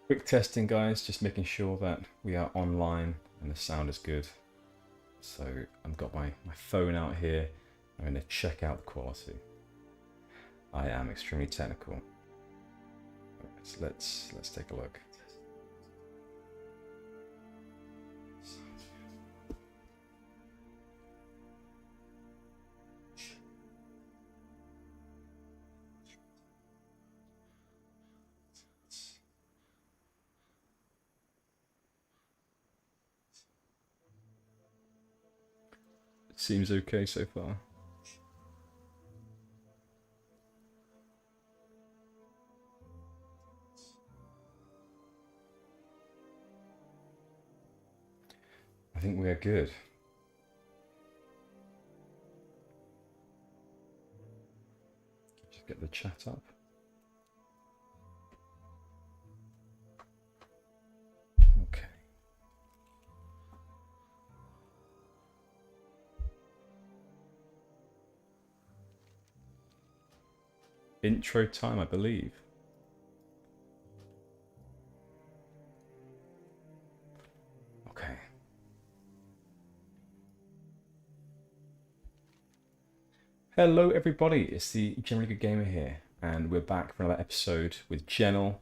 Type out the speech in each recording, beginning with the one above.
Quick testing, guys, just making sure that we are online and the sound is good. So I've got my phone out here. I'm going to check out the quality. I am extremely technical. So let's take a look. It seems okay so far. I think we are good. Just get the chat up. Okay. Intro time, I believe. Okay. Hello everybody, it's the Generally Good Gamer here, and we're back for another episode with Gennal,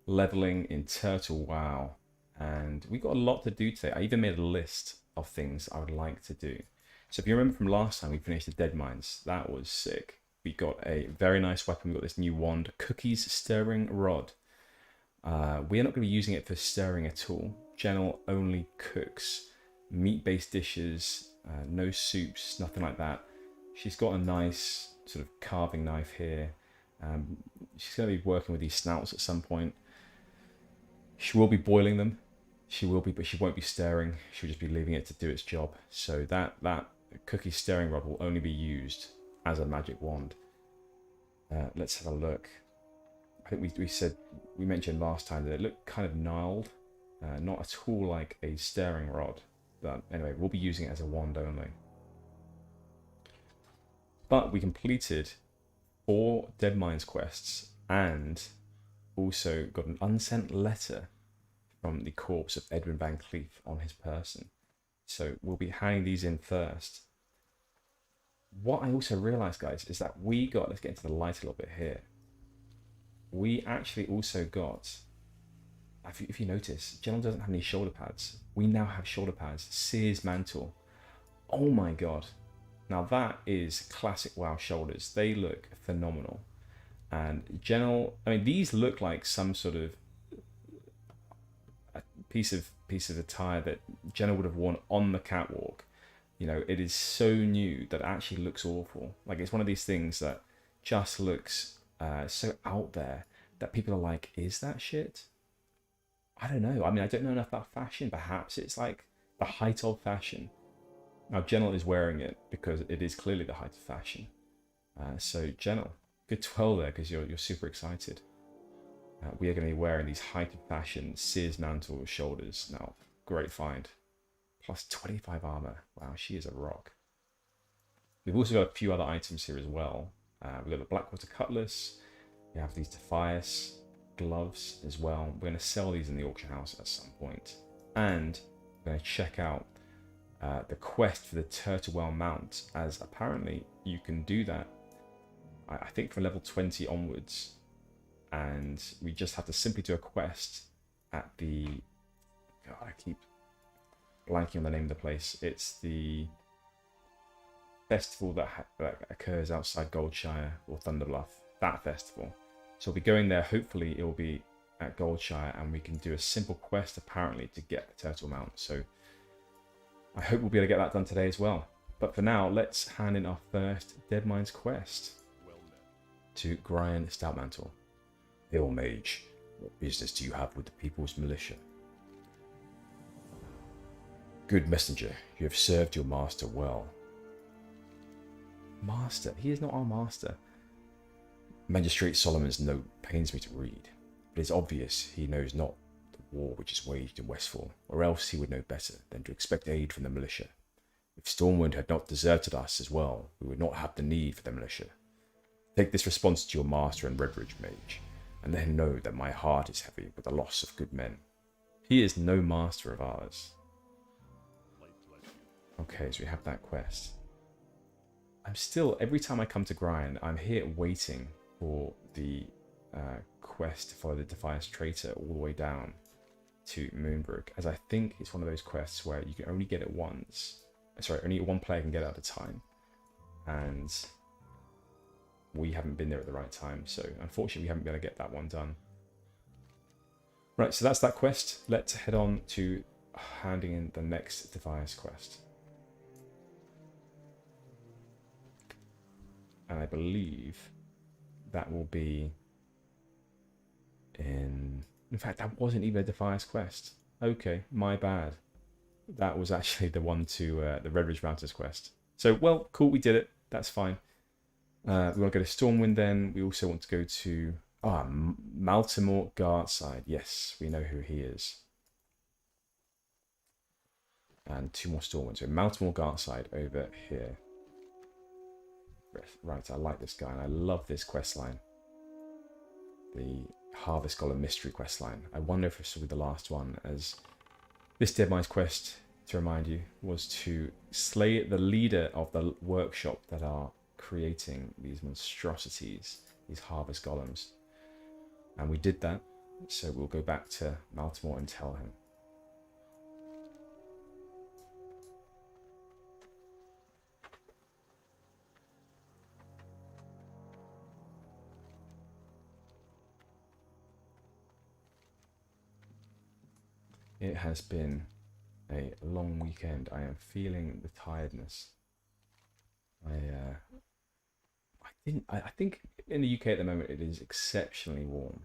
leveling in Turtle WoW. And we got a lot to do today. I even made a list of things I would like to do. So if you remember from last time we finished the Dead Mines, that was sick. We got a very nice weapon, we got this new wand, Cookies Stirring Rod. We are not going to be using it for stirring at all. Gennal only cooks meat-based dishes, no soups, nothing like that. She's got a nice sort of carving knife here. She's going to be working with these snouts at some point. She will be boiling them. She will be, but she won't be stirring. She'll just be leaving it to do its job. So that cookie stirring rod will only be used as a magic wand. Let's have a look. I think we mentioned last time that it looked kind of gnarled, not at all like a stirring rod. But anyway, we'll be using it as a wand only. But we completed 4 Dead Mines quests and also got an unsent letter from the corpse of Edwin Van Cleef on his person. So we'll be handing these in first. What I also realized, guys, is that let's get into the light a little bit here. We actually also got, if you notice, Gennal doesn't have any shoulder pads. We now have shoulder pads. Seer's Mantle. Oh my god. Now that is classic WoW shoulders. They look phenomenal. And Gennal, I mean, these look like some sort of a piece of attire that Gennal would have worn on the catwalk. You know, it is so new that it actually looks awful. Like, it's one of these things that just looks so out there that people are like, is that shit? I don't know. I mean, I don't know enough about fashion. Perhaps it's like the height of fashion. Now, Gennal is wearing it because it is clearly the height of fashion. So, Gennal, good 12 there because you're super excited. We are going to be wearing these height of fashion Seer's Mantle shoulders. Now, great find. Plus 25 armor. Wow, she is a rock. We've also got a few other items here as well. We've got the Blackwater Cutlass. We have these Defias gloves as well. We're going to sell these in the auction house at some point. And we're going to check out the quest for the Turtle Well mount, as apparently you can do that, I think, from level 20 onwards. And we just have to simply do a quest at the... God, I keep blanking on the name of the place. It's the festival that occurs outside Goldshire or Thunderbluff. That festival. So we'll be going there. Hopefully it will be at Goldshire and we can do a simple quest apparently to get the Turtle Mount. So I hope we'll be able to get that done today as well. But for now, let's hand in our first Dead Mines quest to Brian Stoutmantle. Hail, Mage. What business do you have with the People's Militia? Good messenger, you have served your master well. Master? He is not our master. Magistrate Solomon's note pains me to read, but it's obvious he knows not the war which is waged in Westfall, or else he would know better than to expect aid from the militia. If Stormwind had not deserted us as well, we would not have the need for the militia. Take this response to your master and Redbridge, Mage, and then know that my heart is heavy with the loss of good men. He is no master of ours. Okay, so we have that quest. I'm still, every time I come to grind, I'm here waiting for the quest to follow the Defiance Traitor all the way down to Moonbrook, as I think it's one of those quests where you can only get it once. Sorry, only one player can get it at a time. And we haven't been there at the right time, so unfortunately we haven't been able to get that one done. Right, so that's that quest. Let's head on to handing in the next Defiance quest. And I believe that will be in fact, that wasn't even a Defiance quest. Okay, my bad. That was actually the one to the Red Ridge Mountains quest. So, well, cool, we did it. That's fine. We want to go to Stormwind then. We also want to go to Maltimore Guardside. Yes, we know who he is. And 2 more Stormwinds. So Maltimore Guardside over here. Right, I like this guy and I love this quest line. The Harvest Golem Mystery quest line. I wonder if this will be the last one, as this Deadmines quest, to remind you, was to slay the leader of the workshop that are creating these monstrosities, these Harvest Golems. And we did that, so we'll go back to Maltimore and tell him. It has been a long weekend. I am feeling the tiredness. I think in the UK at the moment it is exceptionally warm,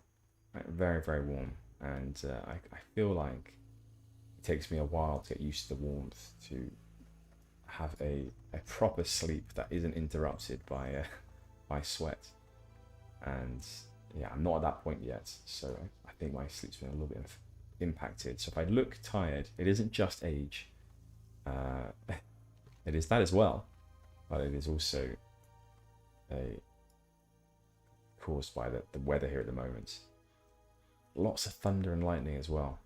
like very, very warm, and I feel like it takes me a while to get used to the warmth, to have a proper sleep that isn't interrupted by by sweat. And yeah, I'm not at that point yet, so I think my sleep's been a little bit impacted. So if I look tired, it isn't just age. It is that as well, but it is also caused by the weather here at the moment. Lots of thunder and lightning as well.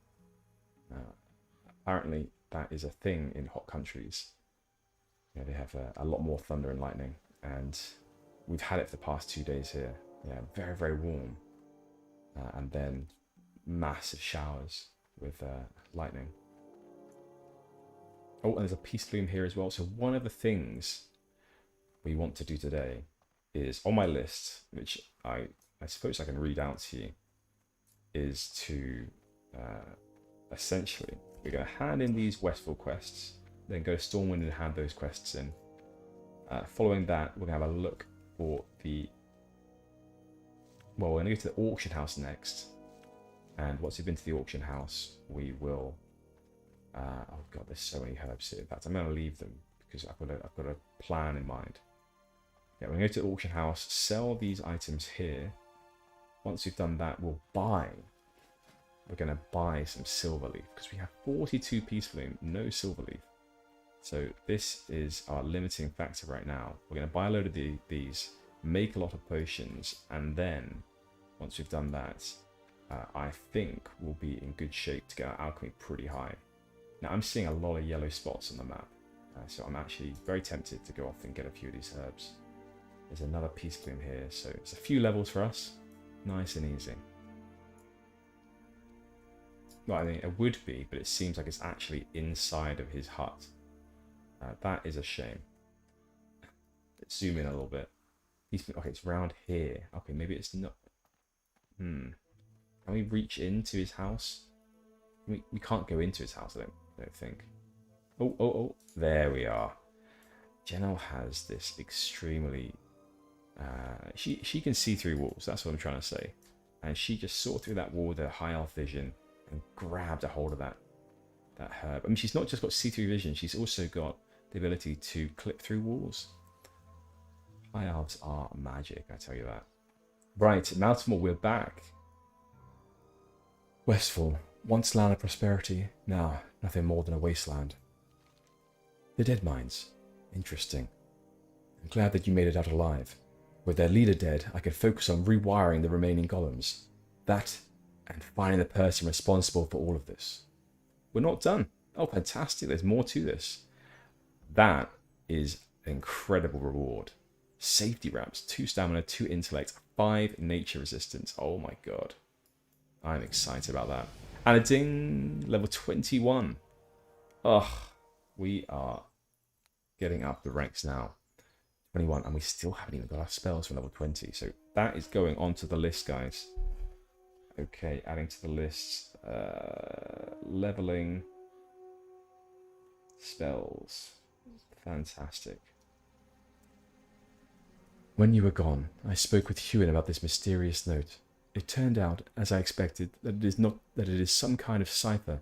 Apparently that is a thing in hot countries. Yeah, they have a lot more thunder and lightning, and we've had it for the past 2 days here. Yeah, very, very warm, and then massive showers with lightning. Oh, and there's a peace bloom here as well. So one of the things we want to do today is on my list, which I suppose I can read out to you, is to essentially, we're going to hand in these Westfall quests, then go to Stormwind and hand those quests in. Following that, we're going to have a look for the, well, we're going to go to the auction house next. And once we've been to the auction house, we will, oh god, there's so many herbs here. In fact, I'm going to leave them because I've got a plan in mind. Yeah, we're going to go to the auction house, sell these items here. Once we've done that, we're going to buy some Silverleaf, because we have 42 Peace Bloom, no Silverleaf. So this is our limiting factor right now. We're going to buy a load of these, make a lot of potions, and then once we've done that, I think we'll be in good shape to get our alchemy pretty high. Now I'm seeing a lot of yellow spots on the map, so I'm actually very tempted to go off and get a few of these herbs. There's another Peace Bloom here, so it's a few levels for us, nice and easy. Well, I mean, it would be, but it seems like it's actually inside of his hut. That is a shame. Let's zoom in a little bit. Okay, it's round here. Okay, maybe it's not. Can we reach into his house? We can't go into his house, I don't think. Oh, there we are. Gennal has this extremely... she can see through walls, that's what I'm trying to say. And she just saw through that wall with her high elf vision and grabbed a hold of that herb. I mean, she's not just got see-through vision, she's also got the ability to clip through walls. High elves are magic, I tell you that. Right, Maltimore, we're back. Westfall, once land of prosperity, now nothing more than a wasteland. The Deadmines, interesting. I'm glad that you made it out alive. With their leader dead, I can focus on rewiring the remaining golems. That and finding the person responsible for all of this. We're not done. Oh, fantastic. There's more to this. That is an incredible reward. Safety wraps, 2 stamina, 2 intellect, 5 nature resistance. Oh my god. I'm excited about that. And a ding, level 21. Ugh, we are getting up the ranks now. 21, and we still haven't even got our spells for level 20. So that is going onto the list, guys. Okay, adding to the list. Leveling. Spells. Fantastic. When you were gone, I spoke with Hewin about this mysterious note. It turned out, as I expected, that it is some kind of cipher.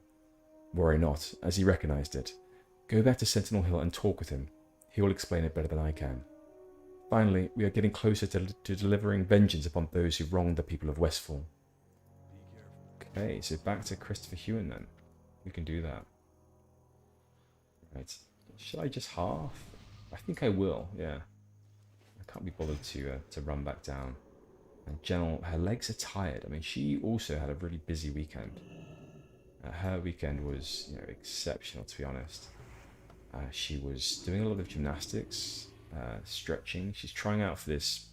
Worry not, as he recognized it. Go back to Sentinel Hill and talk with him. He will explain it better than I can. Finally, we are getting closer to delivering vengeance upon those who wronged the people of Westfall. Okay, so back to Christopher Hewin then. We can do that. Right. Should I just half? I think I will, yeah. I can't be bothered to run back down. And Gennal, her legs are tired. I mean, she also had a really busy weekend. Her weekend was, exceptional, to be honest. She was doing a lot of gymnastics, stretching. She's trying out for this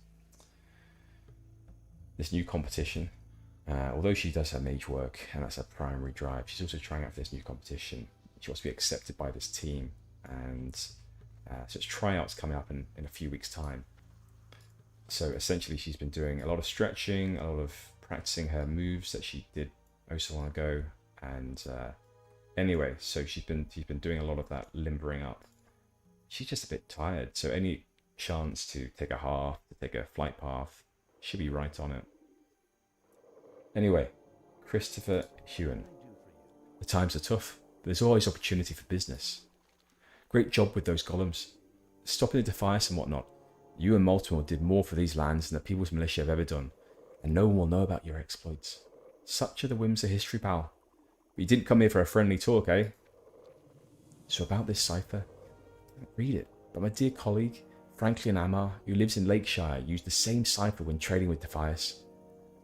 new competition. Although she does her mage work, and that's her primary drive, she's also trying out for this new competition. She wants to be accepted by this team. And so it's tryouts coming up in a few weeks' time. So essentially she's been doing a lot of stretching, a lot of practicing her moves that she did oh so long ago. And anyway, so she's been doing a lot of that limbering up. She's just a bit tired, so any chance to take a half, to take a flight path, should be right on it. Anyway, Christopher Hewin. The times are tough, but there's always opportunity for business. Great job with those golems. Stopping the Defias and whatnot. You and Baltimore did more for these lands than the People's Militia have ever done, and no one will know about your exploits. Such are the whims of history, pal. But you didn't come here for a friendly talk, eh? So about this cipher, read it. But my dear colleague, Franklin Amar, who lives in Lakeshire, used the same cipher when trading with Defias.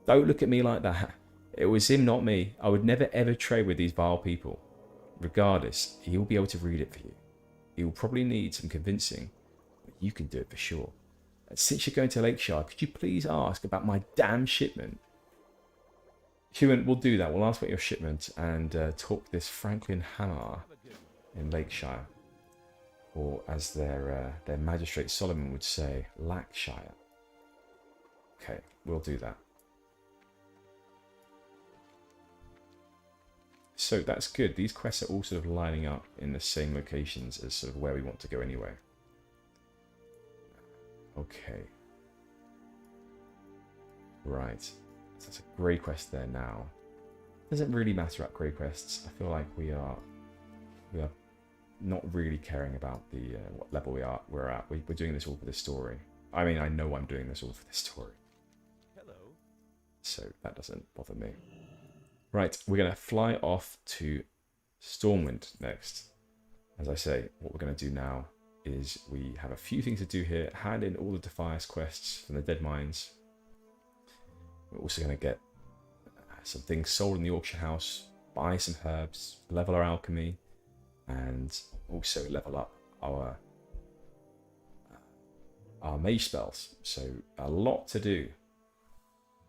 Don't look at me like that. It was him, not me. I would never ever trade with these vile people. Regardless, he will be able to read it for you. He will probably need some convincing, but you can do it for sure. And since you're going to Lakeshire, could you please ask about my damn shipment? Hewin, we'll do that. We'll ask about your shipment and talk this Franklin Hamar in Lakeshire. Or as their magistrate Solomon would say, Lackshire. Okay, we'll do that. So that's good. These quests are all sort of lining up in the same locations as sort of where we want to go anyway. Okay. Right. So that's a grey quest there now. Doesn't really matter about grey quests. I feel like we are not really caring about the what level we're at. We're doing this all for the story. I mean, I know I'm doing this all for the story. Hello. So that doesn't bother me. Right, we're going to fly off to Stormwind next. As I say, what we're going to do now is we have a few things to do here. Hand in all the Defias quests from the Dead Mines. We're also going to get some things sold in the auction house, buy some herbs, level our alchemy, and also level up our mage spells. So a lot to do.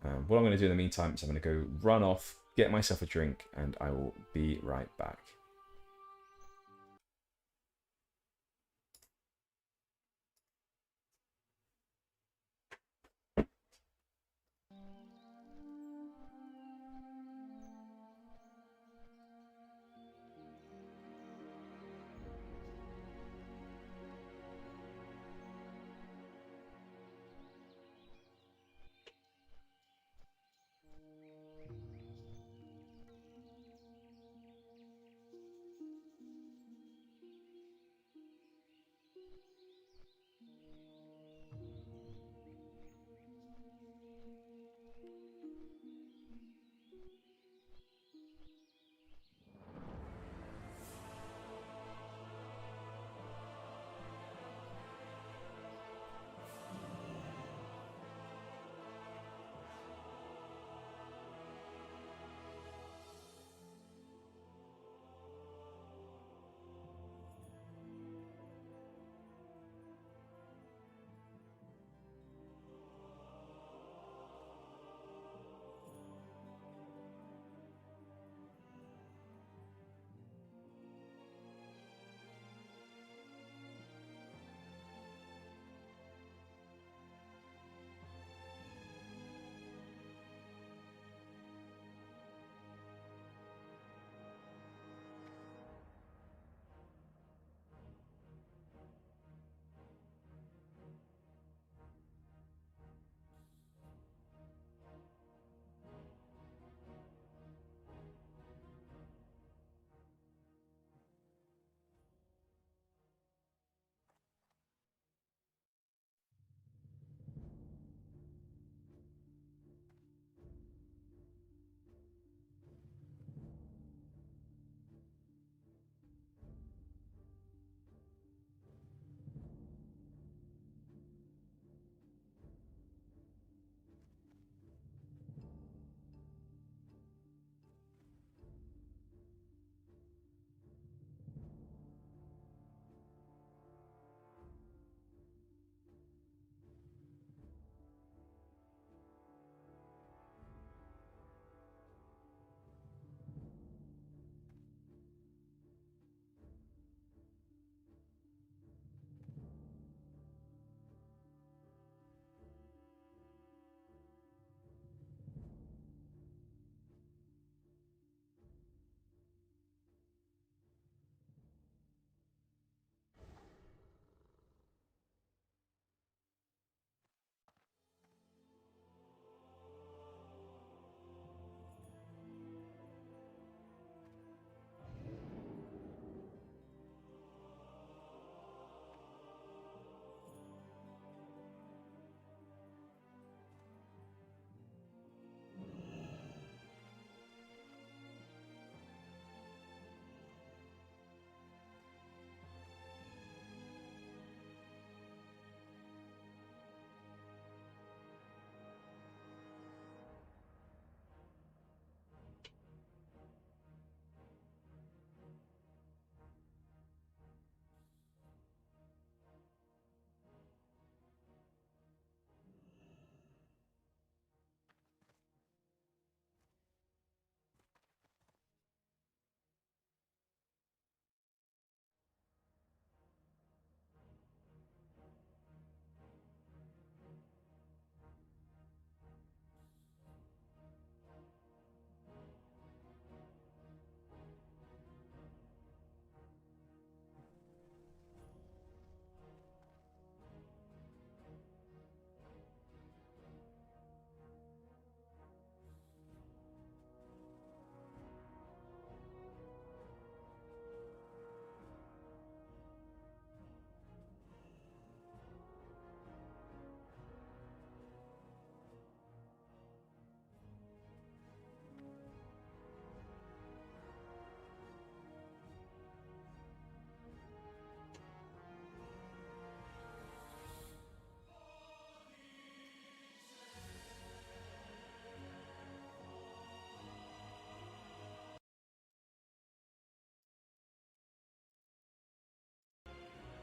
What I'm going to do in the meantime is I'm going to go run off, get myself a drink, and I will be right back.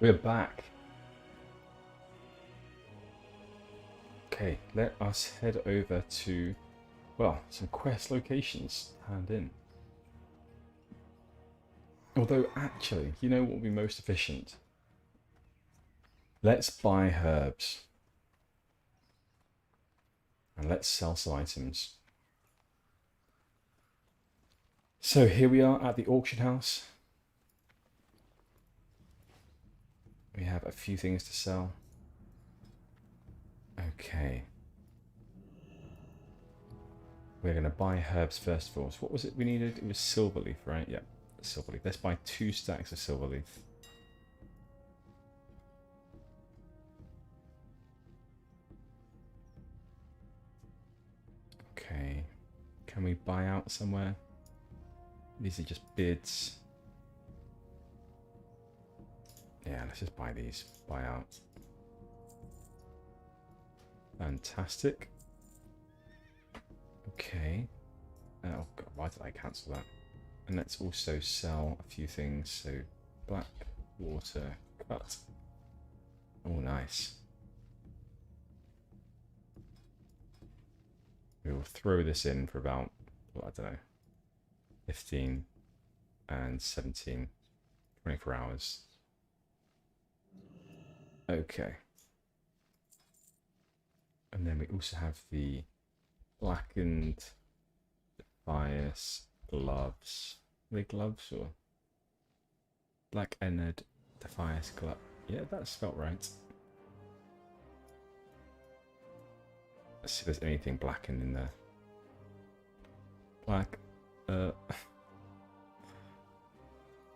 We're back. Okay, let us head over to, well, some quest locations hand in. Although, actually, you know what would be most efficient? Let's buy herbs. And let's sell some items. So here we are at the auction house. We have a few things to sell. Okay. We're going to buy herbs first of all. So what was it we needed? It was silver leaf, right? Yeah, silver leaf. Let's buy 2 stacks of silver leaf. Okay. Can we buy out somewhere? These are just bids. Yeah, let's just buy these. Buy out. Fantastic. Okay. Oh god, why did I cancel that? And let's also sell a few things. So, black water cut. Oh, nice. We will throw this in for about, well, I don't know, 15 and 17, 24 hours. Okay. And then we also have the blackened Defias gloves. Are they gloves or black-ended Defias glove? Yeah, that's felt right. Let's see if there's anything blackened in there. Black. Oh,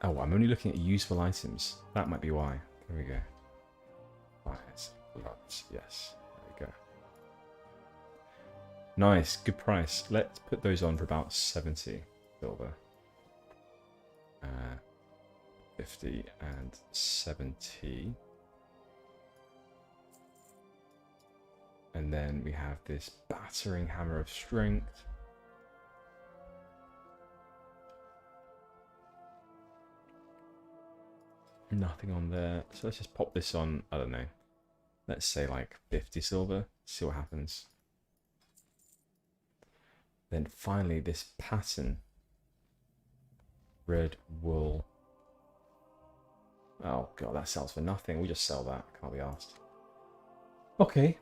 I'm only looking at useful items. That might be why. There we go. Defias gloves. Yes. There we go. Nice, good price. Let's put those on for about 70 silver. 50 and 70. And then we have this battering hammer of strength. Nothing on there. So let's just pop this on, I don't know. Let's say like 50 silver. See what happens. Then finally this pattern. Red wool. Oh god, that sells for nothing. We just sell that. Can't be asked. Okay,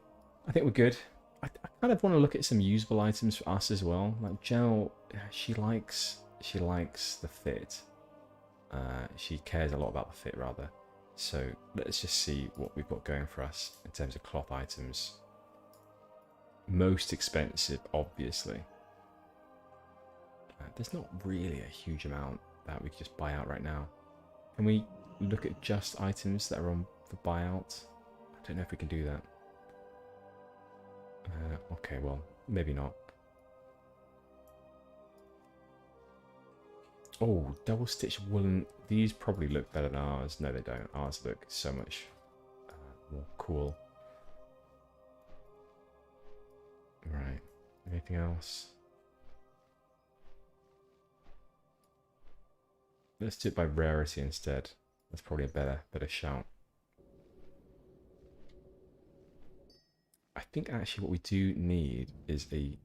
I think we're good. I kind of want to look at some usable items for us as well. Like Gennal, she likes the fit. She cares a lot about the fit rather. So let's just see what we've got going for us in terms of cloth items. Most expensive, obviously. There's not really a huge amount that we could just buy out right now. Can we look at just items that are on for buyout? I don't know if we can do that. Okay, well, maybe not. Oh, double stitch woolen. These probably look better than ours. No, they don't. Ours look so much more cool. Right. Anything else? Let's do it by rarity instead. That's probably a better shout. I think actually what we do need is a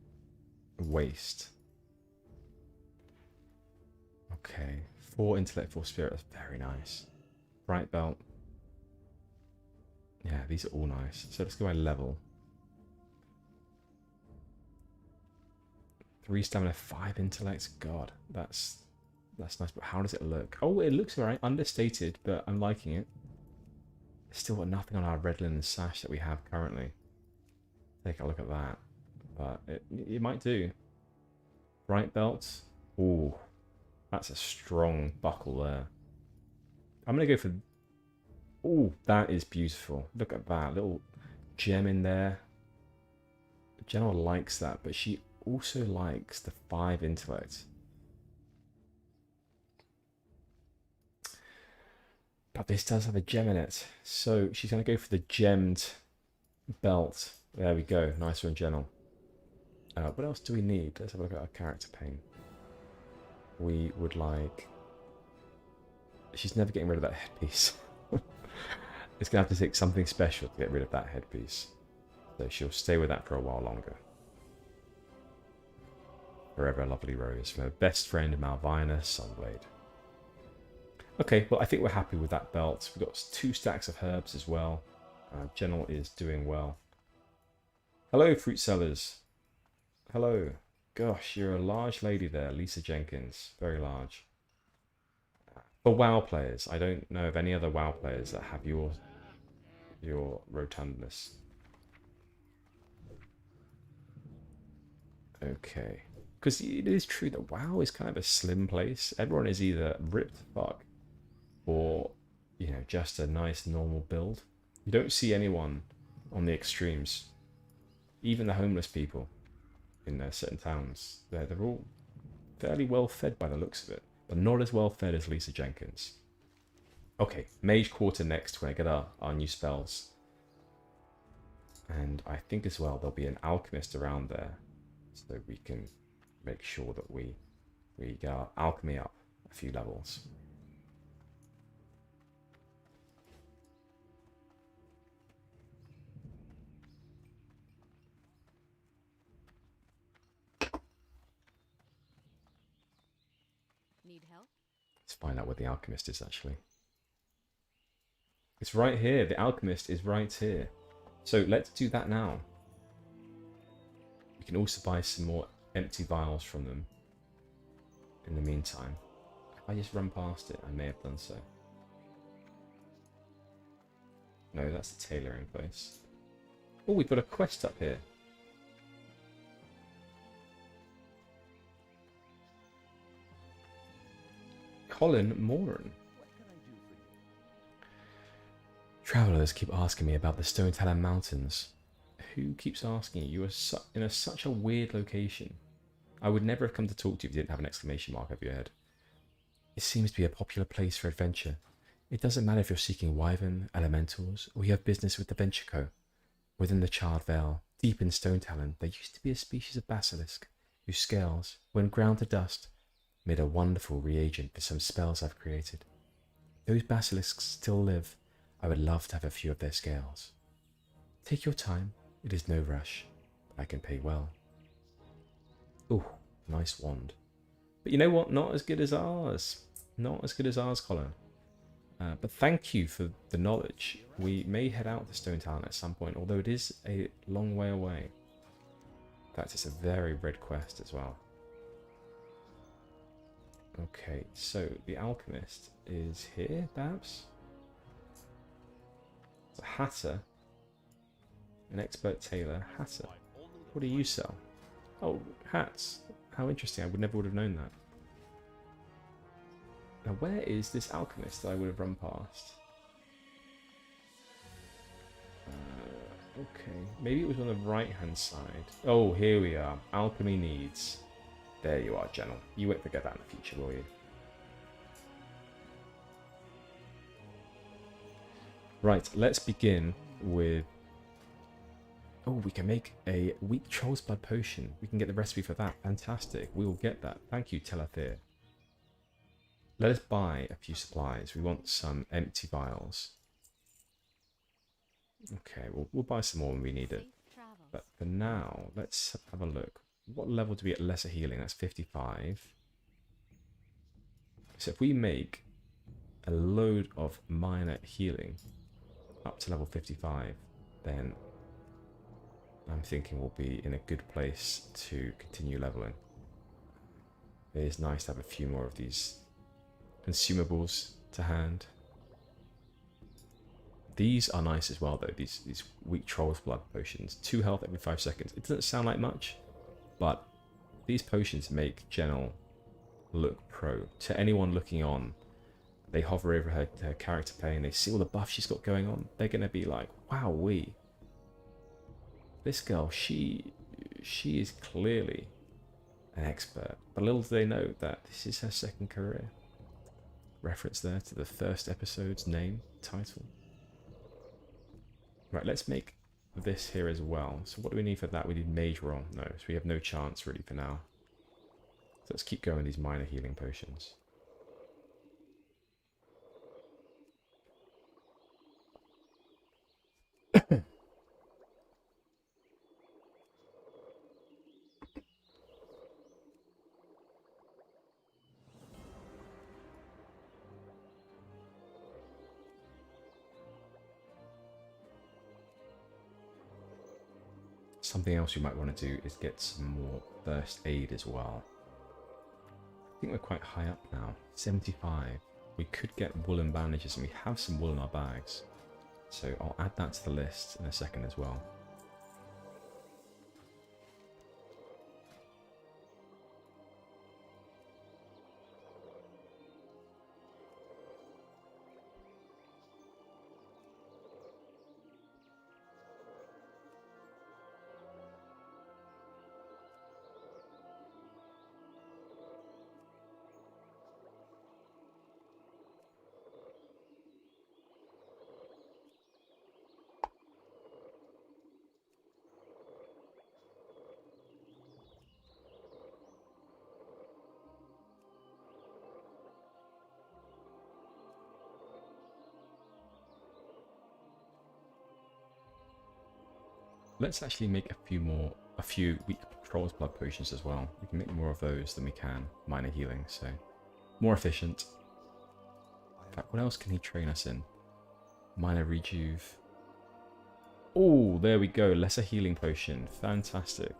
waist. Okay, 4 intellect, 4 spirit. That's very nice. Bright belt. Yeah, these are all nice. So let's go by level. 3 stamina, 5 intellect. God, that's nice. But how does it look? Oh, it looks alright. Understated, but I'm liking it. Still got nothing on our red linen sash that we have currently. Take a look at that. But it might do. Bright belt. Ooh, that's a strong buckle there. I'm going to go for... Ooh, that is beautiful. Look at that. Little gem in there. Gennal likes that, but she also likes the 5 intellect. But this does have a gem in it. So she's going to go for the gemmed belt. There we go. Nice one, Gennal. What else do we need? Let's have a look at our character pane. We would like... She's never getting rid of that headpiece. It's going to have to take something special to get rid of that headpiece. So she'll stay with that for a while longer. Forever lovely rose. From her best friend Malvina Sunblade. Okay, well I think we're happy with that belt. We've got 2 stacks of herbs as well. Gennal is doing well. Hello, fruit sellers. Hello. Gosh, you're a large lady there, Lisa Jenkins. Very large. For WoW players, I don't know of any other WoW players that have your rotundness. Okay. Because it is true that WoW is kind of a slim place. Everyone is either ripped fuck or, you know, just a nice normal build. You don't see anyone on the extremes. Even the homeless people in certain towns, they're all fairly well fed by the looks of it, but not as well fed as Lisa Jenkins. Okay, Mage Quarter next when I get our new spells. And I think as well there'll be an alchemist around there, so we can make sure that we get our alchemy up a few levels. Need help? Let's find out where the alchemist is actually. It's right here. The alchemist is right here. So let's do that now. We can also buy some more empty vials from them in the meantime. If I just run past it, I may have done so. No, that's the tailoring place. Oh, we've got a quest up here. Colin Moran. Travelers keep asking me about the Storytime Mountains. Who keeps asking you? You are in such a weird location. I would never have come to talk to you if you didn't have an exclamation mark over your head. It seems to be a popular place for adventure. It doesn't matter if you're seeking wyvern, elementals, or you have business with the Venture Co. Within the Charred Vale, deep in Storytime, there used to be a species of basilisk, whose scales, when ground to dust, made a wonderful reagent for some spells I've created. Those basilisks still live. I would love to have a few of their scales. Take your time, it is no rush. I can pay well. Ooh, nice wand. But you know what? Not as good as ours. Not as good as ours, Colin. But thank you for the knowledge. We may head out to Storytime at some point, although it is a long way away. In fact, it's a very red quest as well. Okay, so the alchemist is here, perhaps? It's a hatter. An expert tailor. Hatter. What do you sell? Oh, hats. How interesting. I would never have known that. Now, where is this alchemist that I would have run past? Okay. Maybe it was on the right-hand side. Oh, here we are. Alchemy needs. There you are, Gennal. You won't forget that in the future, will you? Right, let's begin with... Oh, we can make a weak troll's blood potion. We can get the recipe for that. Fantastic. We will get that. Thank you, Telathir. Let us buy a few supplies. We want some empty vials. Okay, we'll buy some more when we need it. But for now, let's have a look. What level do we get lesser healing? That's 55. So if we make a load of minor healing up to level 55, then I'm thinking we'll be in a good place to continue leveling. It is nice to have a few more of these consumables to hand. These are nice as well though, these weak troll's blood potions. 2 health every 5 seconds. It doesn't sound like much, but these potions make Gennal look pro. To anyone looking on, they hover over her character page and they see all the buff she's got going on. They're going to be like, wow, this girl, she is clearly an expert. But little do they know that this is her second career. Reference there to the first episode's name, title. Right, let's make this here as well. So what do we need for that? We need Mage roll. No, so we have no chance really for now. So let's keep going these minor healing potions. Something else you might want to do is get some more first aid as well. I think we're quite high up now. 75. We could get woolen bandages, and we have some wool in our bags. So I'll add that to the list in a second as well. Let's actually make a few weak trolls blood potions as well. We can make more of those than we can minor healing, so more efficient. In fact, what else can he train us in? Minor rejuve. Oh, there we go. Lesser healing potion. Fantastic.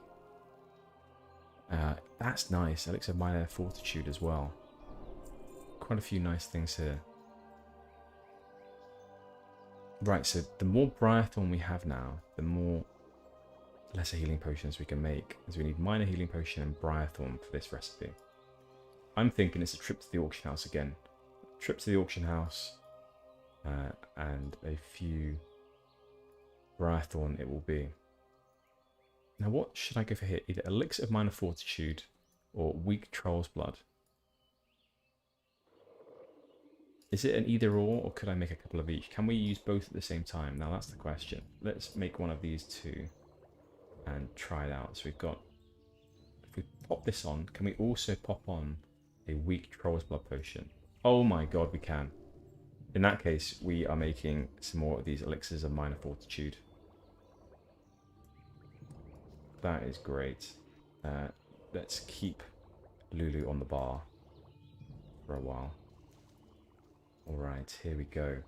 That's nice. Elixir of minor fortitude as well. Quite a few nice things here. Right, so the more Briarthorn we have now, the more lesser healing potions we can make, as we need minor healing potion and Briarthorn for this recipe. I'm thinking it's a trip to the auction house again. Trip to the auction house, and a few Briarthorn it will be. Now what should I go for here? Either Elixir of Minor Fortitude or Weak Troll's Blood. Is it an either or could I make a couple of each? Can we use both at the same time? Now that's the question. Let's make one of these two and try it out. So we've got, if we pop this on, can we also pop on a Weak Troll's Blood potion? Oh my god, we can. In that case, we are making some more of these Elixirs of Minor Fortitude. That is great. Let's keep Lulu on the bar for a while. Alright, here we go.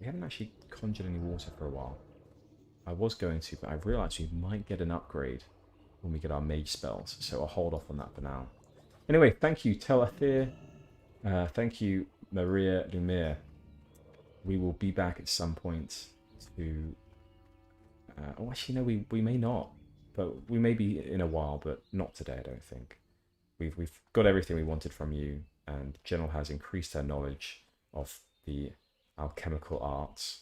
We haven't actually conjured any water for a while. I was going to, but I've realised we might get an upgrade when we get our mage spells, so I'll hold off on that for now. Anyway, thank you, Telathir. Thank you, Maria Lumiere. We will be back at some point to... oh, actually, no, we may not. But we may be in a while, but not today, I don't think. We've got everything we wanted from you, and Gennal has increased her knowledge of the alchemical arts.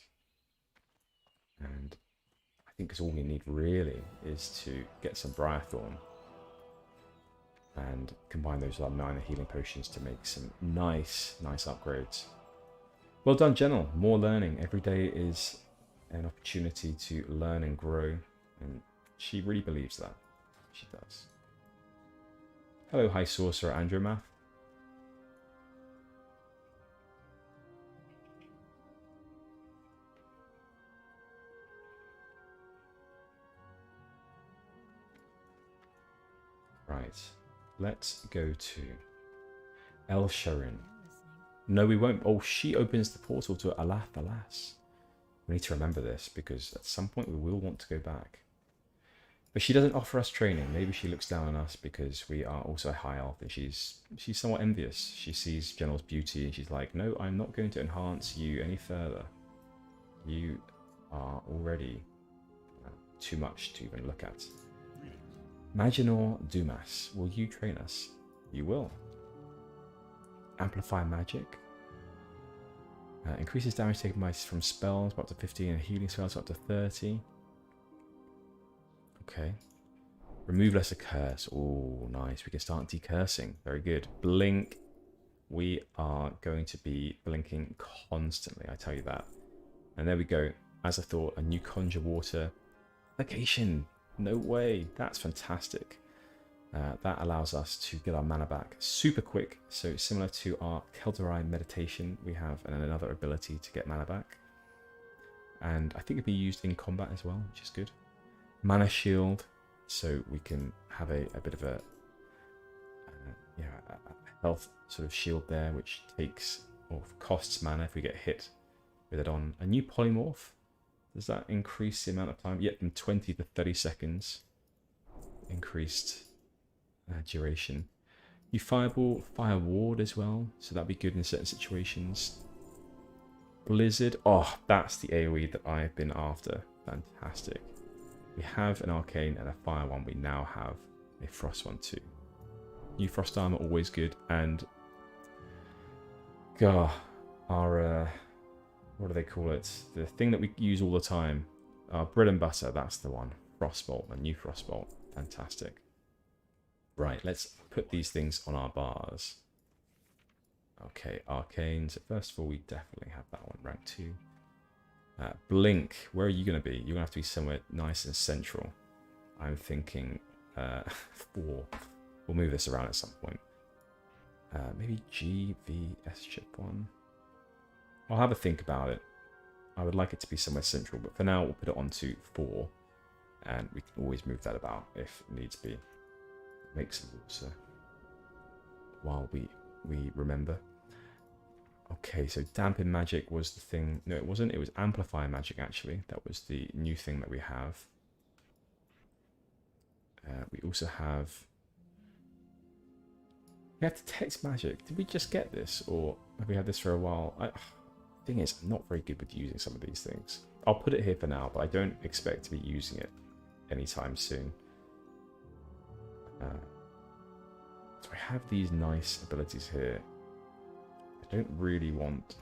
And I think all we need really is to get some Briarthorn and combine those with our minor healing potions to make some nice upgrades. Well done, Gennal. More learning. Every day is an opportunity to learn and grow, and she really believes that. She does. Hello, High Sorcerer Andromath. Right, let's go to El Sharin. No, we won't. Oh, she opens the portal to Alath Alas. We need to remember this, because at some point we will want to go back. But she doesn't offer us training. Maybe she looks down on us because we are also a high elf, and she's somewhat envious. She sees Gennal's beauty and she's like, no, I'm not going to enhance you any further. You are already too much to even look at. Maginor Dumas, will you train us? You will. Amplify magic. Increases damage taken from spells by up to 15 and healing spells up to 30. Okay. Remove lesser curse. Oh, nice. We can start decursing. Very good. Blink. We are going to be blinking constantly, I tell you that. And there we go. As I thought, a new conjure water. Location. No way. That's fantastic. That allows us to get our mana back super quick. So similar to our Kelderai meditation, we have another ability to get mana back. And I think it'd be used in combat as well, which is good. Mana shield, so we can have a bit of a health sort of shield there, which takes or costs mana if we get hit with it on. A new polymorph. Does that increase the amount of time? Yep, from 20 to 30 seconds. Increased duration. New fireball, fire ward as well, so that'd be good in certain situations. Blizzard, oh, that's the AoE that I've been after. Fantastic. We have an arcane and a fire one. We now have a frost one too. New frost armor, always good. And our what do they call it? The thing that we use all the time, our bread and butter. That's the one. Frostbolt, a new frostbolt. Fantastic. Right, let's put these things on our bars. Okay, arcanes. First of all, we definitely have that one, rank 2. Blink, where are you going to be? You're going to have to be somewhere nice and central. I'm thinking 4. We'll move this around at some point. Maybe GVS chip 1. I'll have a think about it. I would like it to be somewhere central, but for now we'll put it onto 4. And we can always move that about if needs be. Make some rules while we remember. Okay, so dampen magic was the thing. No, it wasn't. It was amplify magic, actually. That was the new thing that we have. We also have... We have detect magic. Did we just get this? Or have we had this for a while? Thing is, I'm not very good with using some of these things. I'll put it here for now, but I don't expect to be using it anytime soon. So I have these nice abilities here. I don't really want...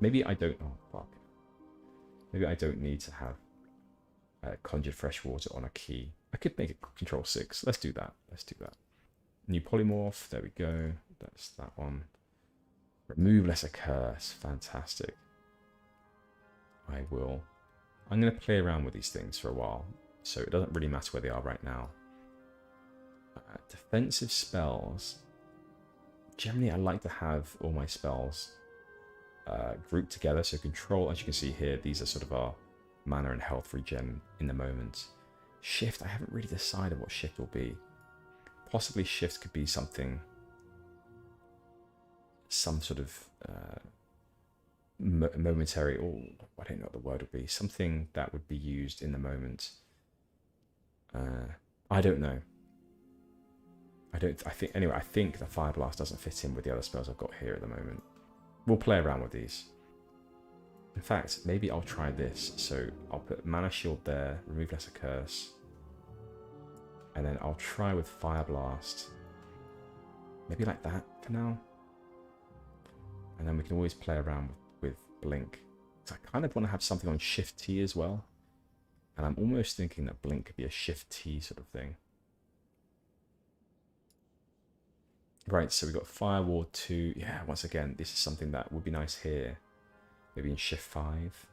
Maybe I don't... Oh, fuck. Maybe I don't need to have conjured fresh water on a key. I could make it control 6. Let's do that. Let's do that. New polymorph. There we go. That's that one. Remove lesser curse. Fantastic. I'm going to play around with these things for a while. So it doesn't really matter where they are right now. Defensive spells. Generally, I like to have all my spells grouped together. So control, as you can see here, these are sort of our mana and health regen in the moment. Shift, I haven't really decided what shift will be. Possibly shift could be something, some sort of momentary, or I don't know what the word would be. Something that would be used in the moment. I don't know. I think the Fire Blast doesn't fit in with the other spells I've got here at the moment. We'll play around with these. In fact, maybe I'll try this. So I'll put Mana Shield there, remove Lesser Curse. And then I'll try with Fire Blast. Maybe like that for now. And then we can always play around with Blink. So I kind of want to have something on Shift T as well. And I'm almost thinking that Blink could be a Shift T sort of thing. Right, so we've got Fire Ward 2. Yeah, once again, this is something that would be nice here. Maybe in Shift 5.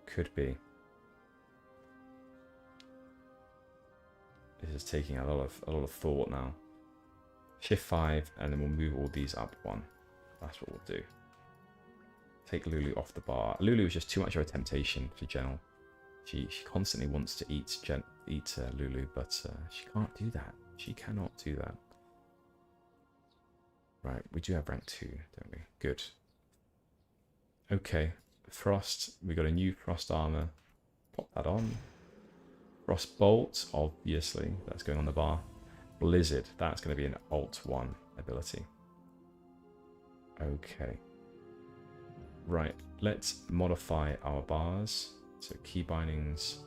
Could be. This is taking a lot of thought now. Shift 5, and then we'll move all these up 1. That's what we'll do. Take Lulu off the bar. Lulu is just too much of a temptation for Gennal. She constantly wants to eat Lulu, but she can't do that. She cannot do that. Right, we do have rank 2, don't we? Good. Okay, Frost. We got a new Frost armor. Pop that on. Frost Bolt, obviously. That's going on the bar. Blizzard. That's going to be an Alt 1 ability. Okay. Right, let's modify our bars. So key bindings.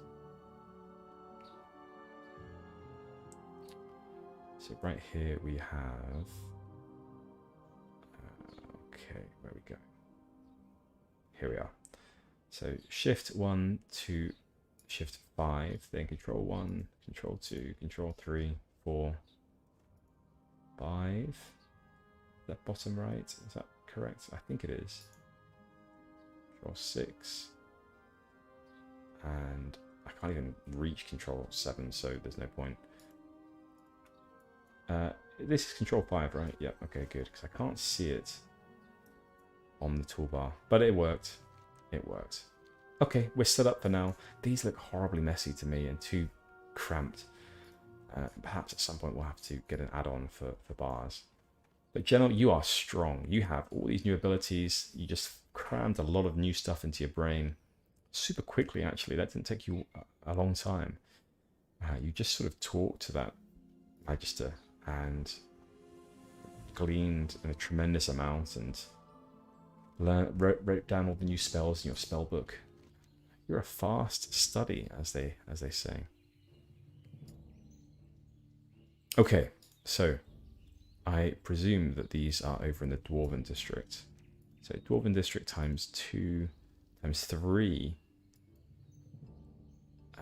So right here we have... okay, where we go? Here we are. So Shift 1 to Shift 5, then Control 1, Control 2, Control 3, 4, 5. Is that bottom right? Is that correct? I think it is. Control 6. And I can't even reach Control 7, so there's no point. This is Control 5, right? Yep, okay, good. Because I can't see it on the toolbar. But it worked. It worked. Okay, we're set up for now. These look horribly messy to me and too cramped. Perhaps at some point we'll have to get an add-on for bars. But Gennal, you are strong. You have all these new abilities. You just crammed a lot of new stuff into your brain super quickly, actually. That didn't take you a long time. You just sort of talked to that Magister and gleaned a tremendous amount and wrote down all the new spells in your spell book. You're a fast study, as they say. Okay, so I presume that these are over in the Dwarven District. So Dwarven District times 2 times 3,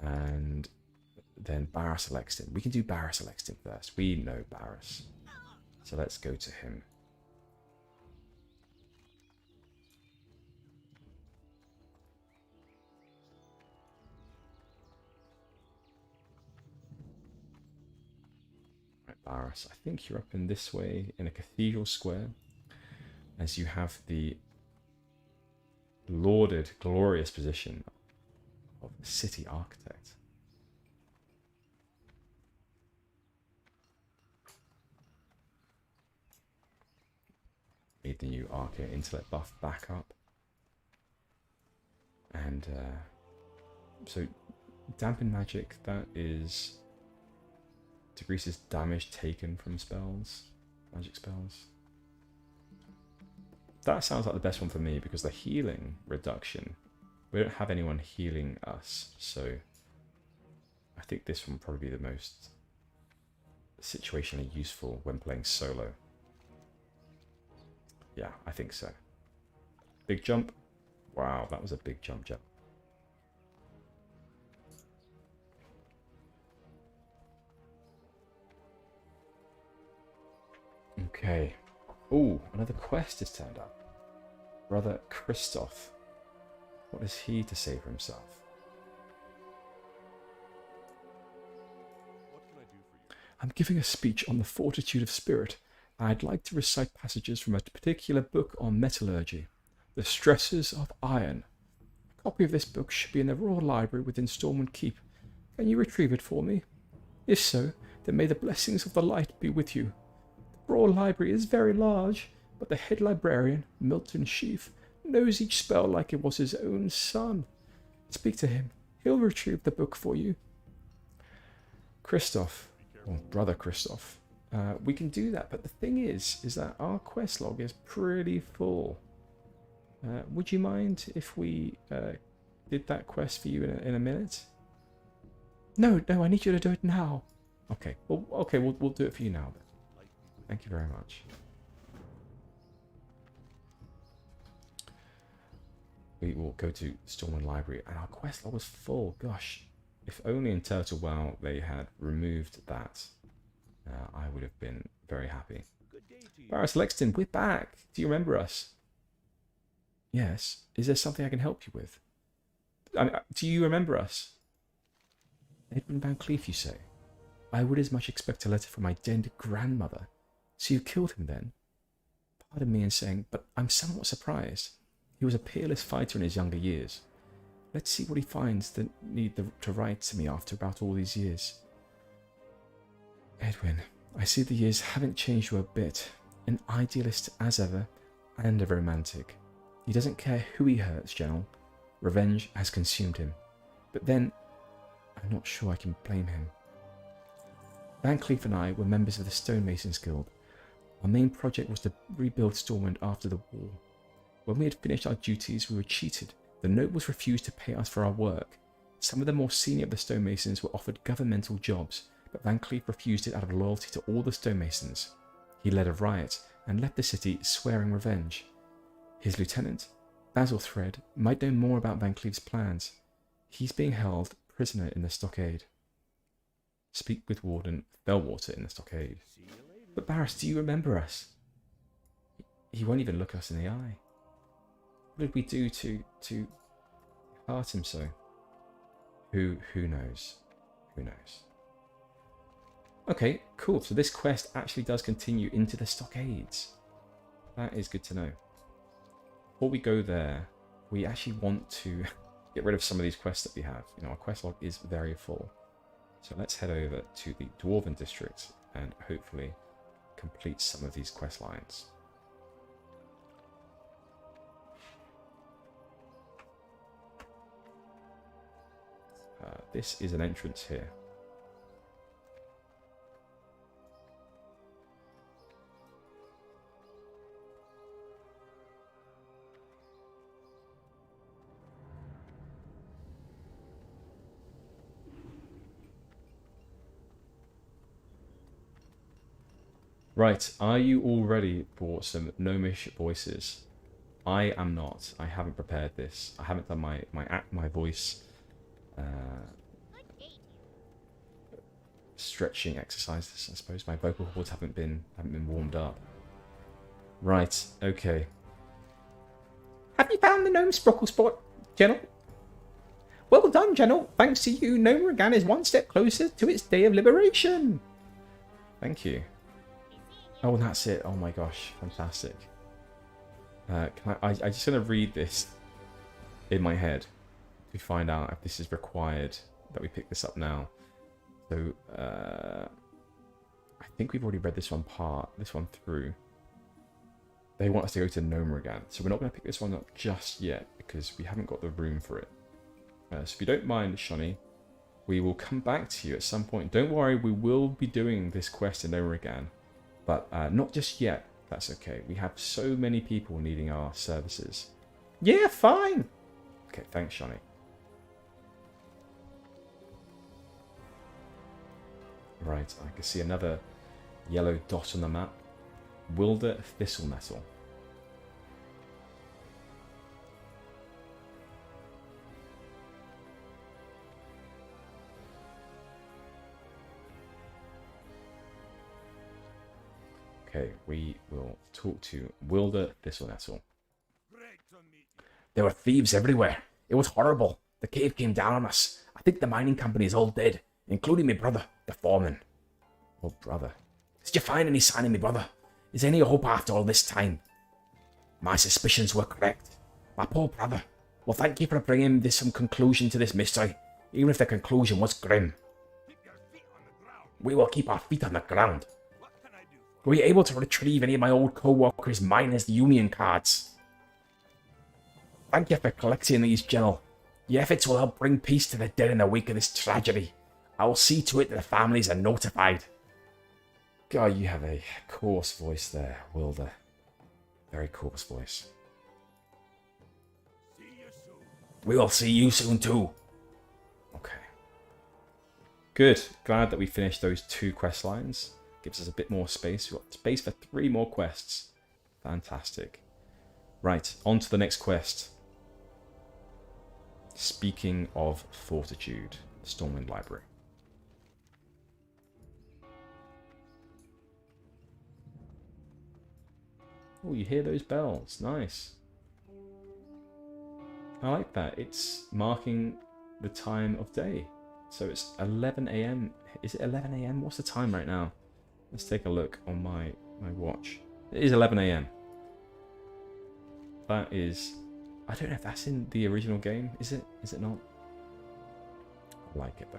and then Barras Alexston. We can do Barras Alexston first. We know Barras, so let's go to him. Barras, I think you're up in this way in a cathedral square, as you have the lauded, glorious position of city architect. Made the new Archer intellect buff back up, and so dampen magic, that is decreases damage taken from spells, magic spells. That sounds like the best one for me, because the healing reduction, we don't have anyone healing us, so I think this one will probably be the most situationally useful when playing solo. Yeah, I think so. Big jump. Wow, that was a big jump. Okay. Oh, another quest has turned up. Brother Christoph. What is he to say for himself? What can I do for you? I'm giving a speech on the fortitude of spirit. I'd like to recite passages from a particular book on metallurgy, The Stresses of Iron. A copy of this book should be in the Royal Library within Stormwind Keep. Can you retrieve it for me? If so, then may the blessings of the light be with you. The Royal Library is very large, but the head librarian, Milton Sheaf, knows each spell like it was his own son. Speak to him. He'll retrieve the book for you. Christoph, or Brother Christoph. We can do that, but the thing is that our quest log is pretty full. Would you mind if we did that quest for you in a minute? No, I need you to do it now. Okay, we'll do it for you now then. Thank you very much. We will go to Stormwind Library, and our quest log was full. Gosh, if only in Turtle WoW they had removed that. I would have been very happy. Barras Lexton, we're back. Do you remember us? Yes. Is there something I can help you with? Do you remember us? Edwin Van Cleef, you say? I would as much expect a letter from my dead grandmother. So you killed him then? Pardon me in saying, but I'm somewhat surprised. He was a peerless fighter in his younger years. Let's see what he finds that need to write to me after about all these years. Edwin, I see the years haven't changed you a bit. An idealist as ever, and a romantic. He doesn't care who he hurts, Gennal. Revenge has consumed him. But then, I'm not sure I can blame him. Van Cleef and I were members of the Stonemasons Guild. Our main project was to rebuild Stormwind after the war. When we had finished our duties, we were cheated. The nobles refused to pay us for our work. Some of the more senior of the stonemasons were offered governmental jobs, but Van Cleef refused it out of loyalty to all the stonemasons. He led a riot and left the city swearing revenge. His lieutenant, Basil Thread, might know more about Van Cleef's plans. He's being held prisoner in the stockade. Speak with Warden Bellwater in the stockade. But Barras, do you remember us? He won't even look us in the eye. What did we do to hurt him so? Who knows? Who knows? Okay, cool. So this quest actually does continue into the stockades. That is good to know. Before we go there, we actually want to get rid of some of these quests that we have. You know, our quest log is very full. So let's head over to the Dwarven District and hopefully complete some of these quest lines. This is an entrance here. Right, are you all ready for some gnomish voices? I am not. I haven't prepared this. I haven't done my voice stretching exercises. I suppose my vocal cords haven't been warmed up. Right, okay. Have you found the gnome sprockle spot, Gennal? Well done, Gennal. Thanks to you, Gnome Regan is one step closer to its day of liberation. Thank you. Oh, and that's it. Oh my gosh, fantastic. I'm just going to read this in my head to find out if this is required that we pick this up now. So, I think we've already read this one through. They want us to go to Gnome Regan, so we're not going to pick this one up just yet because we haven't got the room for it. So if you don't mind, Shani, we will come back to you at some point. Don't worry, we will be doing this quest in Gnome Regan. But not just yet. That's okay. We have so many people needing our services. Yeah, fine. Okay, thanks, Shani. Right, I can see another yellow dot on the map. Wilder Thistle Nettle. Okay, we will talk to Wilder Thistlenettle. There were thieves everywhere. It was horrible. The cave came down on us. I think the mining company is all dead, including my brother, the foreman. Oh, brother. Did you find any sign of my brother? Is there any hope after all this time? My suspicions were correct. My poor brother. Well, thank you for bringing this some conclusion to this mystery, even if the conclusion was grim. We will keep our feet on the ground. Were you able to retrieve any of my old co-workers' miners' union cards? Thank you for collecting these, Gennal. Your efforts will help bring peace to the dead in the wake of this tragedy. I will see to it that the families are notified. God, you have a coarse voice there, Wilder. Very coarse voice. We will see you soon too. Okay. Good. Glad that we finished those 2 quest lines. Gives us a bit more space. We've got space for 3 more quests. Fantastic. Right, on to the next quest. Speaking of Fortitude, Stormwind Library. Oh, you hear those bells. Nice. I like that. It's marking the time of day. So it's 11 AM. Is it 11 AM? What's the time right now? Let's take a look on my watch. It is 11 AM. That is... I don't know if that's in the original game. Is it? Is it not? I like it though.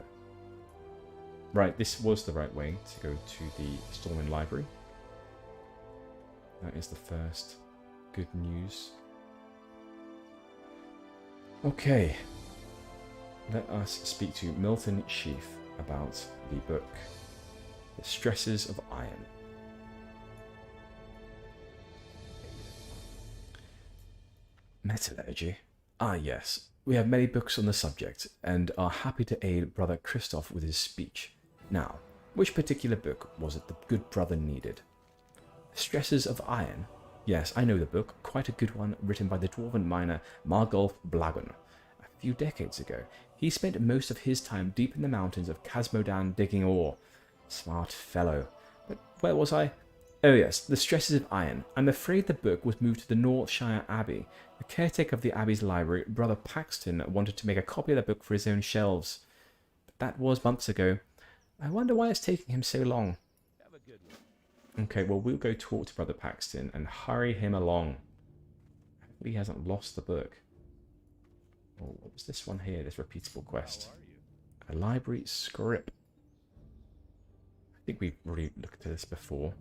Right, this was the right way to go to the Stormwind Library. That is the first good news. Okay. Let us speak to Milton Sheaf about the book The Stresses of Iron. Metallurgy. Ah yes, we have many books on the subject and are happy to aid Brother Christoph with his speech. Now, which particular book was it the good brother needed? Stresses of Iron? Yes, I know the book, quite a good one, written by the dwarven miner Margulf Blagon. A few decades ago, he spent most of his time deep in the mountains of Casmodan digging ore. Smart fellow. But where was I? Oh yes, The Stresses of Iron. I'm afraid the book was moved to the Northshire Abbey. The caretaker of the Abbey's library, Brother Paxton, wanted to make a copy of the book for his own shelves. But that was months ago. I wonder why it's taking him so long. Okay, well, we'll go talk to Brother Paxton and hurry him along. He hasn't lost the book. Oh, what was this one here? This repeatable quest. A library script. I think we've already looked at this before.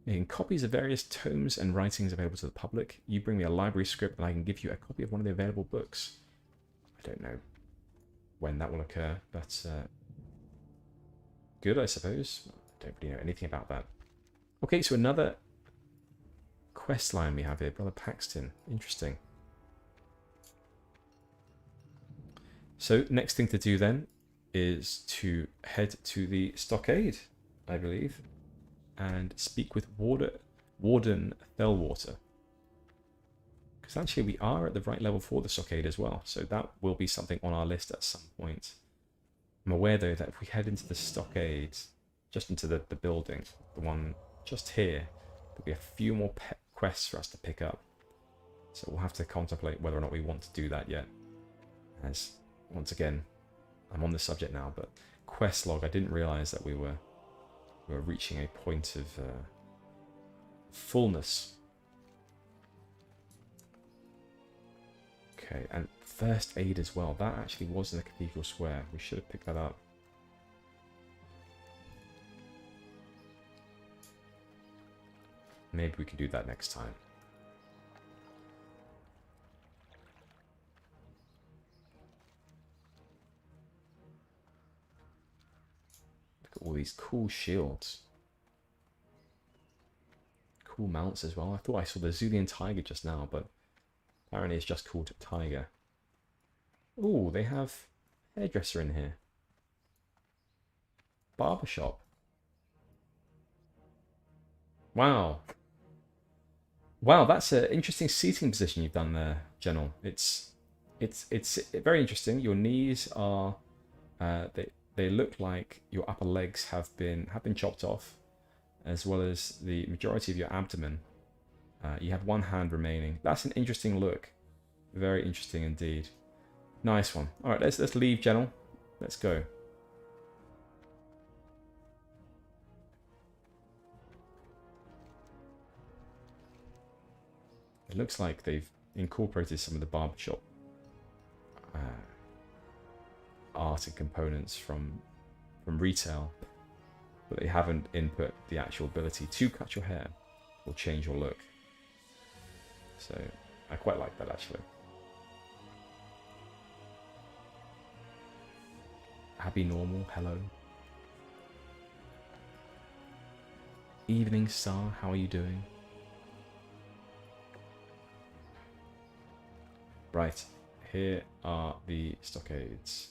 Making copies of various tomes and writings available to the public. You bring me a library script and I can give you a copy of one of the available books. I don't know when that will occur, but good, I suppose. I don't really know anything about that. Okay, so another quest line we have here. Brother Paxton. Interesting. So next thing to do then is to head to the stockade, I believe, and speak with Warden Fellwater. Because actually we are at the right level for the stockade as well, so that will be something on our list at some point. I'm aware though that if we head into the stockade, just into the building, the one just here, there'll be a few more quests for us to pick up. So we'll have to contemplate whether or not we want to do that yet. As, once again, I'm on the subject now, but quest log, I didn't realise that we were reaching a point of fullness. Okay, and first aid as well. That actually was in the Cathedral Square. We should have picked that up. Maybe we can do that next time. Look at all these cool shields. Cool mounts as well. I thought I saw the Zulian Tiger just now, but apparently it's just called Tiger. Oh, they have hairdresser in here. Barbershop. Wow. Wow, that's an interesting seating position you've done there, Gennal. It's very interesting. Your knees are they look like your upper legs have been chopped off, as well as the majority of your abdomen. You have one hand remaining. That's an interesting look. Very interesting indeed. Nice one. All right, let's leave, Gennal. Let's go. It looks like they've incorporated some of the barbershop art and components from retail, but they haven't input the actual ability to cut your hair or change your look. So I quite like that actually. Abby Normal, hello. Evening Star, how are you doing? Right, here are the stockades.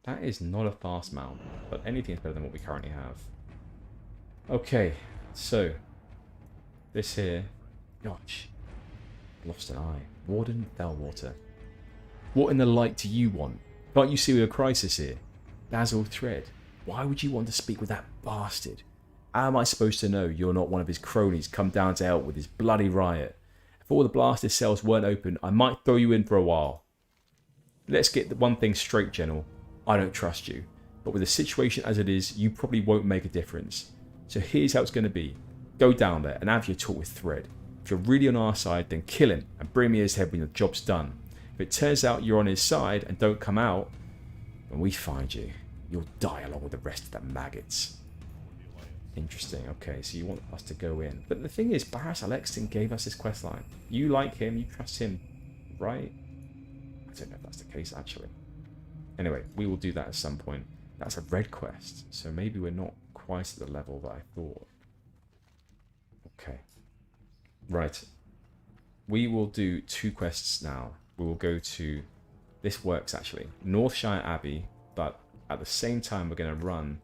That is not a fast mount, but anything is better than what we currently have. Okay, so this here, gosh, lost an eye. Warden Fellwater. What in the light do you want? Can't you see we're a crisis here? Basil Thread, why would you want to speak with that bastard? How am I supposed to know you're not one of his cronies come down to help with his bloody riot? If all the blasted cells weren't open, I might throw you in for a while. Let's get the one thing straight, Gennal. I don't trust you. But with the situation as it is, you probably won't make a difference. So here's how it's going to be. Go down there and have your talk with Thread. If you're really on our side, then kill him and bring me his head when the job's done. If it turns out you're on his side and don't come out, when we find you, you'll die along with the rest of the maggots. Interesting. Okay, so you want us to go in. But the thing is, Barras Alexton gave us this questline. You like him, you trust him, right? I don't know if that's the case, actually. Anyway, we will do that at some point. That's a red quest, so maybe we're not quite at the level that I thought. Okay. Right. We will do 2 quests now. We will go to... This works, actually. Northshire Abbey, but at the same time we're going to run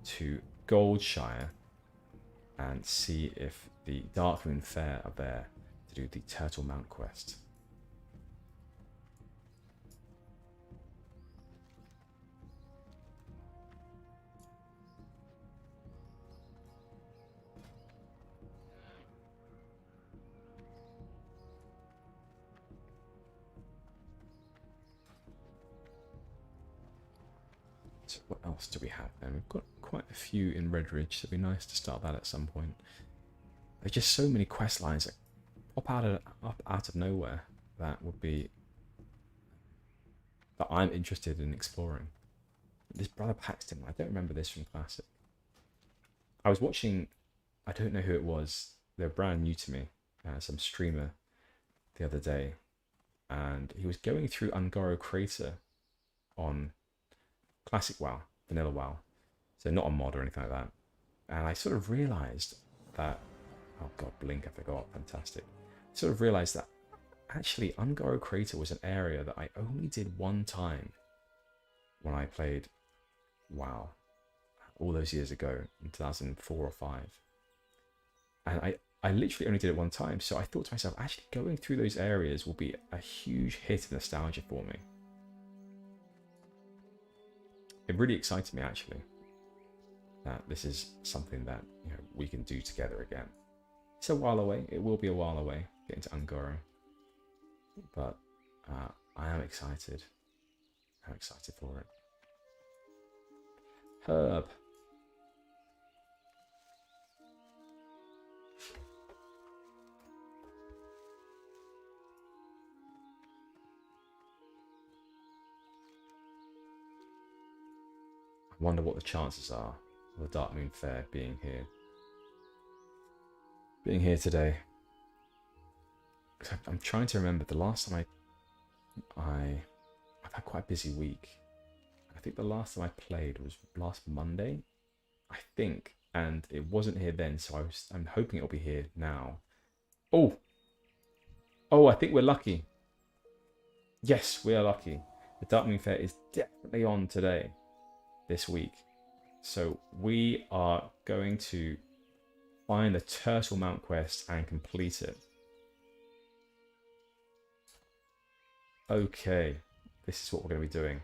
to Goldshire and see if the Darkmoon Fair are there to do the Turtle Mount quest. So what else do we have then? We've got quite a few in Redridge, so it'd be nice to start that at some point. There's just so many quest lines that pop out of nowhere that I'm interested in exploring. This Brother Paxton, I don't remember this from Classic. I was watching, I don't know who it was, they're brand new to me, some streamer the other day, and he was going through Ungoro Crater on Classic WoW, Vanilla WoW, so not a mod or anything like that. And I sort of realised that, oh god, Blink, I forgot, fantastic. I sort of realised that actually Ungoro Crater was an area that I only did one time when I played WoW all those years ago in 2004 or 5. And I literally only did it one time, so I thought to myself, actually going through those areas will be a huge hit of nostalgia for me. It really excited me actually that this is something that, you know, we can do together again. It's a while away, it will be a while away getting to Ungoro, but I am excited. I'm excited for it. Herb. I wonder what the chances are of the Dark Moon Fair being here. Being here today. I'm trying to remember the last time I've had quite a busy week. I think the last time I played was last Monday, I think, and it wasn't here then, so I'm hoping it'll be here now. Oh, I think we're lucky. Yes, we are lucky. The Dark Moon Fair is definitely on today, this week. So we are going to find the Turtle Mount quest and complete it. Okay, this is what we're going to be doing.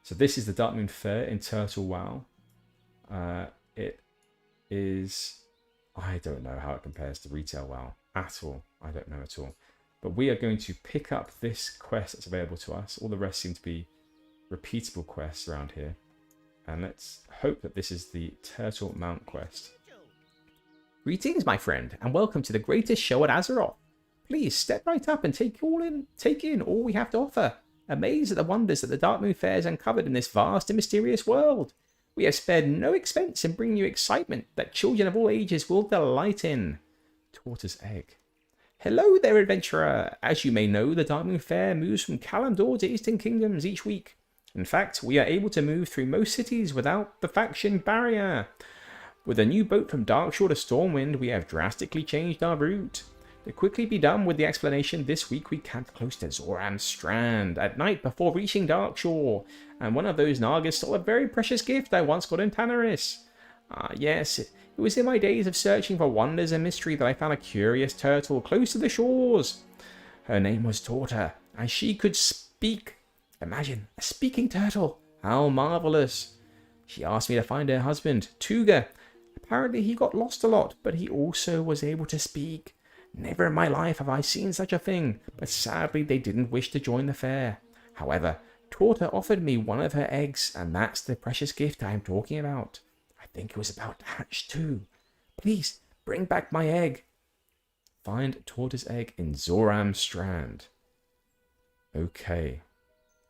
So this is the Dark Moon Fair in Turtle WoW. It is... I don't know how it compares to retail WoW at all. I don't know at all. But we are going to pick up this quest that's available to us. All the rest seem to be repeatable quests around here. And let's hope that this is the Turtle Mount quest. Greetings, my friend, and welcome to the greatest show at Azeroth. Please step right up and take in all we have to offer. Amazed at the wonders that the Dark Moon Fair has uncovered in this vast and mysterious world. We have spared no expense in bringing you excitement that children of all ages will delight in. Tortoise Egg. Hello there, adventurer. As you may know, the Dark Moon Fair moves from Kalimdor to Eastern Kingdoms each week. In fact, we are able to move through most cities without the faction barrier. With a new boat from Darkshore to Stormwind, we have drastically changed our route. To quickly be done with the explanation, this week we camped close to Zoram Strand at night before reaching Darkshore, and one of those Nagas stole a very precious gift I once got in Tanaris. Yes, it was in my days of searching for wonders and mystery that I found a curious turtle close to the shores. Her name was Torta, and she could speak. Imagine, a speaking turtle. How marvellous. She asked me to find her husband, Tuga. Apparently he got lost a lot, but he also was able to speak. Never in my life have I seen such a thing, but sadly they didn't wish to join the fair. However, Torta offered me one of her eggs, and that's the precious gift I am talking about. I think it was about to hatch too. Please, bring back my egg. Find Tortoise Egg in Zoram Strand. Okay.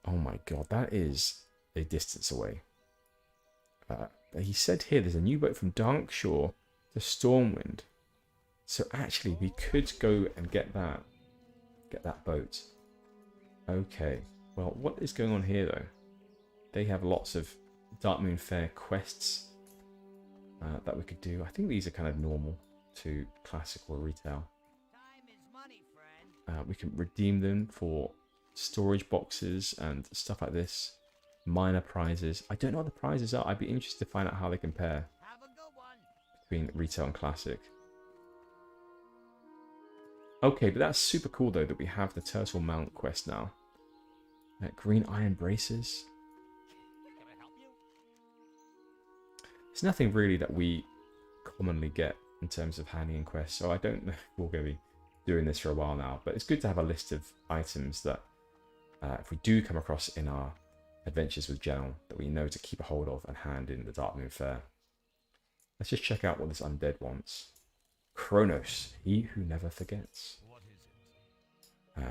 Oh my god, that is a distance away. He said here there's a new boat from Darkshore to Stormwind. So actually we could go and get that boat. Okay. Well, what is going on here though? They have lots of Dark Moon Fair quests that we could do. I think these are kind of normal to classic or retail. Time is money, friend. We can redeem them for storage boxes and stuff like this. Minor prizes. I don't know what the prizes are. I'd be interested to find out how they compare Have a good one. between retail and classic. Okay, but that's super cool though that we have the Turtle Mount quest now. Green iron braces. Can I help you? It's nothing really that we commonly get in terms of handing in quests, so I don't know if we're going to be doing this for a while now, but it's good to have a list of items that if we do come across in our adventures with Gennal, that we know to keep a hold of and hand in the Dark Moon Fair. Let's just check out what this undead wants. Kronos, he who never forgets. What is it?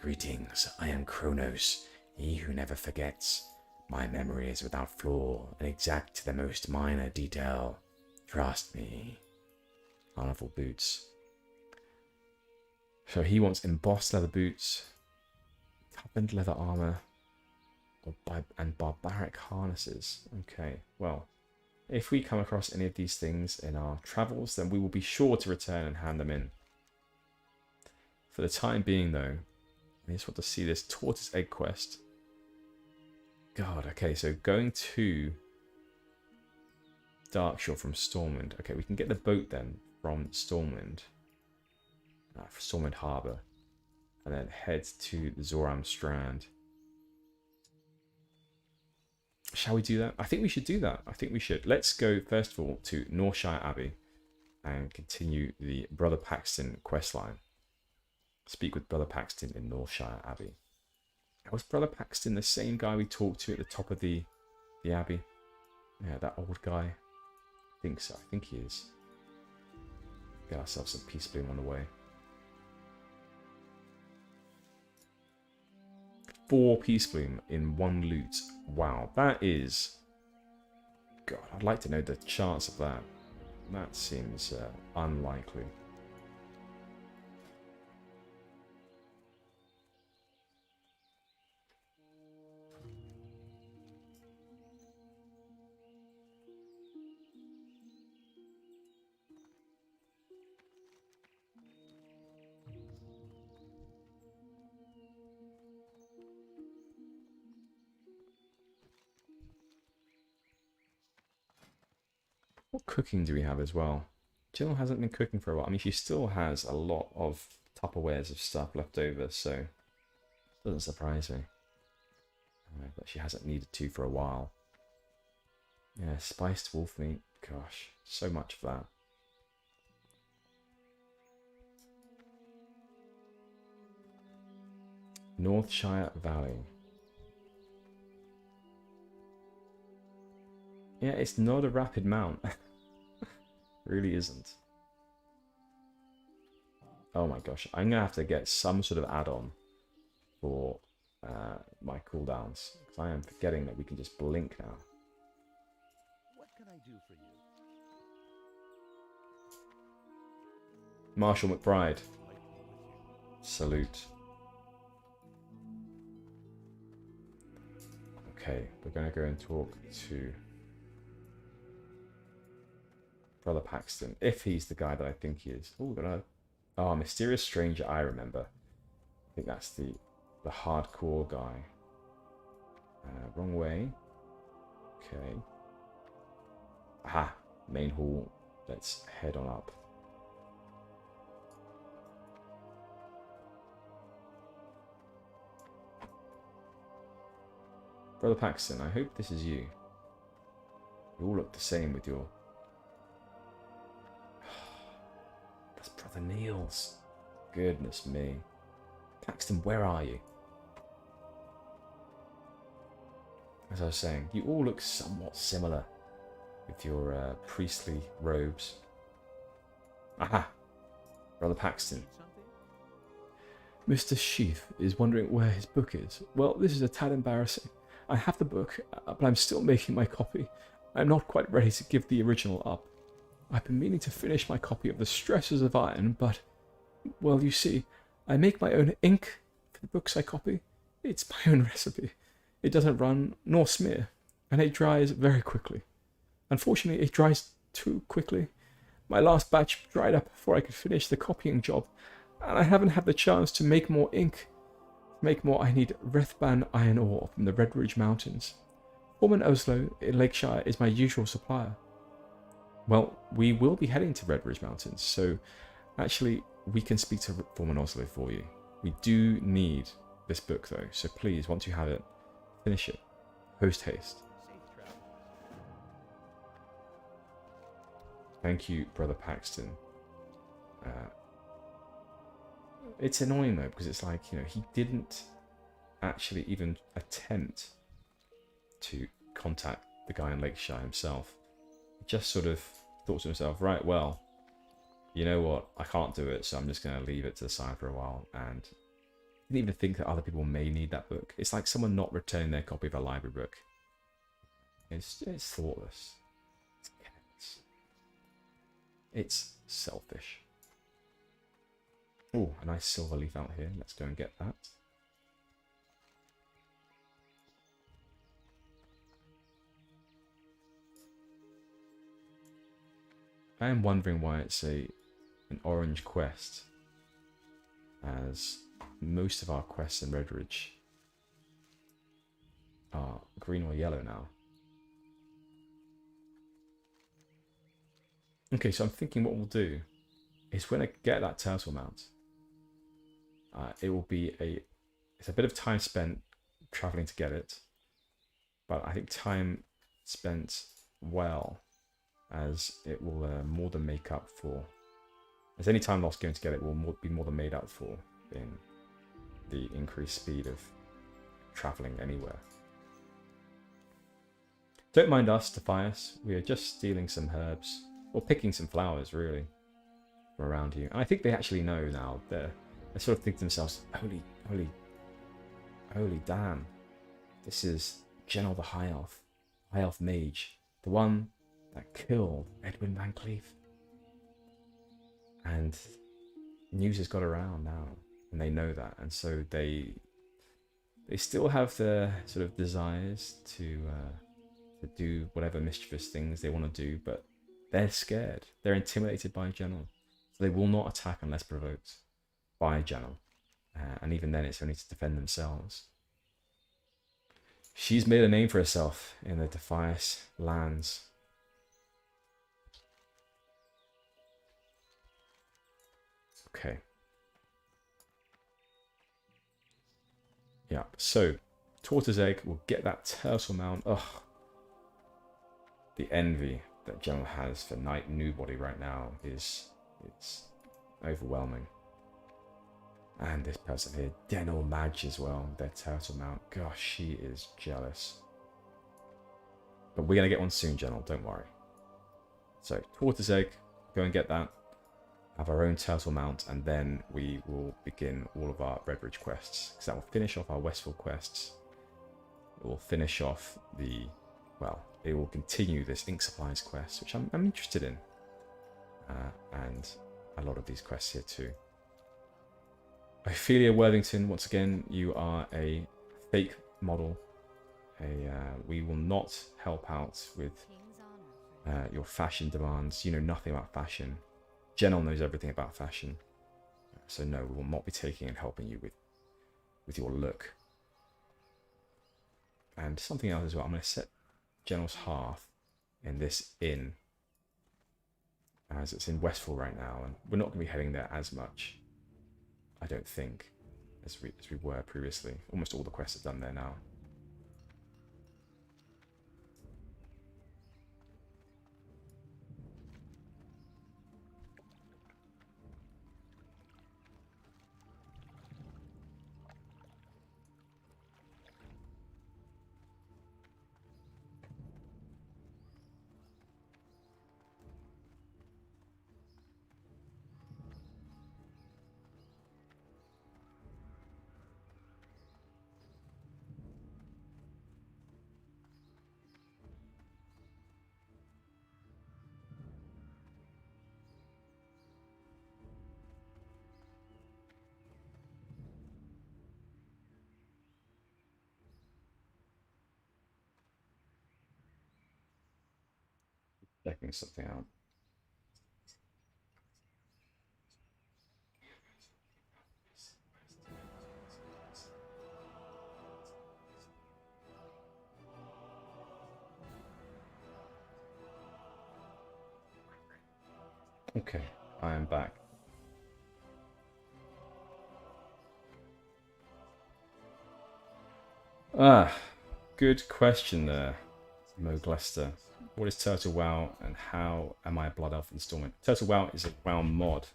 Greetings, I am Kronos, he who never forgets. My memory is without flaw and exact to the most minor detail. Trust me. Carnival boots. So he wants embossed leather boots, toughened leather armor, and barbaric harnesses. Okay, well, if we come across any of these things in our travels, then we will be sure to return and hand them in. For the time being, though, I just want to see this tortoise egg quest. God, okay, so going to Darkshore from Stormwind. Okay, we can get the boat then from Stormwind. Stormwind Harbour. And then head to the Zoram Strand. Shall we do that? I think we should do that. I think we should. Let's go, first of all, to Northshire Abbey and continue the Brother Paxton questline. Speak with Brother Paxton in Northshire Abbey. Was Brother Paxton the same guy we talked to at the top of the Abbey? Yeah, that old guy. I think so. I think he is. Get ourselves some peace bloom on the way. 4 peace bloom in 1 loot. Wow, that is... God, I'd like to know the chance of that. That seems unlikely. What cooking do we have as well? Jill hasn't been cooking for a while. I mean, she still has a lot of Tupperwares of stuff left over, so it doesn't surprise me. But she hasn't needed to for a while. Yeah, spiced wolf meat. Gosh, so much of that. Northshire Valley. Yeah, it's not a rapid mount. Really isn't. Oh my gosh, I'm gonna have to get some sort of add-on for my cooldowns, because I am forgetting that we can just blink now. What can I do for you? Marshall McBride. Salute. Okay, we're gonna go and talk to Brother Paxton, if he's the guy that I think he is. Oh, Mysterious Stranger, I remember. I think that's the hardcore guy. Wrong way. Okay. Aha, main hall. Let's head on up. Brother Paxton, I hope this is you. You all look the same with your... That's Brother Niels. Goodness me. Paxton, where are you? As I was saying, you all look somewhat similar with your priestly robes. Aha! Brother Paxton. Mr. Sheath is wondering where his book is. Well, this is a tad embarrassing. I have the book, but I'm still making my copy. I'm not quite ready to give the original up. I've been meaning to finish my copy of The Stresses of Iron, but, well, you see, I make my own ink for the books I copy. It's my own recipe. It doesn't run nor smear, and it dries very quickly. Unfortunately, it dries too quickly. My last batch dried up before I could finish the copying job, and I haven't had the chance to make more ink. To make more, I need Rethban iron ore from the Red Ridge Mountains. Foreman Oslo in Lakeshire is my usual supplier. Well, we will be heading to Red Ridge Mountains, so actually we can speak to Foreman Oslo for you. We do need this book though, so please, once you have it, finish it. Post haste. Safe travels. Thank you, Brother Paxton. It's annoying though, because it's like, you know, he didn't actually even attempt to contact the guy in Lakeshire himself. He just sort of thought to himself, right, well, you know what, I can't do it, so I'm just going to leave it to the side for a while. And I didn't even think that other people may need that book. It's like someone not returning their copy of a library book. It's thoughtless. It's careless. It's selfish. Oh, a nice silver leaf out here. Let's go and get that. I am wondering why it's an orange quest, as most of our quests in Redridge are green or yellow now. Okay, so I'm thinking what we'll do is when I get that turtle mount, it will be it's a bit of time spent traveling to get it, but I think time spent well, as it will more than make up for, as any time lost going to get it will be more than made up for in the increased speed of traveling anywhere. Don't mind us, Defias. We are just stealing some herbs, or picking some flowers, really, from around you. And I think they actually know now. They sort of think to themselves, holy damn, this is Gennal the High Elf Mage, the one that killed Edwin Van Cleef. And news has got around now, and they know that, and so they still have their sort of desires to do whatever mischievous things they want to do, but they're scared. They're intimidated by Gennal, so they will not attack unless provoked by Gennal, and even then, it's only to defend themselves. She's made a name for herself in the Defias lands. Okay. Yeah, so Tortoise Egg will get that turtle mount. Ugh. The envy that Gennal has for Knight Newbody right now it's overwhelming. And this person here, Gennal Mage as well, their turtle mount. Gosh, she is jealous. But we're going to get one soon, Gennal, don't worry. So, Tortoise Egg, go and get that. Have our own turtle mount, and then we will begin all of our Redridge quests, because that will finish off our Westfield quests. It will finish off it will continue this Ink Supplies quest, which I'm interested in, and a lot of these quests here too. Ophelia Worthington, once again, you are a fake model. We will not help out with your fashion demands. You know nothing about fashion. Gennal knows everything about fashion, so no, we will not be taking and helping you with your look. And something else as well, I'm going to set Gennal's hearth in this inn, as it's in Westfall right now, and we're not going to be heading there as much, I don't think, as we were previously. Almost all the quests are done there now. Checking something out. Okay, I am back. Good question there, Mo Glester. What is Turtle WoW, and how am I a Blood Elf installment? Turtle WoW is a WoW mod.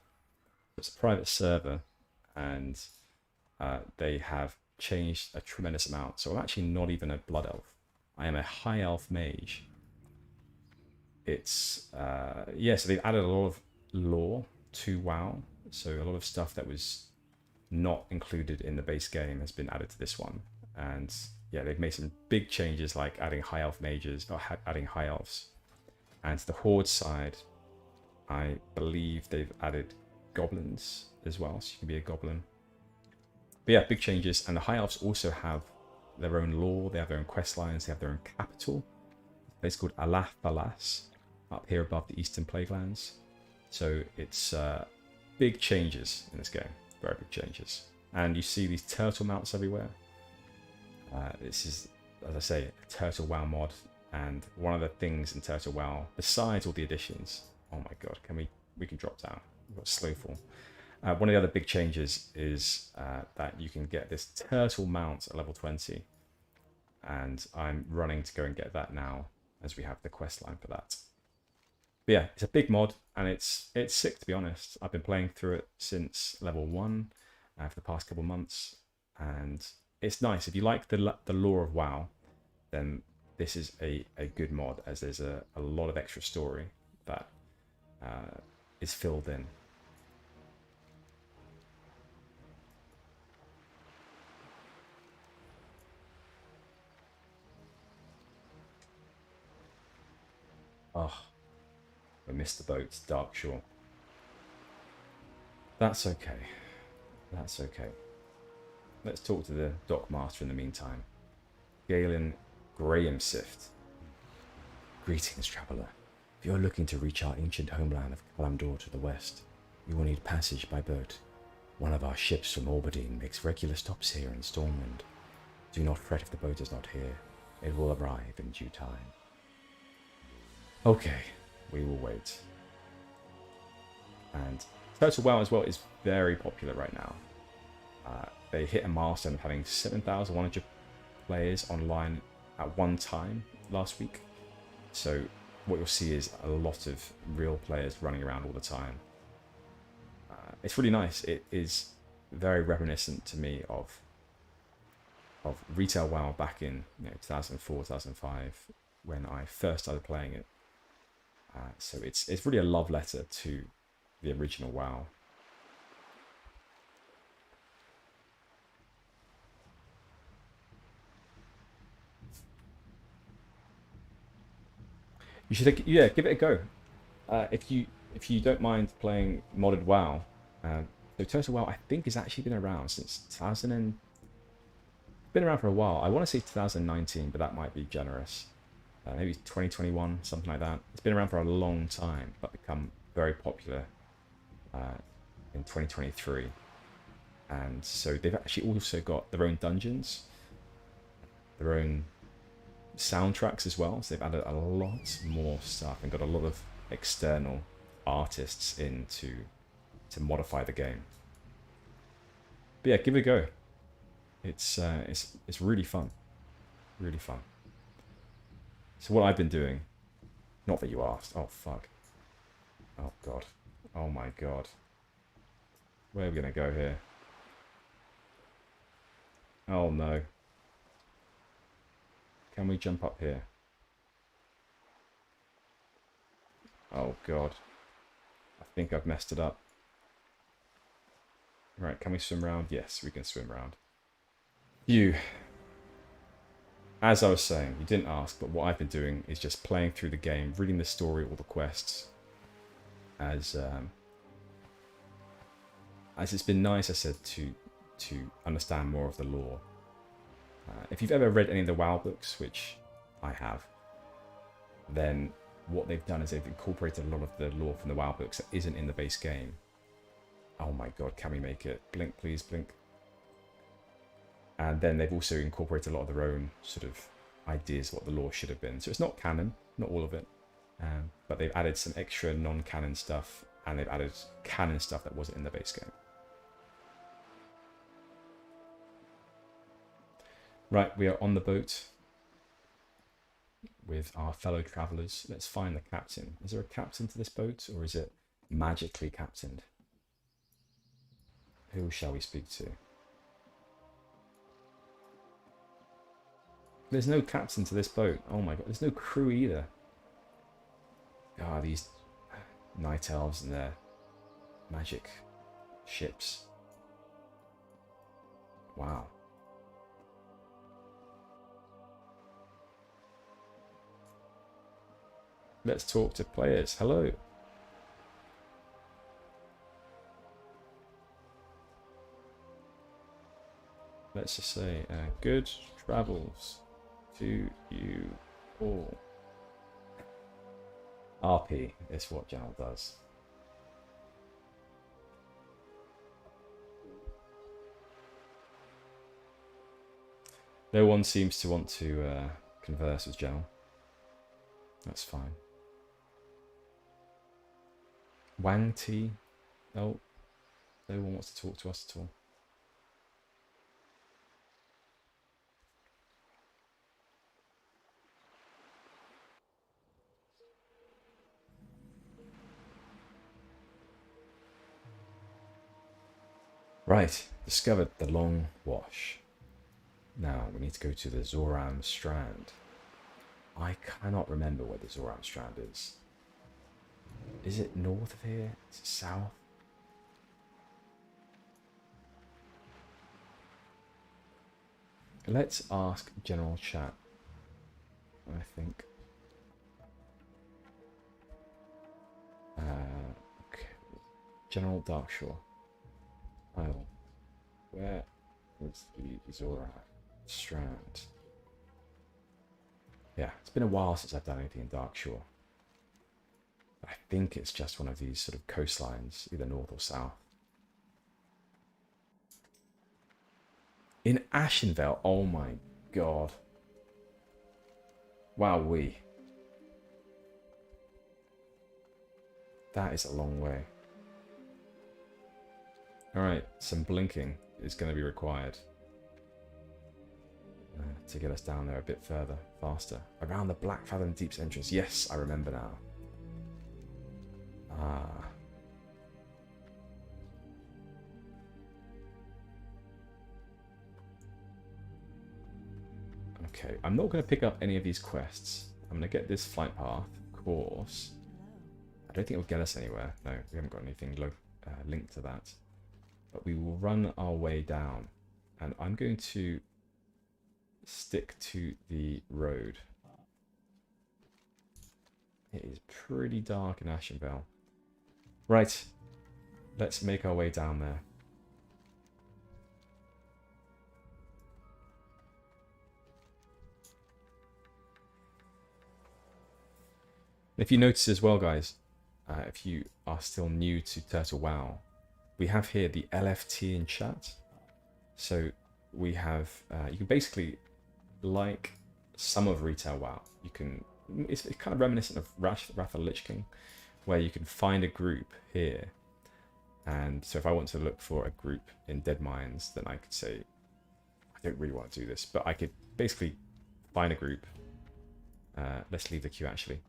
It's a private server, and they have changed a tremendous amount. So I'm actually not even a Blood Elf. I am a High Elf Mage. It's, so they've added a lot of lore to WoW. So a lot of stuff that was not included in the base game has been added to this one. And yeah, they've made some big changes like adding high elf mages, or adding high elves. And to the horde side, I believe they've added goblins as well, so you can be a goblin. But yeah, big changes. And the high elves also have their own lore, they have their own quest lines, they have their own capital. It's called Alaf Balas, up here above the Eastern Plaguelands. So it's big changes in this game, very big changes. And you see these turtle mounts everywhere. This is, as I say, a Turtle WoW mod. And one of the things in Turtle WoW, besides all the additions, oh my god, we can drop down. We've got Slowfall. One of the other big changes is that you can get this turtle mount at level 20. And I'm running to go and get that now, as we have the quest line for that. But yeah, it's a big mod, and it's sick, to be honest. I've been playing through it since level 1 for the past couple months, and it's nice. If you like the lore of WoW, then this is a good mod, as there's a lot of extra story that is filled in. Oh, we missed the boat, Dark Shore. That's okay. That's okay. Let's talk to the dockmaster in the meantime. Galen Grahamsift. Greetings, traveller. If you're looking to reach our ancient homeland of Kalamdor to the west, you will need passage by boat. One of our ships from Albadine makes regular stops here in Stormwind. Do not fret if the boat is not here. It will arrive in due time. Okay, we will wait. And Turtle WoW as well is very popular right now. They hit a milestone of having 7,100 players online at one time last week. So what you'll see is a lot of real players running around all the time. It's really nice. It is very reminiscent to me of retail WoW back in 2004, 2005 when I first started playing it. So it's really a love letter to the original WoW. You should, yeah, give it a go. If you don't mind playing modded WoW, so Turtle WoW I think has actually been around since 2000 and been around for a while. I want to say 2019, but that might be generous. Maybe 2021, something like that. It's been around for a long time, but become very popular in 2023. And so they've actually also got their own dungeons, their own soundtracks as well. So they've added a lot more stuff and got a lot of external artists in to modify the game. But yeah, give it a go. It's really fun, really fun. So what I've been doing, not that you asked. Oh fuck. Oh god. Oh my god. Where are we gonna go here? Oh no. Can we jump up here? Oh god. I think I've messed it up. Right, can we swim around? Yes, we can swim around. As I was saying, you didn't ask, but what I've been doing is just playing through the game, reading the story, all the quests. As it's been nice, I said, to understand more of the lore. If you've ever read any of the WoW books, which I have, then what they've done is they've incorporated a lot of the lore from the WoW books that isn't in the base game. Oh my god, can we make it? Blink, please, blink. And then they've also incorporated a lot of their own sort of ideas of what the lore should have been. So it's not canon, not all of it, but they've added some extra non-canon stuff, and they've added canon stuff that wasn't in the base game. Right, we are on the boat with our fellow travellers. Let's find the captain. Is there a captain to this boat, or is it magically captained? Who shall we speak to? There's no captain to this boat. Oh my god, there's no crew either. Ah, these night elves and their magic ships. Wow. Let's talk to players. Hello. Let's just say good travels to you all. RP is what Gennal does. No one seems to want to converse with Gennal. That's fine. Wang T. Oh, no one wants to talk to us at all. Right, discovered the Long Wash. Now we need to go to the Zoram Strand. I cannot remember where the Zoram Strand is. Is it north of here? Is it south? Let's ask General Chat, I think. Okay. General Darkshore. Isle. Where is the Zoram Strand? Yeah, it's been a while since I've done anything in Darkshore. I think it's just one of these sort of coastlines, either north or south. In Ashenvale, oh my god. Wowee. That is a long way. Alright, some blinking is going to be required to get us down there a bit further, faster. Around the Black Fathom Deep's entrance. Yes, I remember now. Ah. Okay, I'm not going to pick up any of these quests. I'm going to get this flight path course. I don't think it'll get us anywhere. No, we haven't got anything linked to that. But we will run our way down. And I'm going to stick to the road. It is pretty dark in Ashenvale. Right, let's make our way down there. If you notice as well, guys, if you are still new to Turtle WoW, we have here the LFT in chat. So we have, you can basically, like some of Retail WoW, you can, it's kind of reminiscent of Wrath of the Lich King, where you can find a group here. And so if I want to look for a group in Dead Mines, then I could say, I don't really want to do this, but I could basically find a group. Let's leave the queue actually.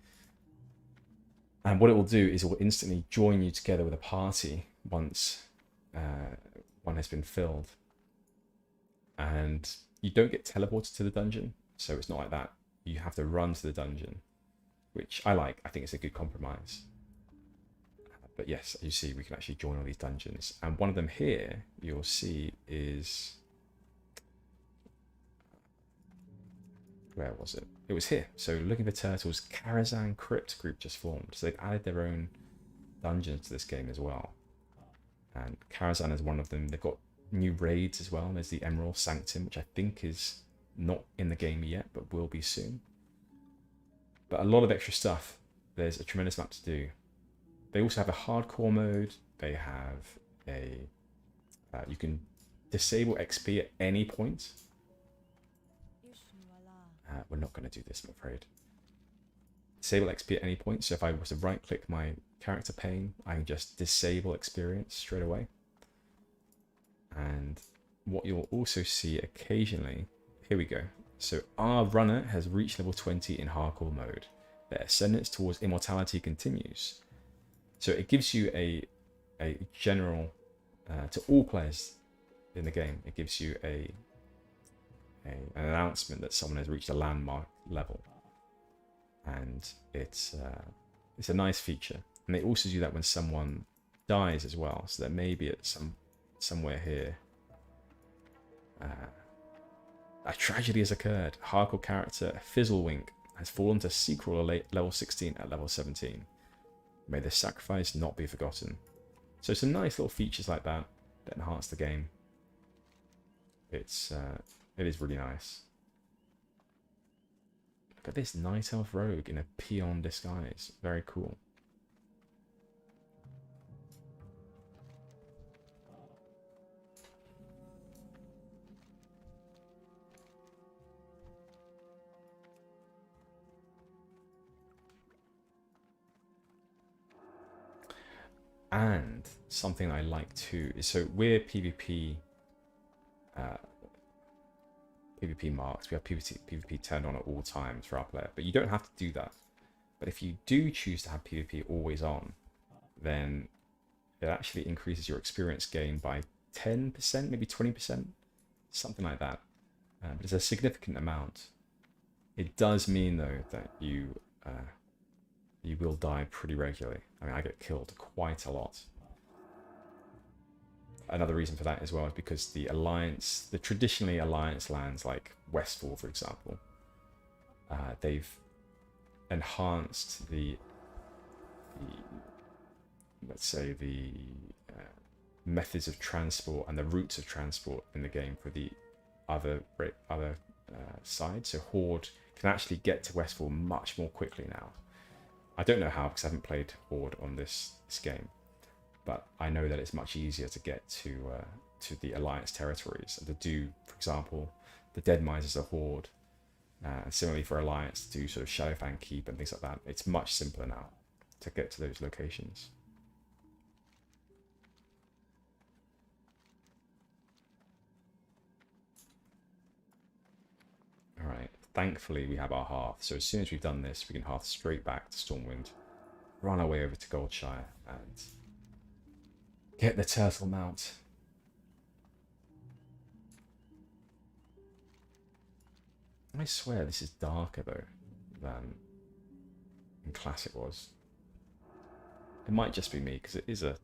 And what it will do is it will instantly join you together with a party once one has been filled. And you don't get teleported to the dungeon, so it's not like that. You have to run to the dungeon, which I like. I think it's a good compromise. But yes, as you see, we can actually join all these dungeons. And one of them here, you'll see, is... Where was it? It was here. So looking for turtles, Karazhan Crypt group just formed. So they've added their own dungeons to this game as well. And Karazhan is one of them. They've got new raids as well. There's the Emerald Sanctum, which I think is not in the game yet, but will be soon. But a lot of extra stuff. There's a tremendous amount to do. They also have a hardcore mode. They have a... you can disable XP at any point. We're not going to do this, I'm afraid. Disable XP at any point. So if I was to right-click my character pane, I can just disable experience straight away. And what you'll also see occasionally... Here we go. So our runner has reached level 20 in hardcore mode. Their ascendance towards immortality continues. So it gives you a general... to all players in the game, it gives you an announcement that someone has reached a landmark level, and it's a nice feature. And they also do that when someone dies as well, so there may be at somewhere here. A tragedy has occurred. Hardcore character Fizzlewink has fallen to Sequel level 16 at level 17. May the sacrifice not be forgotten. So some nice little features like that enhance the game. It is really nice. Look at this Night Elf Rogue in a peon disguise. Very cool. And something I like too is, so we're PvP marks. We have PvP turned on at all times for our player, but you don't have to do that. But if you do choose to have PvP always on, then it actually increases your experience gain by 10%, maybe 20%, something like that. But it's a significant amount. It does mean though that you will die pretty regularly. I mean, I get killed quite a lot. Another reason for that as well is because the Alliance, the traditionally Alliance lands like Westfall, for example, they've enhanced the let's say the methods of transport and the routes of transport in the game for the other side. So Horde can actually get to Westfall much more quickly now. I don't know how, because I haven't played Horde on this game, but I know that it's much easier to get to the Alliance territories and to do, for example, the Dead Mines as a Horde. Similarly for Alliance to do sort of Shadowfang Keep and things like that. It's much simpler now to get to those locations. Alright, thankfully we have our hearth, so as soon as we've done this, we can hearth straight back to Stormwind, run our way over to Goldshire, and get the turtle mount. I swear this is darker though than in Classic was. It might just be me, because it is a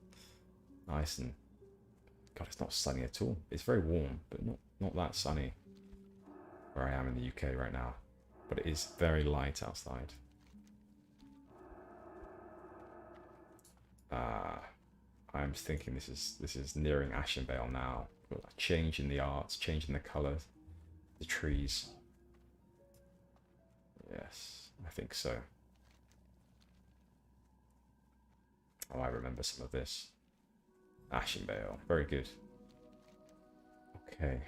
nice and... God, it's not sunny at all. It's very warm, but not that sunny where I am in the UK right now. But it is very light outside. I'm thinking this is nearing Ashenvale now. Got a change in the arts, change in the colour, the trees. Yes, I think so. Oh, I remember some of this. Ashenvale, very good. Okay.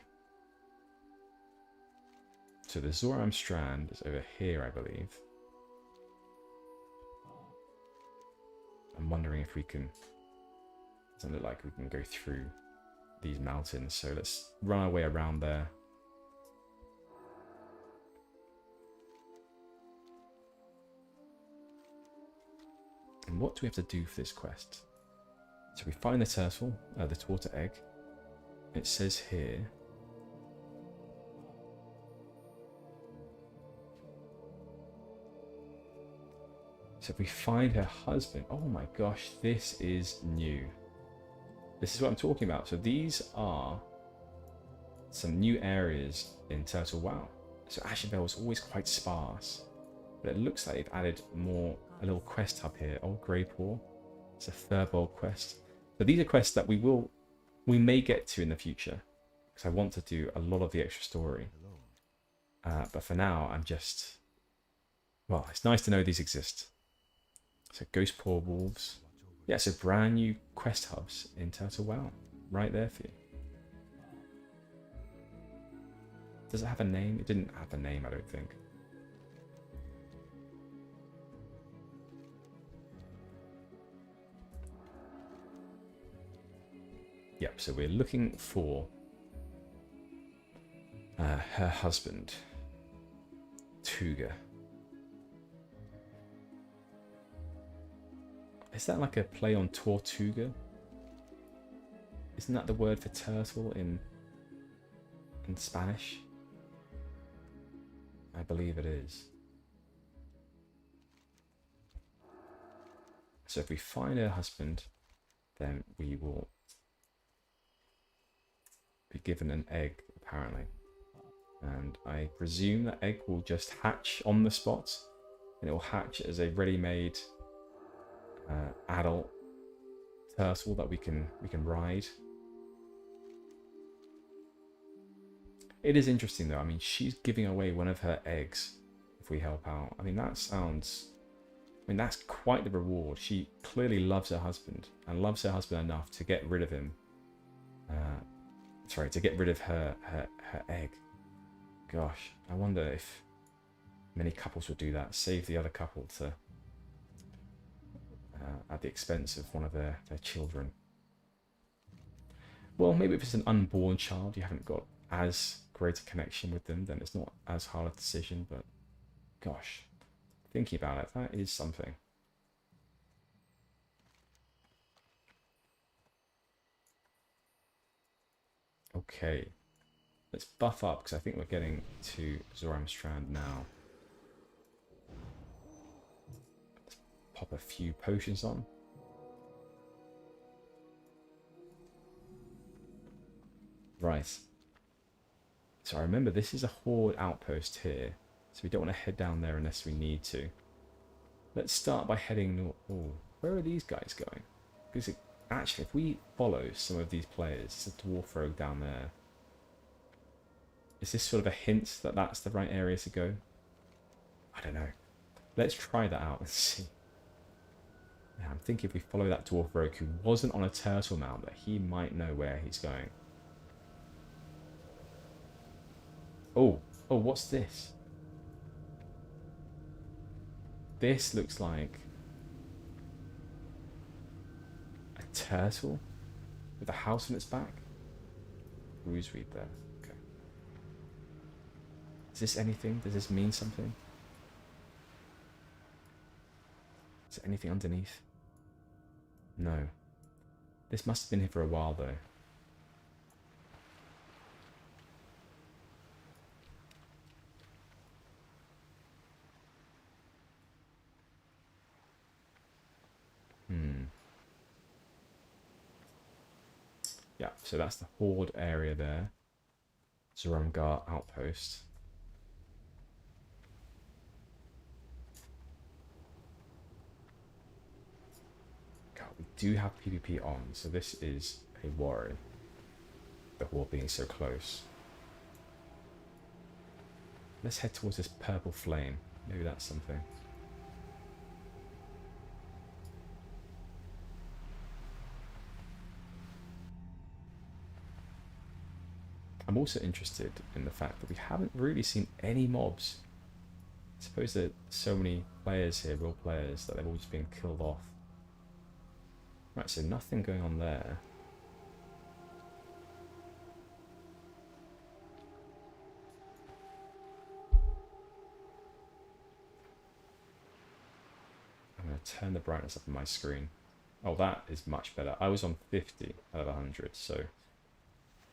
So the Zoram Strand is over here, I believe. I'm wondering if we can... Doesn't look like we can go through these mountains, so let's run our way around there. And what do we have to do for this quest? So we find the turtle, the torta egg. It says here... So if we find her husband... Oh my gosh, this is new. This is what I'm talking about. So these are some new areas in Turtle WoW. So Ashenvale was always quite sparse. But it looks like they've added more... A little quest hub here. Old Greypaw. It's a Furbolg quest. So these are quests that we may get to in the future, because I want to do a lot of the extra story. But for now, I'm just... Well, it's nice to know these exist. So Ghost Paw Wolves. Yeah, so brand new quest hubs in Turtle WoW. Right there for you. Does it have a name? It didn't have a name, I don't think. Yep, so we're looking for her husband, Tuga. Is that like a play on Tortuga? Isn't that the word for turtle in Spanish? I believe it is. So if we find her husband, then we will be given an egg, apparently. And I presume that egg will just hatch on the spot, and it will hatch as a ready-made adult turtle that we can ride. It is interesting though. I mean, she's giving away one of her eggs if we help out. I mean, that's quite the reward. She clearly loves her husband and loves her husband enough to get rid of him. To get rid of her egg. Gosh, I wonder if many couples would do that. Save the other couple to at the expense of one of their children. Well, maybe if it's an unborn child, you haven't got as great a connection with them, then it's not as hard a decision, but gosh, thinking about it, that is something. Okay, let's buff up, because I think we're getting to Zoramstrand now. Let's pop a few potions on. Right. So I remember this is a horde outpost here, so we don't want to head down there unless we need to. Let's start by heading north. Oh, where are these guys going? Because actually, if we follow some of these players, it's a dwarf rogue down there. Is this sort of a hint that that's the right area to go? I don't know. Let's try that out and see. Yeah, I'm thinking if we follow that dwarf rogue who wasn't on a turtle mount, that he might know where he's going. Oh, what's this? This looks like a turtle with a house on its back. Ruse read there. Okay. Is this anything? Does this mean something? Is there anything underneath? No. This must have been here for a while though. Yeah, so that's the horde area there. Zoramgar outpost. God, we do have PvP on, so this is a worry. The horde being so close. Let's head towards this purple flame. Maybe that's something. I'm also interested in the fact that we haven't really seen any mobs. I suppose there are so many players here, real players, that they've all just been killed off. Right, so nothing going on there. I'm going to turn the brightness up on my screen. Oh, that is much better. I was on 50 out of 100, so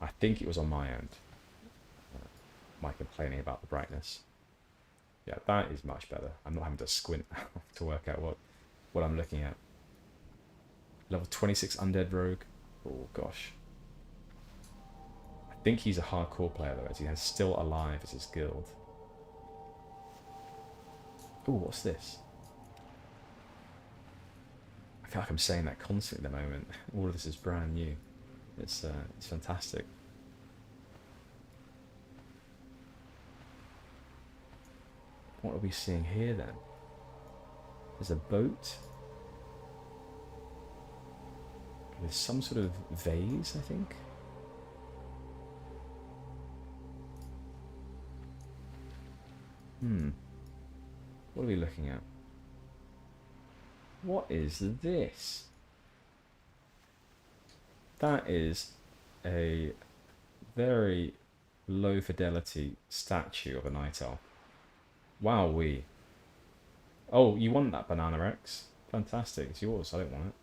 I think it was on my end. My complaining about the brightness. Yeah, that is much better. I'm not having to squint to work out what I'm looking at. Level 26 Undead Rogue. Oh gosh. I think he's a hardcore player though, as he has Still Alive as his guild. Oh, what's this? I feel like I'm saying that constantly at the moment. All of this is brand new. It's fantastic. What are we seeing here then? There's a boat. There's some sort of vase, I think. What are we looking at? What is this? That is a very low fidelity statue of a night elf. Wowee. Oh, you want that Banana Rex? Fantastic, it's yours, I don't want it.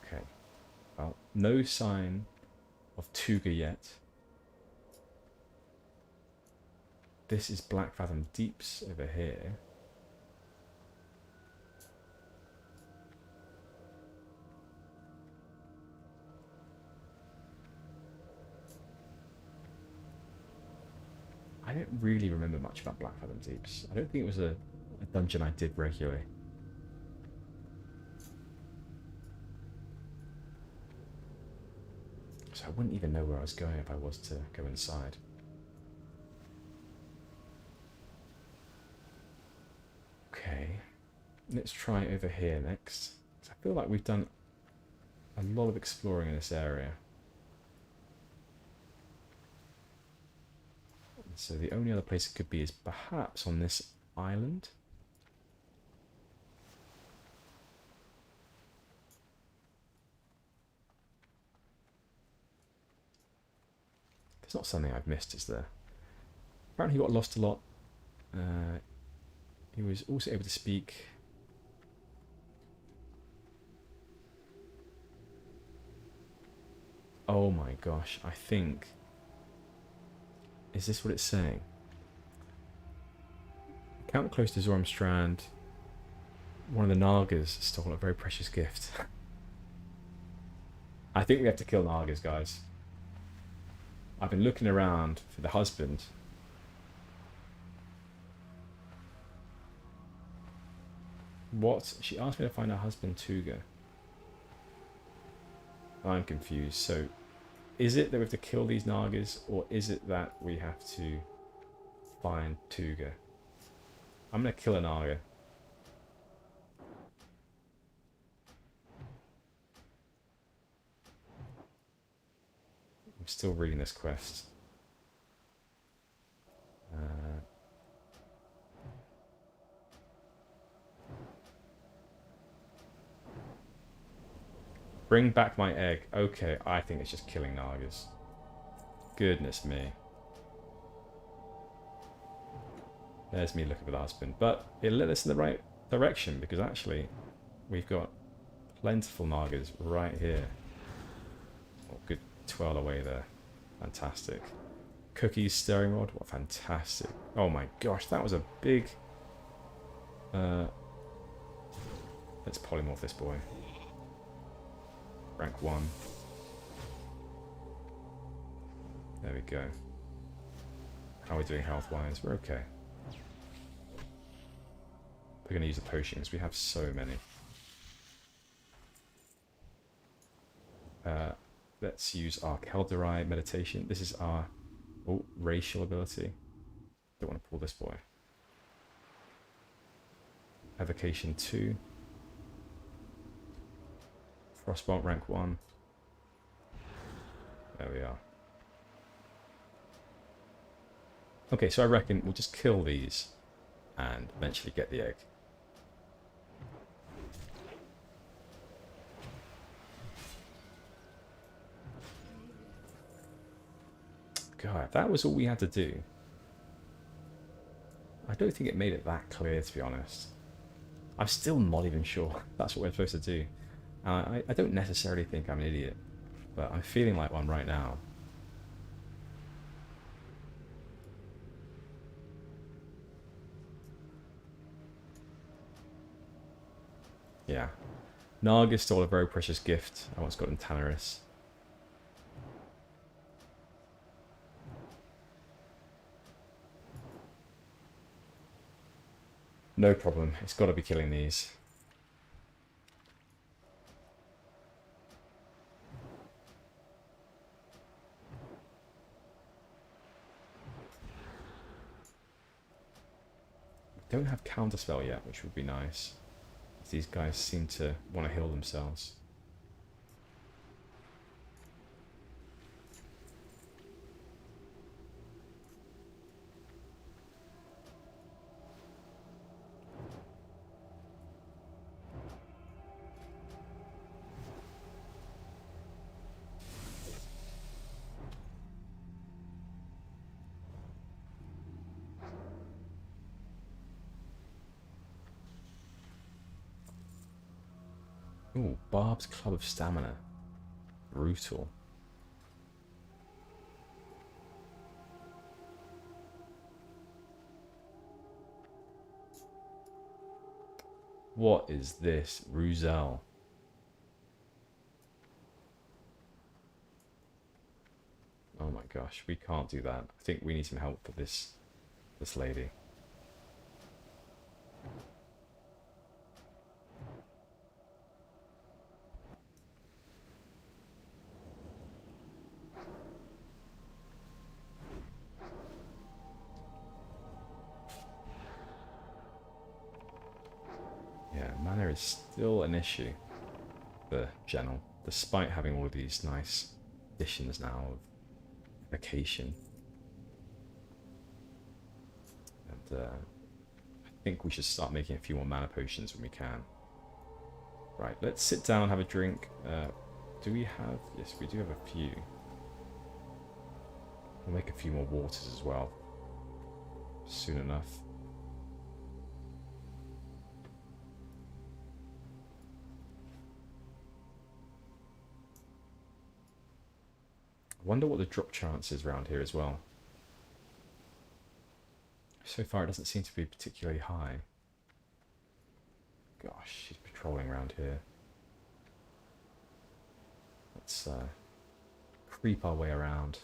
Okay. Well, no sign of Tuga yet. this is Black Fathom Deeps over here. I don't really remember much about Black Fathom Deeps. I don't think it was a dungeon I did regularly. So I wouldn't even know where I was going if I was to go inside. Okay, let's try over here next. I feel like we've done a lot of exploring in this area. So the only other place it could be is perhaps on this island. There's not something I've missed, is there? Apparently he got lost a lot. He was also able to speak. Oh my gosh, I think... Is this what it's saying? Count close to Zormstrand. One of the Nagas stole a very precious gift. I think we have to kill Nagas, guys. I've been looking around for the husband. What? She asked me to find her husband, Tuga. I'm confused. So, is it that we have to kill these Nagas, or is it that we have to find Tuga? I'm going to kill a Naga. I'm still reading this quest. Bring back my egg. Okay, I think it's just killing Nagas. Goodness me. There's me looking for the husband. But it led us in the right direction, because actually we've got plentiful Nagas right here. Oh, good 12 away there. Fantastic. Cookies, stirring rod. What fantastic. Oh my gosh, that was a big... Let's polymorph this boy. Rank 1. There we go. How are we doing health-wise? We're okay. We're going to use the potions. We have so many. Let's use our Kelderai meditation. This is our racial ability. Don't want to pull this boy. Evocation 2. Frostbolt rank 1. There we are. Okay, so I reckon we'll just kill these and eventually get the egg. God, if that was all we had to do, I don't think it made it that clear, to be honest. I'm still not even sure that's what we're supposed to do. I don't necessarily think I'm an idiot, but I'm feeling like one right now. Yeah. Naga stole a very precious gift I once got in Tanaris. No problem. It's got to be killing these. Don't have counterspell yet, which would be nice. These guys seem to want to heal themselves. Ooh, Barb's Club of Stamina. Brutal. What is this? Ruzel. Oh my gosh, we can't do that. I think we need some help for this lady. Yeah, mana is still an issue for Gennal, despite having all of these nice additions now of vacation. And I think we should start making a few more mana potions when we can. Right, let's sit down, have a drink. Do we have... Yes, we do have a few. We'll make a few more waters as well. Soon enough. I wonder what the drop chance is around here as well. So far it doesn't seem to be particularly high. Gosh, she's patrolling around here. Let's creep our way around.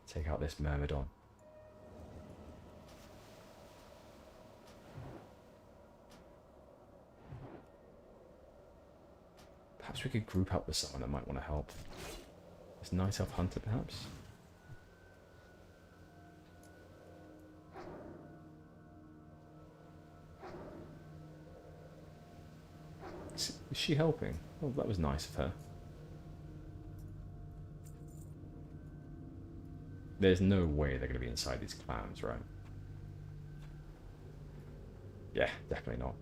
Take out this Myrmidon. Perhaps we could group up with someone that might want to help. Is Night Elf Hunter perhaps? Is she helping? Oh, that was nice of her. There's no way they're going to be inside these clams, right? Yeah, definitely not.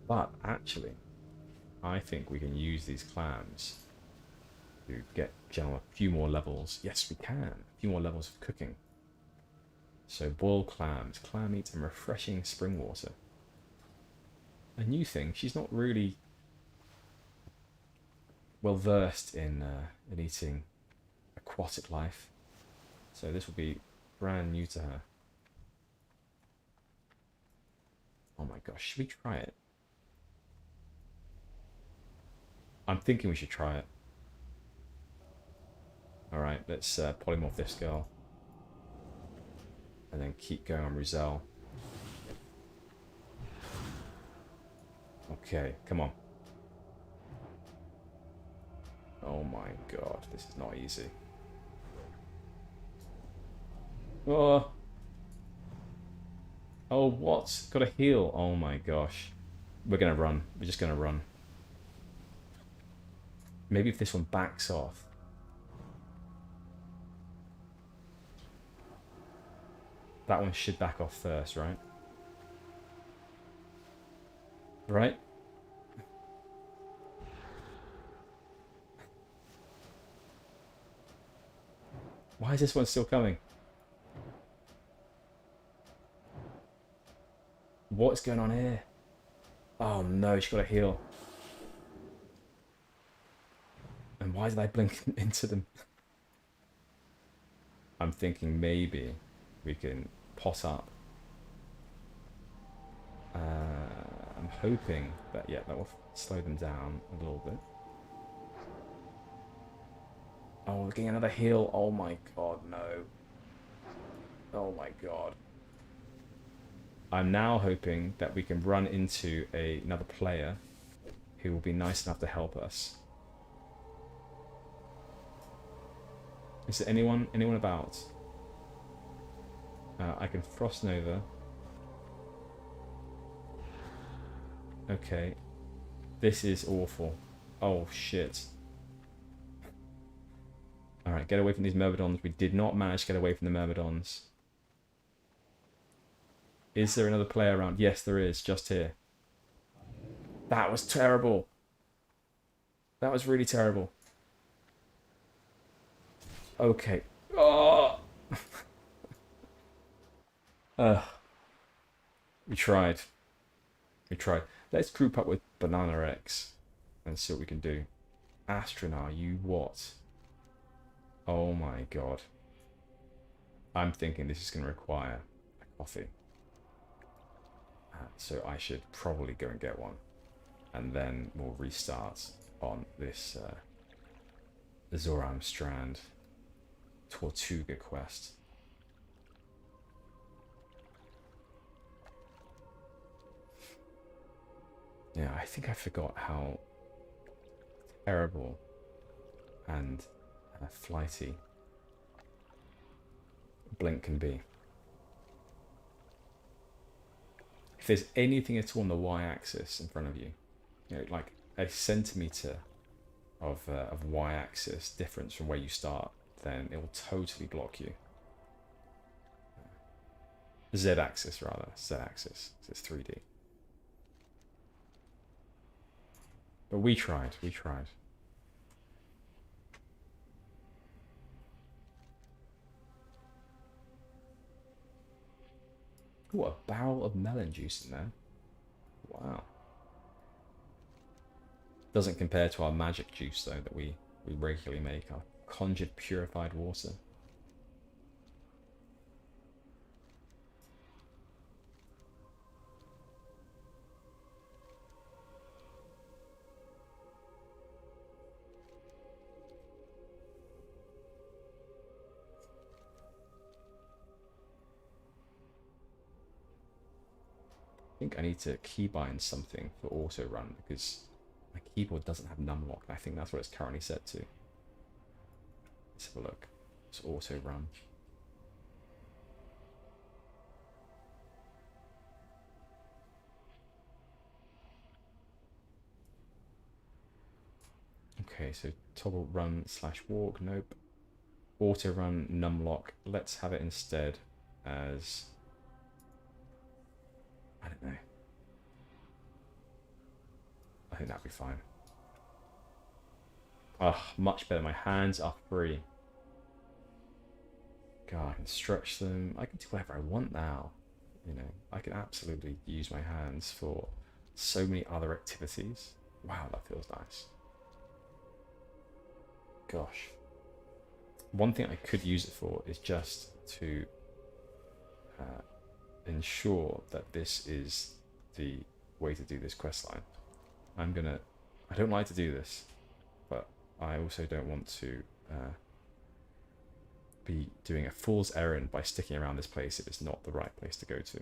But actually, I think we can use these clams to get Gennal a few more levels. Yes, we can. A few more levels of cooking. So boiled clams, clam meat, and refreshing spring water. A new thing. She's not really well versed in eating aquatic life, so this will be brand new to her. Oh my gosh, should we try it? I'm thinking we should try it. Alright, let's polymorph this girl. And then keep going on Ruzel. Okay, come on. Oh my god, this is not easy. Oh! Oh, what? Got to heal. Oh my gosh. We're gonna run. We're just gonna run. Maybe if this one backs off. That one should back off first, right? Right? Why is this one still coming? What's going on here? Oh no, she's got to heal. And why did I blink into them? I'm thinking maybe we can pot up. I'm hoping that, yeah, that will slow them down a little bit. Oh, we're getting another heal. Oh my god, no. Oh my god. I'm now hoping that we can run into another player who will be nice enough to help us. Is there anyone about? I can Frost Nova. Okay. This is awful. Oh shit. Alright, get away from these Myrmidons. We did not manage to get away from the Myrmidons. Is there another player around? Yes, there is. Just here. That was terrible. That was really terrible. Okay. Oh! We tried. We tried. Let's group up with Banana X and see what we can do. Astronar, you what? Oh my god. I'm thinking this is going to require a coffee. So I should probably go and get one. And then we'll restart on this Zoram Strand Tortuga quest. Yeah, I think I forgot how terrible and flighty Blink can be. If there's anything at all on the y-axis in front of you, you know, like a centimeter of y-axis difference from where you start, then it will totally block you. Z-axis rather, Z-axis, so it's 3D. But we tried. Ooh, a barrel of melon juice in there. Wow. Doesn't compare to our magic juice though that we regularly make, our conjured purified water. I think I need to keybind something for auto run because my keyboard doesn't have numlock, and I think that's what it's currently set to. Let's have a look. It's auto run. Okay, so toggle run / walk. Nope. Auto run numlock. Let's have it instead as, I don't know. I think that'd be fine. Oh, much better. My hands are free. God, I can stretch them. I can do whatever I want now. You know, I can absolutely use my hands for so many other activities. Wow, that feels nice. Gosh. One thing I could use it for is just to ensure that this is the way to do this quest line. I don't like to do this, but I also don't want to be doing a fool's errand by sticking around this place if it's not the right place to go to,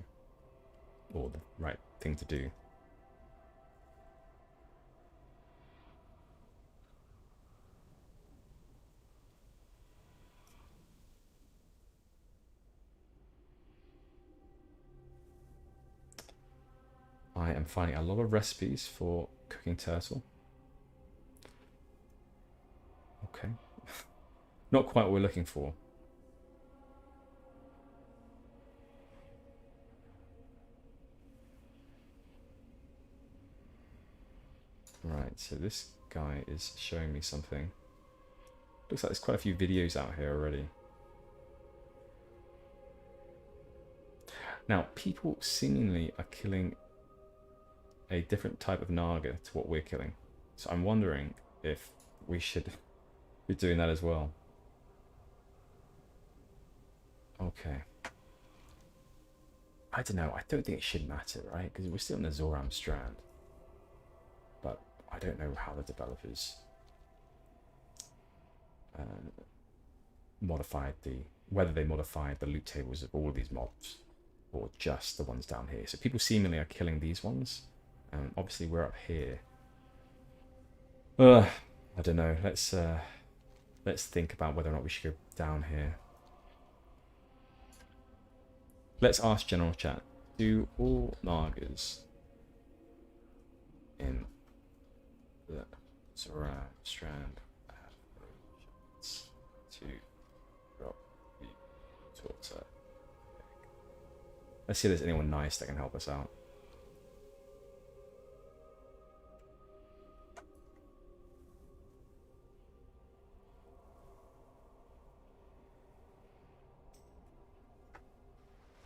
or the right thing to do. I am finding a lot of recipes for cooking turtle. Okay. Not quite what we're looking for. Right, so this guy is showing me something. Looks like there's quite a few videos out here already. Now, people seemingly are killing a different type of Naga to what we're killing. So I'm wondering if we should be doing that as well. Okay. I don't know. I don't think it should matter, right? Because we're still in the Zoram Strand. But I don't know how the developers whether they modified the loot tables of all of these mobs or just the ones down here. So people seemingly are killing these ones. Obviously we're up here. I don't know. Let's think about whether or not we should go down here. Let's ask general chat. Do all Nagas in the Zoram Strand have to drop the torture? Let's see if there's anyone nice that can help us out.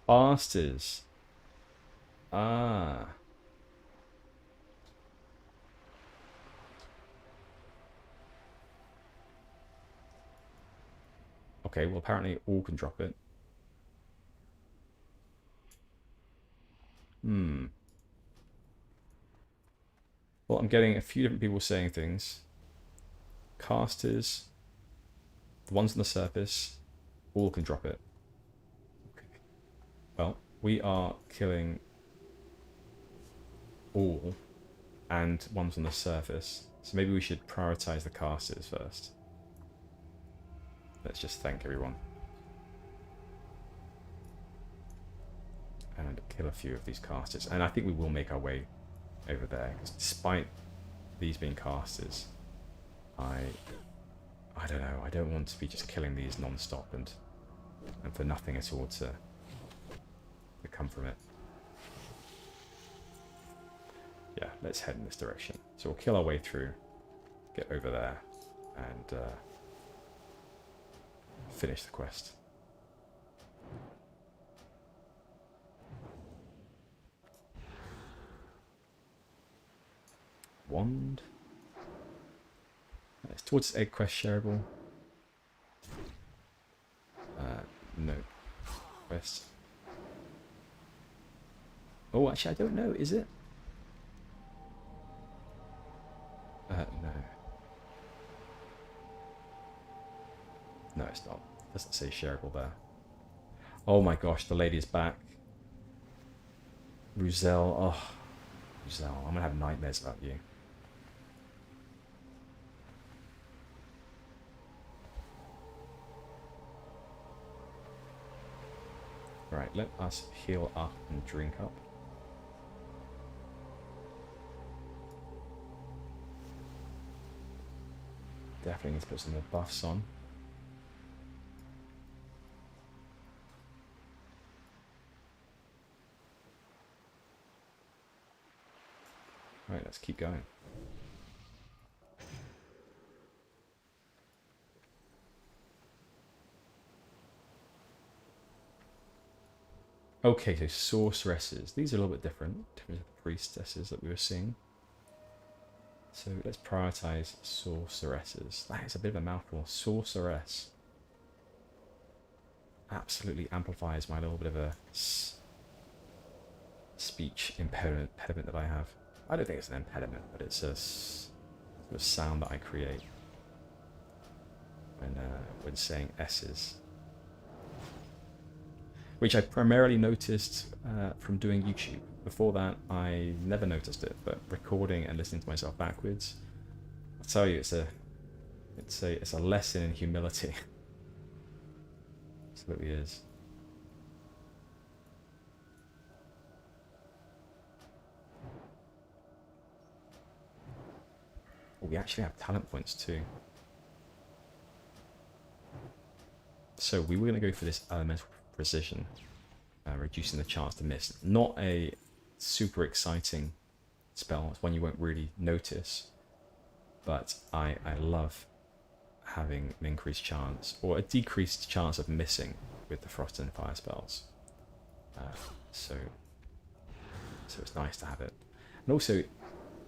Bastards. Ah. Okay, well apparently all can drop it. Well, I'm getting a few different people saying things. Casters, the ones on the surface, all can drop it. Okay. Well, we are killing all and ones on the surface. So maybe we should prioritize the casters first. Let's just thank everyone. And kill a few of these casters. And I think we will make our way over there. Because despite these being casters, I don't know. I don't want to be just killing these non-stop and for nothing at all to come from it. Yeah, let's head in this direction. So we'll kill our way through, get over there, and finish the quest. Wand. It's towards egg quest shareable. No. Quest. Oh, actually, I don't know. Is it? No. No, it's not. It doesn't say shareable there. Oh my gosh, the lady is back. Ruzel. Oh, Ruzel. I'm going to have nightmares about you. Right, let us heal up and drink up. Definitely need to put some more buffs on. Right, let's keep going. Okay, so sorceresses. These are a little bit different to the priestesses that we were seeing. So let's prioritize sorceresses. That is a bit of a mouthful. Sorceress. Absolutely amplifies my little bit of a speech impediment that I have. I don't think it's an impediment, but it's a sort of sound that I create when saying S's. Which I primarily noticed from doing YouTube. Before that, I never noticed it, but recording and listening to myself backwards, I'll tell you, it's a lesson in humility. Absolutely is. Oh, we actually have talent points too. So we were going to go for this elemental precision, reducing the chance to miss. Not a super exciting spell. It's one you won't really notice, but I love having an increased chance or a decreased chance of missing with the frost and fire spells. So it's nice to have it. And also,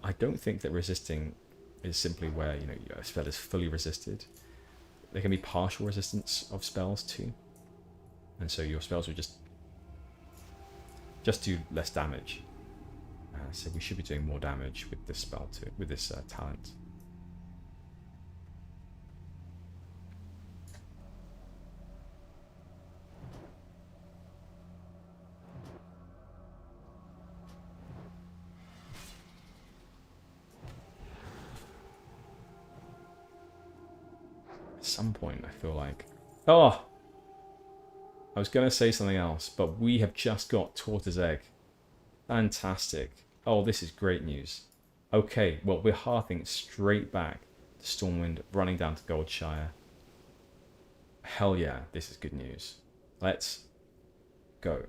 I don't think that resisting is simply where a spell is fully resisted. There can be partial resistance of spells too, and so your spells will just do less damage. So we should be doing more damage with this spell too, with this talent. At some point, I feel like, oh, I was going to say something else, but we have just got Tortoise Egg. Fantastic. Oh, this is great news. Okay, well, we're hearthing straight back to Stormwind, running down to Goldshire. Hell yeah, this is good news. Let's go.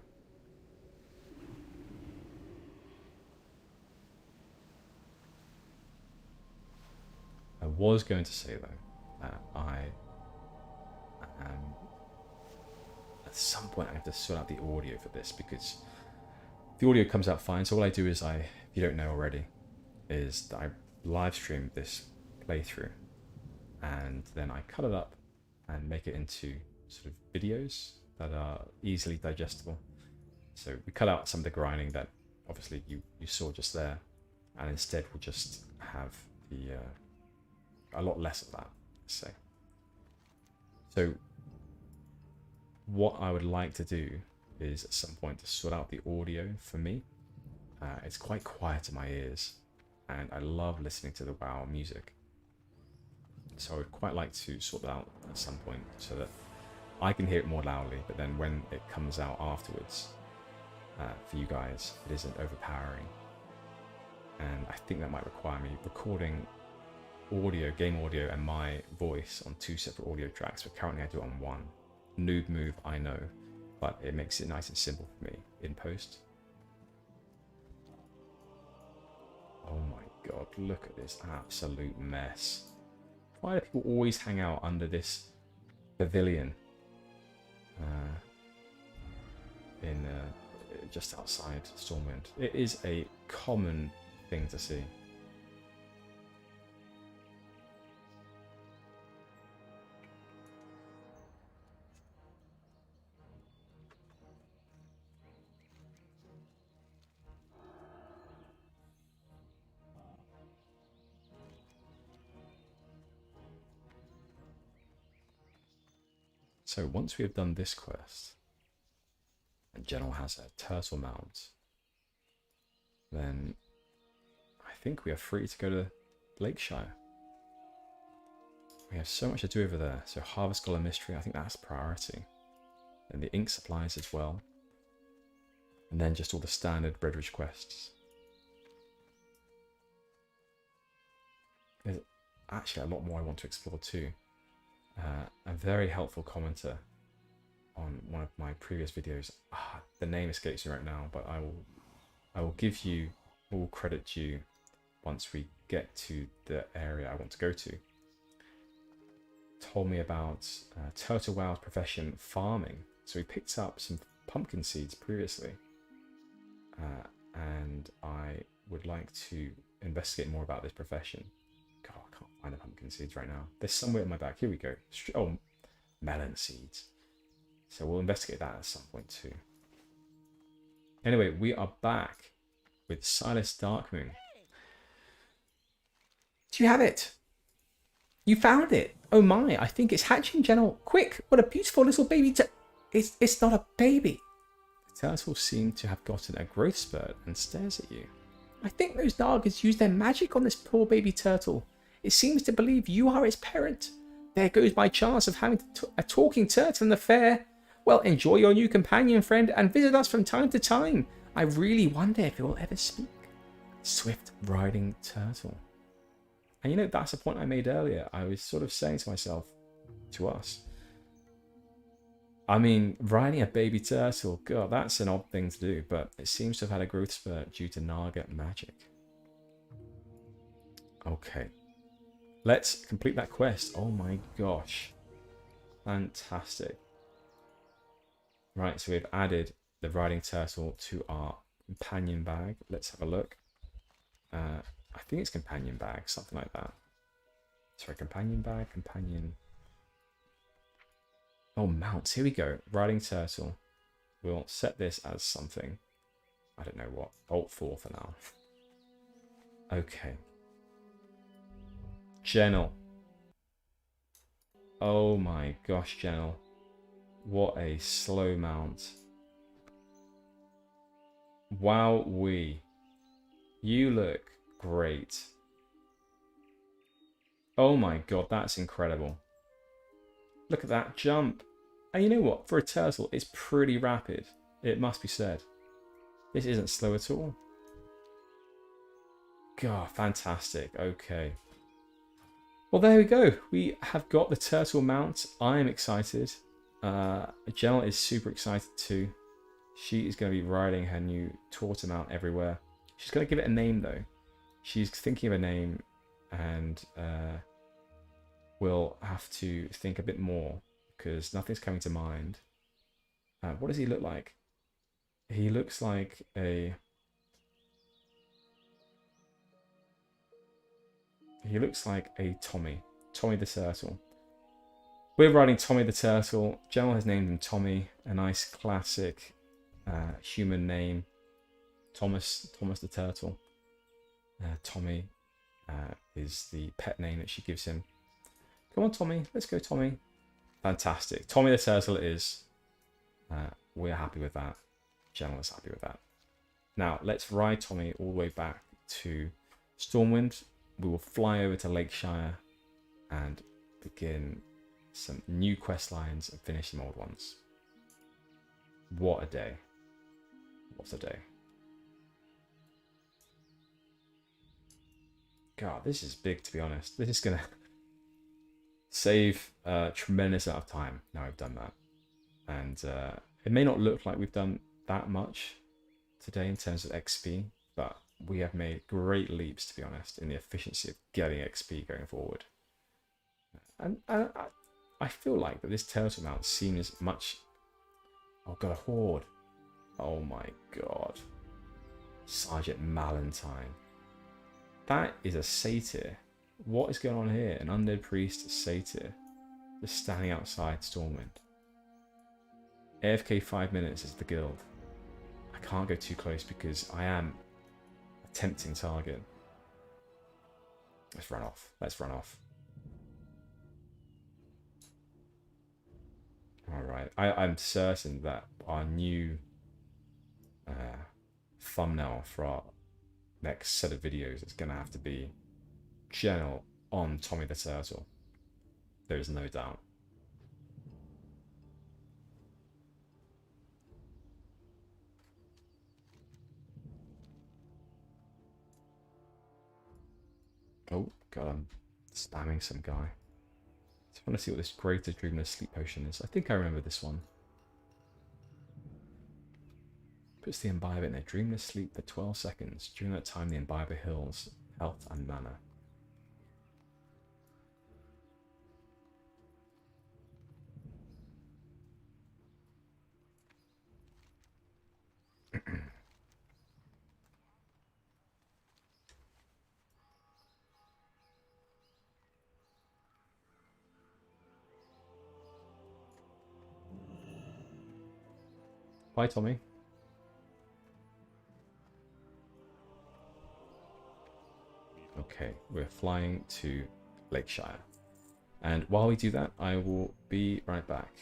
I was going to say, though, that at some point I have to sort out the audio for this, because the audio comes out fine. So all I do is if you don't know already, is that I live stream this playthrough, and then I cut it up and make it into sort of videos that are easily digestible. So we cut out some of the grinding that obviously you saw just there, and instead we'll just have the a lot less of that, let's say. So what I would like to do is at some point to sort out the audio for me. It's quite quiet in my ears, and I love listening to the WoW music. So I would quite like to sort that out at some point so that I can hear it more loudly, but then when it comes out afterwards, for you guys, it isn't overpowering. And I think that might require me recording audio, game audio, and my voice on 2 separate audio tracks, but currently I do it on one. Noob move, I know, but it makes it nice and simple for me in post. Oh my god, look at this absolute mess. Why do people always hang out under this pavilion? Just outside Stormwind. It is a common thing to see. So once we have done this quest, and Gennal has a turtle mount, then I think we are free to go to Lakeshire. We have so much to do over there. So Harvest Scholar Mystery, I think that's priority. And the ink supplies as well. And then just all the standard Breadridge quests. There's actually a lot more I want to explore too. A very helpful commenter on one of my previous videos. The name escapes me right now, but I will give you all credit due once we get to the area I want to go to. Told me about Turtle Wow's profession, farming. So he picked up some pumpkin seeds previously, and I would like to investigate more about this profession. God, I can't find the pumpkin seeds right now. They're somewhere in my bag. Here we go. Oh, melon seeds. So we'll investigate that at some point too. Anyway, we are back with Silas Darkmoon. Do you have it? You found it. Oh my, I think it's hatching, Gennal. Quick, what a beautiful little baby. It's not a baby. The turtle seemed to have gotten a growth spurt and stares at you. I think those Nagas used their magic on this poor baby turtle. It seems to believe you are its parent. There goes my chance of having a talking turtle in the fair. Well, enjoy your new companion, friend, and visit us from time to time. I really wonder if it will ever speak. Swift riding turtle. And you know, that's a point I made earlier. I was sort of saying to myself, to us, I mean, riding a baby turtle, God, that's an odd thing to do, but it seems to have had a growth spurt due to Naga magic. Okay. Let's complete that quest. Oh my gosh. Fantastic. Right, so we've added the riding turtle to our companion bag. Let's have a look. I think it's companion bag, something like that. Sorry, companion bag, companion. Oh, mounts. Here we go. Riding turtle. We'll set this as something. I don't know what. Alt 4 for now. Okay. Gennal. Oh my gosh, Gennal. What a slow mount. Wowee. You look great. Oh my god, that's incredible. Look at that jump. And you know what? For a turtle, it's pretty rapid. It must be said. This isn't slow at all. God, fantastic. Okay. Well, there we go. We have got the turtle mount. I am excited. Gennal is super excited too. She is going to be riding her new turtle mount everywhere. She's going to give it a name though. She's thinking of a name, and we'll have to think a bit more because nothing's coming to mind. What does he look like? He looks like a... He looks like a Tommy. Tommy the Turtle. We're riding Tommy the Turtle. Gennal has named him Tommy. A nice classic human name. Thomas the turtle. Tommy is the pet name that she gives him. Come on, Tommy. Let's go, Tommy. Fantastic. Tommy the turtle it is. We're happy with that. Gennal is happy with that. Now, let's ride Tommy all the way back to Stormwind. We will fly over to Lakeshire and begin some new quest lines and finish some old ones. What a day. What a day. God, this is big, to be honest. This is going to save a tremendous amount of time now we've done that. And it may not look like we've done that much today in terms of XP, but we have made great leaps, to be honest, in the efficiency of getting XP going forward. And I feel like that this turtle mount seems much... Oh god, a horde. Oh my god. Sergeant Malentine. That is a satyr. What is going on here? An undead priest satyr. Just standing outside Stormwind. AFK 5 minutes is the guild. I can't go too close because I am a tempting target. Let's run off. Let's run off. Alright. I'm certain that our new thumbnail for our next set of videos is going to have to be Gennal on Tommy the Turtle. There is no doubt. Oh, God, I'm spamming some guy. Just want to see what this Greater Dreamless Sleep Potion is. I think I remember this one. Puts the Imbiber in a dreamless sleep for 12 seconds. During that time, the Imbiber heals health and mana. Bye, Tommy. Okay, we're flying to Lakeshire. And while we do that, I will be right back.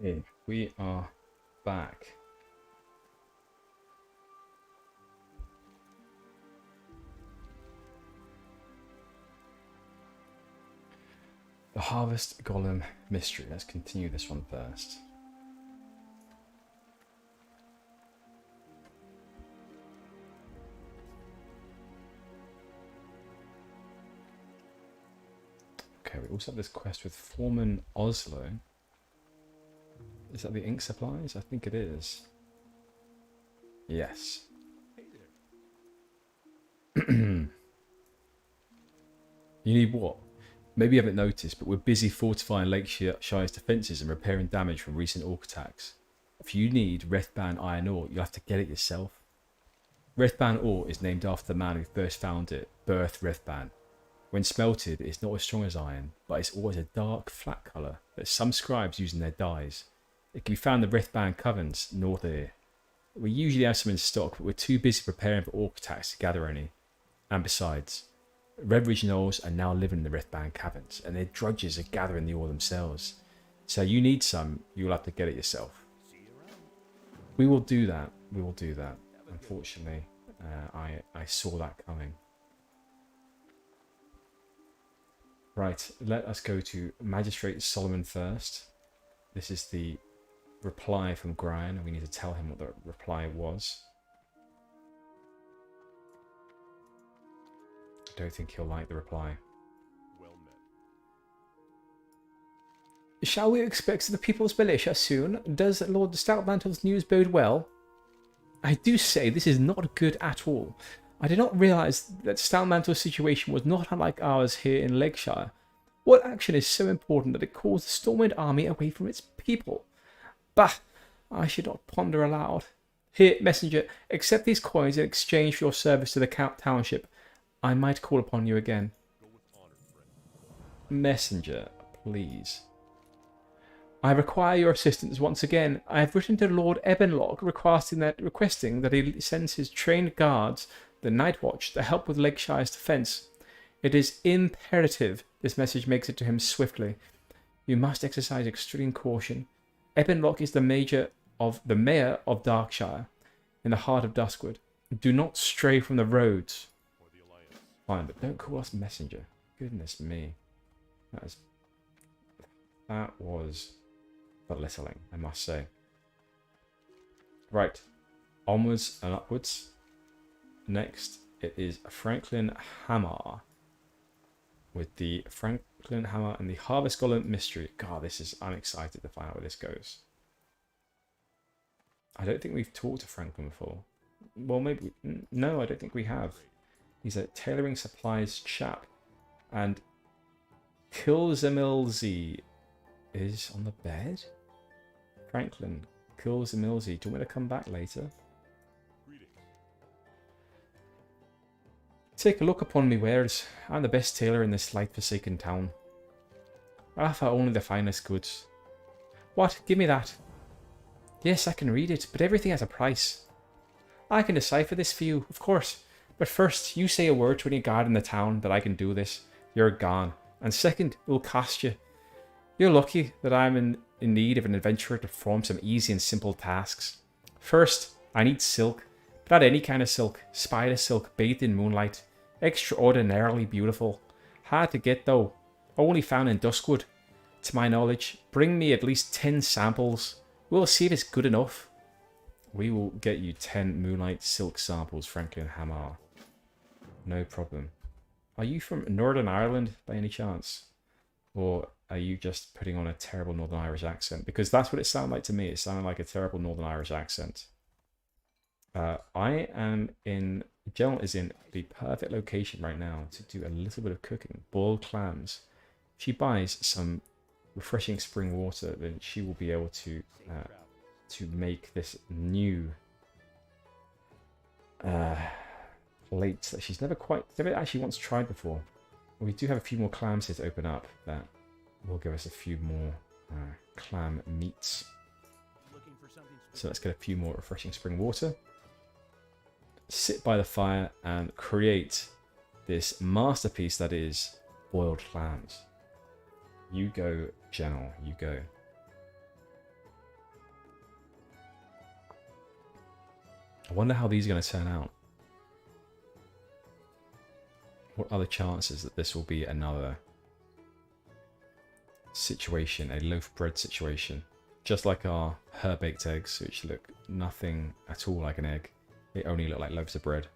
Okay, we are back. The Harvest Golem Mystery. Let's continue this one first. Okay, we also have this quest with Foreman Oslo. Is that the ink supplies? I think it is. Yes. You need what? Maybe you haven't noticed, but we're busy fortifying Lakeshire's defences and repairing damage from recent orc attacks. If you need Wrathband iron ore, you'll have to get it yourself. Wrathband ore is named after the man who first found it, Birth Wrathband. When smelted, it's not as strong as iron, but it's always a dark, flat colour that some scribes use in their dyes. It can be found in the Wrathband Covens, north of here. We usually have some in stock, but we're too busy preparing for orc attacks to gather any. And besides, Red Ridge Gnolls are now living in the Wrathband Caverns, and their drudges are gathering the ore themselves. So you need some, you'll have to get it yourself. We will do that. We will do that. Unfortunately, I saw that coming. Right, let us go to Magistrate Solomon first. This is the reply from Brian, and we need to tell him what the reply was. I don't think he'll like the reply. Well met. Shall we expect the People's Militia soon? Does Lord Stoutmantle's news bode well? I do say this is not good at all. I did not realise that Stoutmantle's situation was not unlike ours here in Lakeshire. What action is so important that it calls the Stormwind army away from its people? Bah! I should not ponder aloud. Here, messenger, accept these coins in exchange for your service to the township. I might call upon you again. Go with honor, friend. Messenger, please. I require your assistance once again. I have written to Lord Ebenlog requesting that he sends his trained guards, the Night Watch, to help with Lakeshire's defence. It is imperative this message makes it to him swiftly. You must exercise extreme caution. Ebenlog is the mayor of Darkshire, in the heart of Duskwood. Do not stray from the roads. Or the Alliance. Fine, but don't call us messenger. Goodness me. That was belittling, I must say. Right. Onwards and upwards. Next, it is Franklin Hammer. With the Franklin Hammer and the Harvest Golem Mystery. God, I'm excited to find out where this goes. I don't think we've talked to Franklin before. Well, maybe... No, I don't think we have. He's a tailoring supplies chap. And Kilzemilzi is on the bed? Franklin, Kilzemilzi. Do you want me to come back later? Greetings. Take a look upon me wares. I'm the best tailor in this light-forsaken town. I offer only the finest goods. What? Give me that. Yes, I can read it, but everything has a price. I can decipher this for you, of course. But first, you say a word to any guard in the town that I can do this. You're gone. And second, it will cost you. You're lucky that I'm in need of an adventurer to perform some easy and simple tasks. First, I need silk. But not any kind of silk. Spider silk bathed in moonlight. Extraordinarily beautiful. Hard to get though. Only found in Duskwood. To my knowledge, bring me at least 10 samples. We'll see if it's good enough. We will get you 10 moonlight silk samples, Franklin Hammer. No problem. Are you from Northern Ireland by any chance? Or are you just putting on a terrible Northern Irish accent? Because that's what it sounded like to me. It sounded like a terrible Northern Irish accent. I am in... Gennal is in the perfect location right now to do a little bit of cooking. Boiled clams. If she buys some refreshing spring water, then she will be able to make this new plate that she's never actually once tried before. We do have a few more clams here to open up that will give us a few more clam meats. Looking for something So let's get a few more refreshing spring water. Sit by the fire and create this masterpiece that is boiled clams. You go, Gennal, you go. I wonder how these are going to turn out. What are the chances that this will be another situation, a loaf of bread situation? Just like our her-baked eggs, which look nothing at all like an egg. They only look like loaves of bread.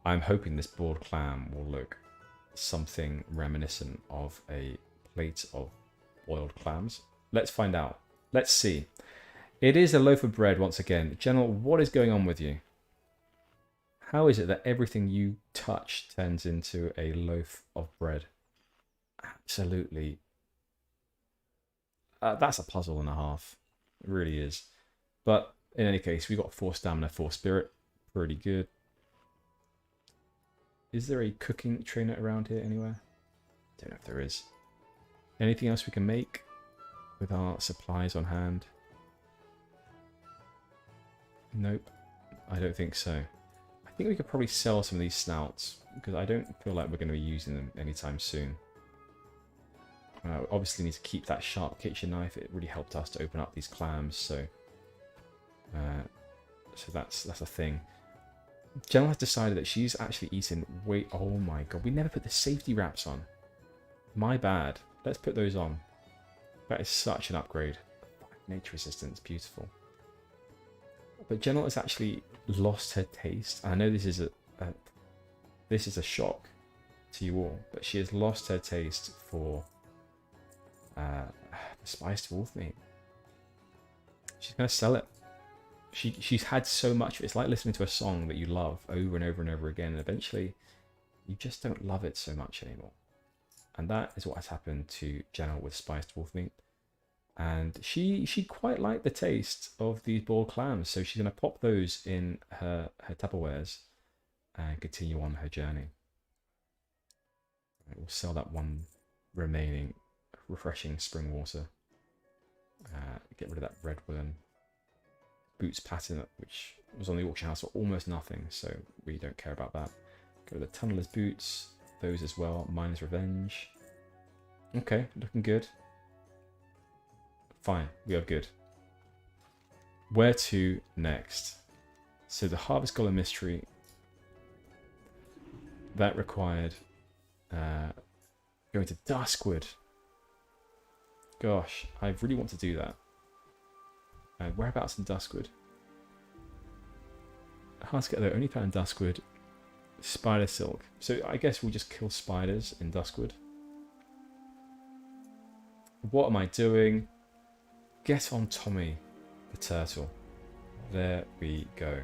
I'm hoping this boiled clam will look something reminiscent of a plate of boiled clams. Let's find out. Let's see. It is a loaf of bread once again. Gennal, what is going on with you? How is it that everything you touch turns into a loaf of bread? Absolutely. That's a puzzle and a half. It really is. But in any case, we got 4 stamina, 4 spirit. Pretty good. Is there a cooking trainer around here anywhere? Don't know if there is. Anything else we can make with our supplies on hand? Nope. I don't think so. I think we could probably sell some of these snouts because I don't feel like we're going to be using them anytime soon. Obviously need to keep that sharp kitchen knife. It really helped us to open up these clams, so that's a thing. Gennal has decided that she's actually eaten oh my god, we never put the safety wraps on. My bad. Let's put those on. That is such an upgrade. Nature resistance, beautiful. But Gennal has actually lost her taste. I know this is a shock to you all, but she has lost her taste for spiced wolf meat. She's gonna sell it. She's had so much of it. It's like listening to a song that you love over and over and over again, and eventually you just don't love it so much anymore. And that is what has happened to Gennal with spiced wolf meat. And she quite liked the taste of these boiled clams, so she's gonna pop those in her Tupperwares and continue on her journey. We'll sell that one remaining refreshing spring water. Get rid of that red woolen boots pattern, which was on the auction house for almost nothing, so we don't care about that. Go to the tunneler's boots, those as well. Miner's revenge. Okay, looking good. Fine, we are good. Where to next? So the Harvest Golem mystery that required going to Duskwood. Gosh, I really want to do that. Whereabouts in Duskwood? Hard to get there. Only found in Duskwood. Spider silk. So I guess we'll just kill spiders in Duskwood. What am I doing? Get on Tommy the turtle. There we go.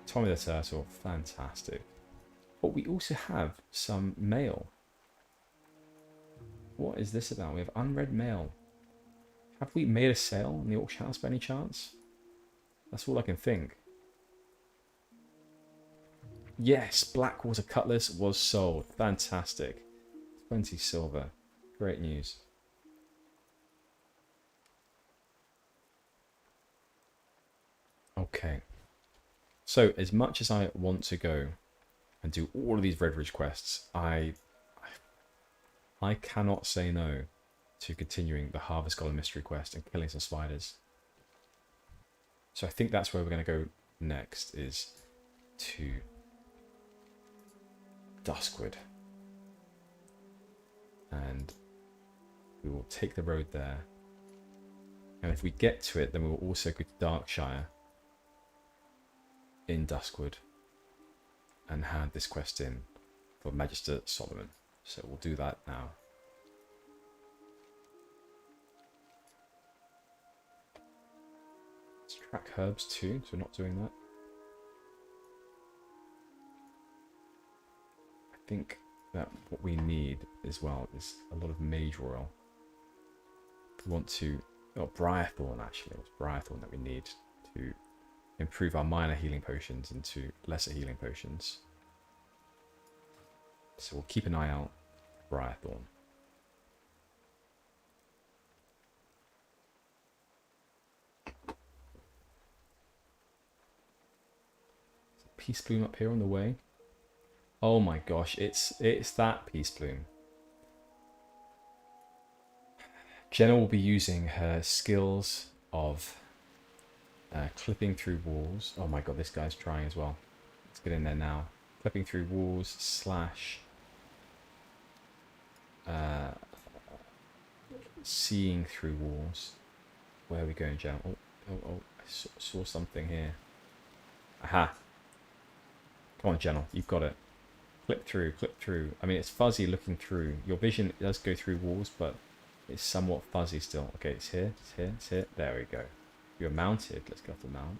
Tommy the turtle. Fantastic. But we also have some mail. What is this about? We have unread mail. Have we made a sale in the auction house by any chance? That's all I can think. Yes, Blackwater Cutlass was sold. Fantastic. 20 silver. Great news. Okay. So, as much as I want to go and do all of these Red Ridge quests, I cannot say no to continuing the Harvest Golem mystery quest and killing some spiders. So I think that's where we're going to go next, is to Duskwood. And we will take the road there. And if we get to it, then we will also go to Darkshire in Duskwood and hand this quest in for Magister Solomon. So we'll do that now. Let's track herbs too, so we're not doing that. I think that what we need as well is a lot of Mage Oil. We want to... Oh, Briarthorn actually. It's Briarthorn that we need to improve our minor healing potions into lesser healing potions. So we'll keep an eye out for Briarthorn. Peace Bloom up here on the way. Oh my gosh, it's that Peace Bloom. Gennal will be using her skills of Clipping through walls. Oh my god, this guy's trying as well. Let's get in there now. Clipping through walls slash seeing through walls. Where are we going, Jen? Oh, I saw something here. Aha. Come on, Gennal, you've got it. Clip through, clip through. I mean, it's fuzzy looking through. Your vision does go through walls, but it's somewhat fuzzy still. Okay, it's here, it's here, it's here. There we go. You're mounted. Let's go to mount.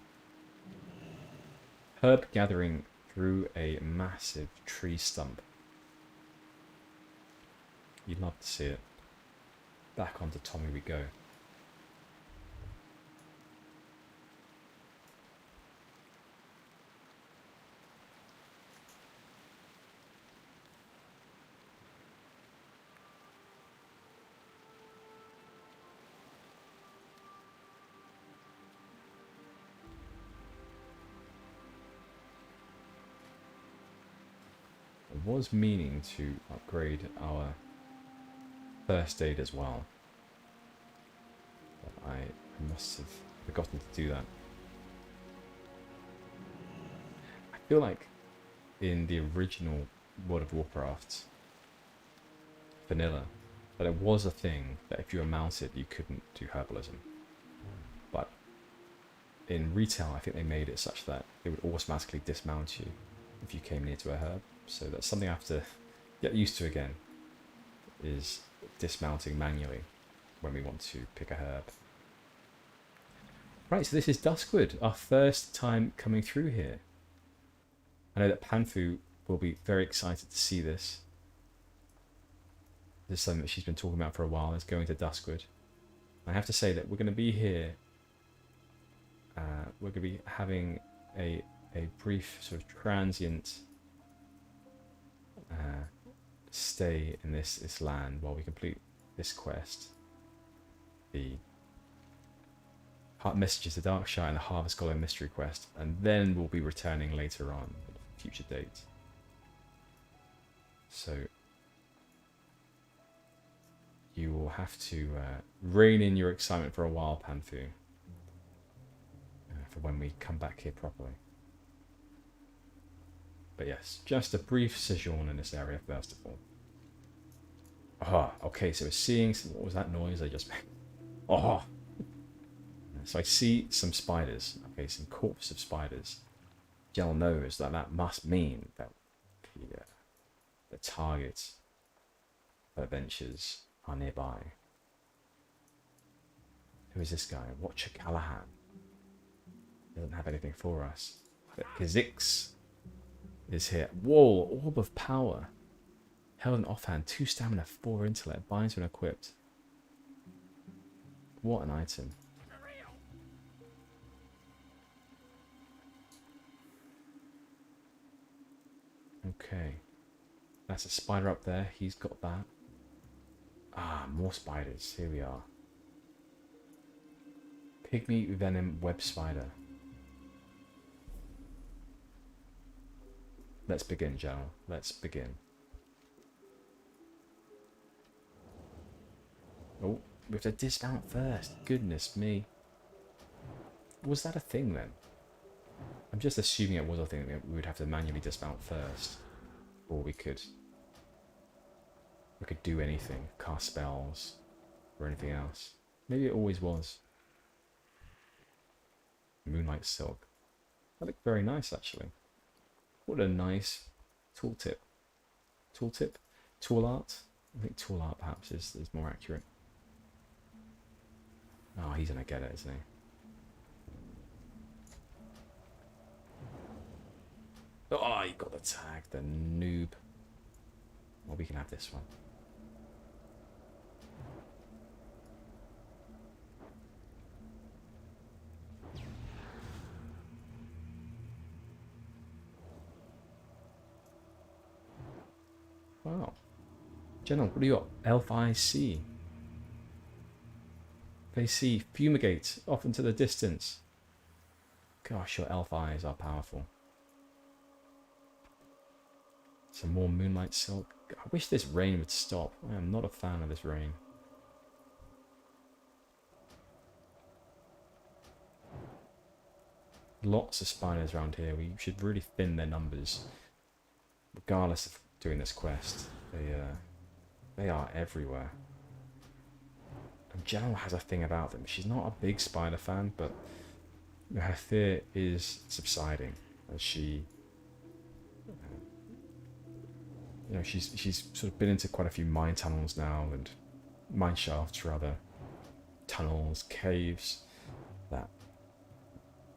Herb gathering through a massive tree stump. You'd love to see it. Back onto Tommy we go. I was meaning to upgrade our first aid as well, but I must have forgotten to do that. I feel like in the original World of Warcraft vanilla that it was a thing that if you were mounted you couldn't do herbalism, but in retail I think they made it such that it would automatically dismount you if you came near to a herb. So that's something I have to get used to again, is dismounting manually when we want to pick a herb. Right, so this is Duskwood, our first time coming through here. I know that Panfu will be very excited to see this. This is something that she's been talking about for a while, is going to Duskwood. I have to say that we're going to be here, we're going to be having a brief sort of transient stay in this land while we complete this quest, the Messages to Darkshire and the Harvest Golem mystery quest, and then we'll be returning later on at a future date. So you will have to rein in your excitement for a while, Panfu, for when we come back here properly. But yes, just a brief sojourn in this area first of all. Oh, okay, so we're seeing some, what was that noise I just made? Oh! So I see some spiders, okay, some corpses of spiders. Gennal knows that that must mean that the targets of adventures are nearby. Who is this guy? Watcher Callahan. Doesn't have anything for us. But Kha'Zix is here. Whoa, Orb of Power. Held in offhand, 2 stamina, 4 intellect, binds when equipped. What an item. Okay. That's a spider up there. He's got that. Ah, more spiders. Here we are. Pygmy Venom Web Spider. Let's begin, Gennal. Let's begin. Oh, we have to dismount first. Goodness me. Was that a thing then? I'm just assuming it was a thing that we would have to manually dismount first. Or we could do anything. Cast spells. Or anything else. Maybe it always was. Moonlight Silk. That looked very nice actually. What a nice tooltip. Tooltip? Tool art? I think tool art perhaps is more accurate. Oh, he's gonna get it, isn't he? Oh, you got the tag, the noob. Well, we can have this one. Wow. Gennal, what do you got? Elf Eye C. They see fumigate off into the distance. Gosh, your elf eyes are powerful. Some more Moonlight Silk. I wish this rain would stop. I am not a fan of this rain. lots of spiders around here. We should really thin their numbers, regardless of doing this quest. They are everywhere. And Gennal has a thing about them. She's not a big spider fan, but her fear is subsiding as she, she's sort of been into quite a few mine tunnels now, and mine shafts rather, tunnels, caves that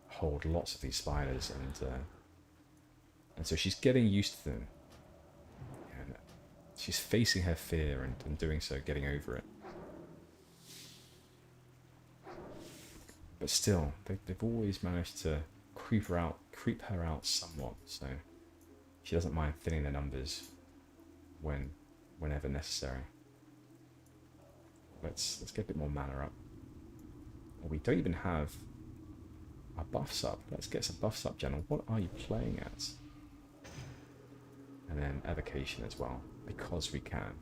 hold lots of these spiders, and so she's getting used to them. And she's facing her fear and doing so, getting over it. But still, they've always managed to creep her out somewhat. So she doesn't mind thinning their numbers whenever necessary. Let's get a bit more mana up. We don't even have our buffs up. Let's get some buffs up, Gennal. What are you playing at? And then evocation as well, because we can.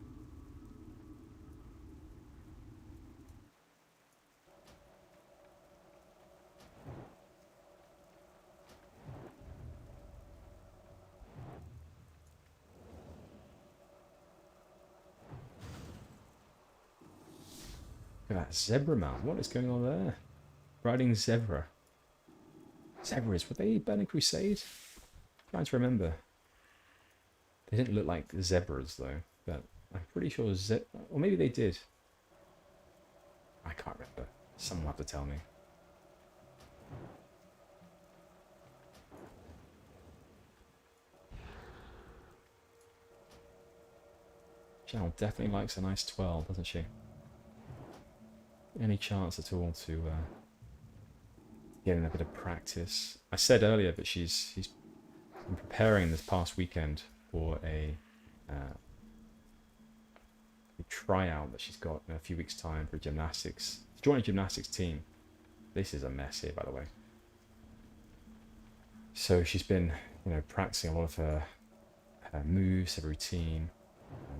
Look at that zebra mount. What is going on there? Riding zebra. Zebras, were they Burning Crusade? I'm trying to remember. They didn't look like zebras though, but I'm pretty sure or maybe they did. I can't remember. Someone will have to tell me. Gennal definitely likes a nice 12, doesn't she? Any chance at all to getting a bit of practice? I said earlier that she's been preparing this past weekend for a tryout that she's got in a few weeks' time for gymnastics. To join a gymnastics team. This is a mess here, by the way. So she's been, practicing a lot of her moves, her routine,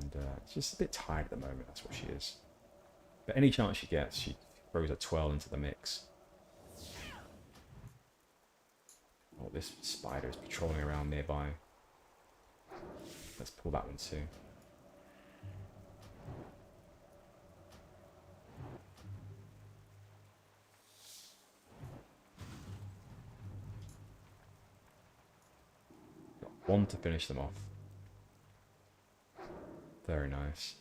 and she's just a bit tired at the moment. That's what she is. But any chance she gets, she throws a 12 into the mix. Oh, this spider is patrolling around nearby. Let's pull that one too. Got one to finish them off. Very nice.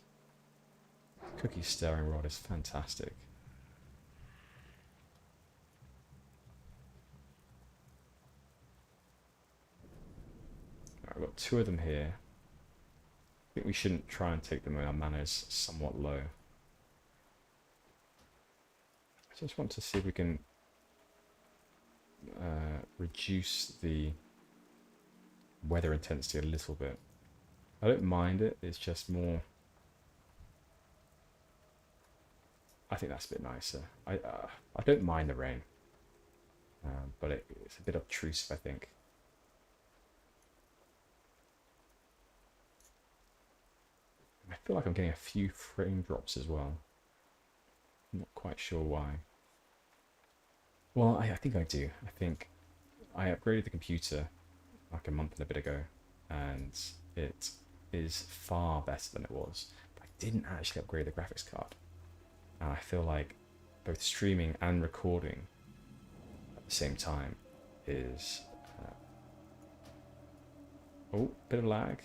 Cookie stirring rod is fantastic. Right, I've got 2 of them here. I think we shouldn't try and take them when our mana is somewhat low. I just want to see if we can reduce the weather intensity a little bit. I don't mind it, it's just more... I think that's a bit nicer. I don't mind the rain, but it's a bit obtrusive, I think. I feel like I'm getting a few frame drops as well. I'm not quite sure why. Well, I think I do. I think I upgraded the computer like a month and a bit ago, and it is far better than it was. But I didn't actually upgrade the graphics card. And I feel like both streaming and recording at the same time is... oh, bit of lag.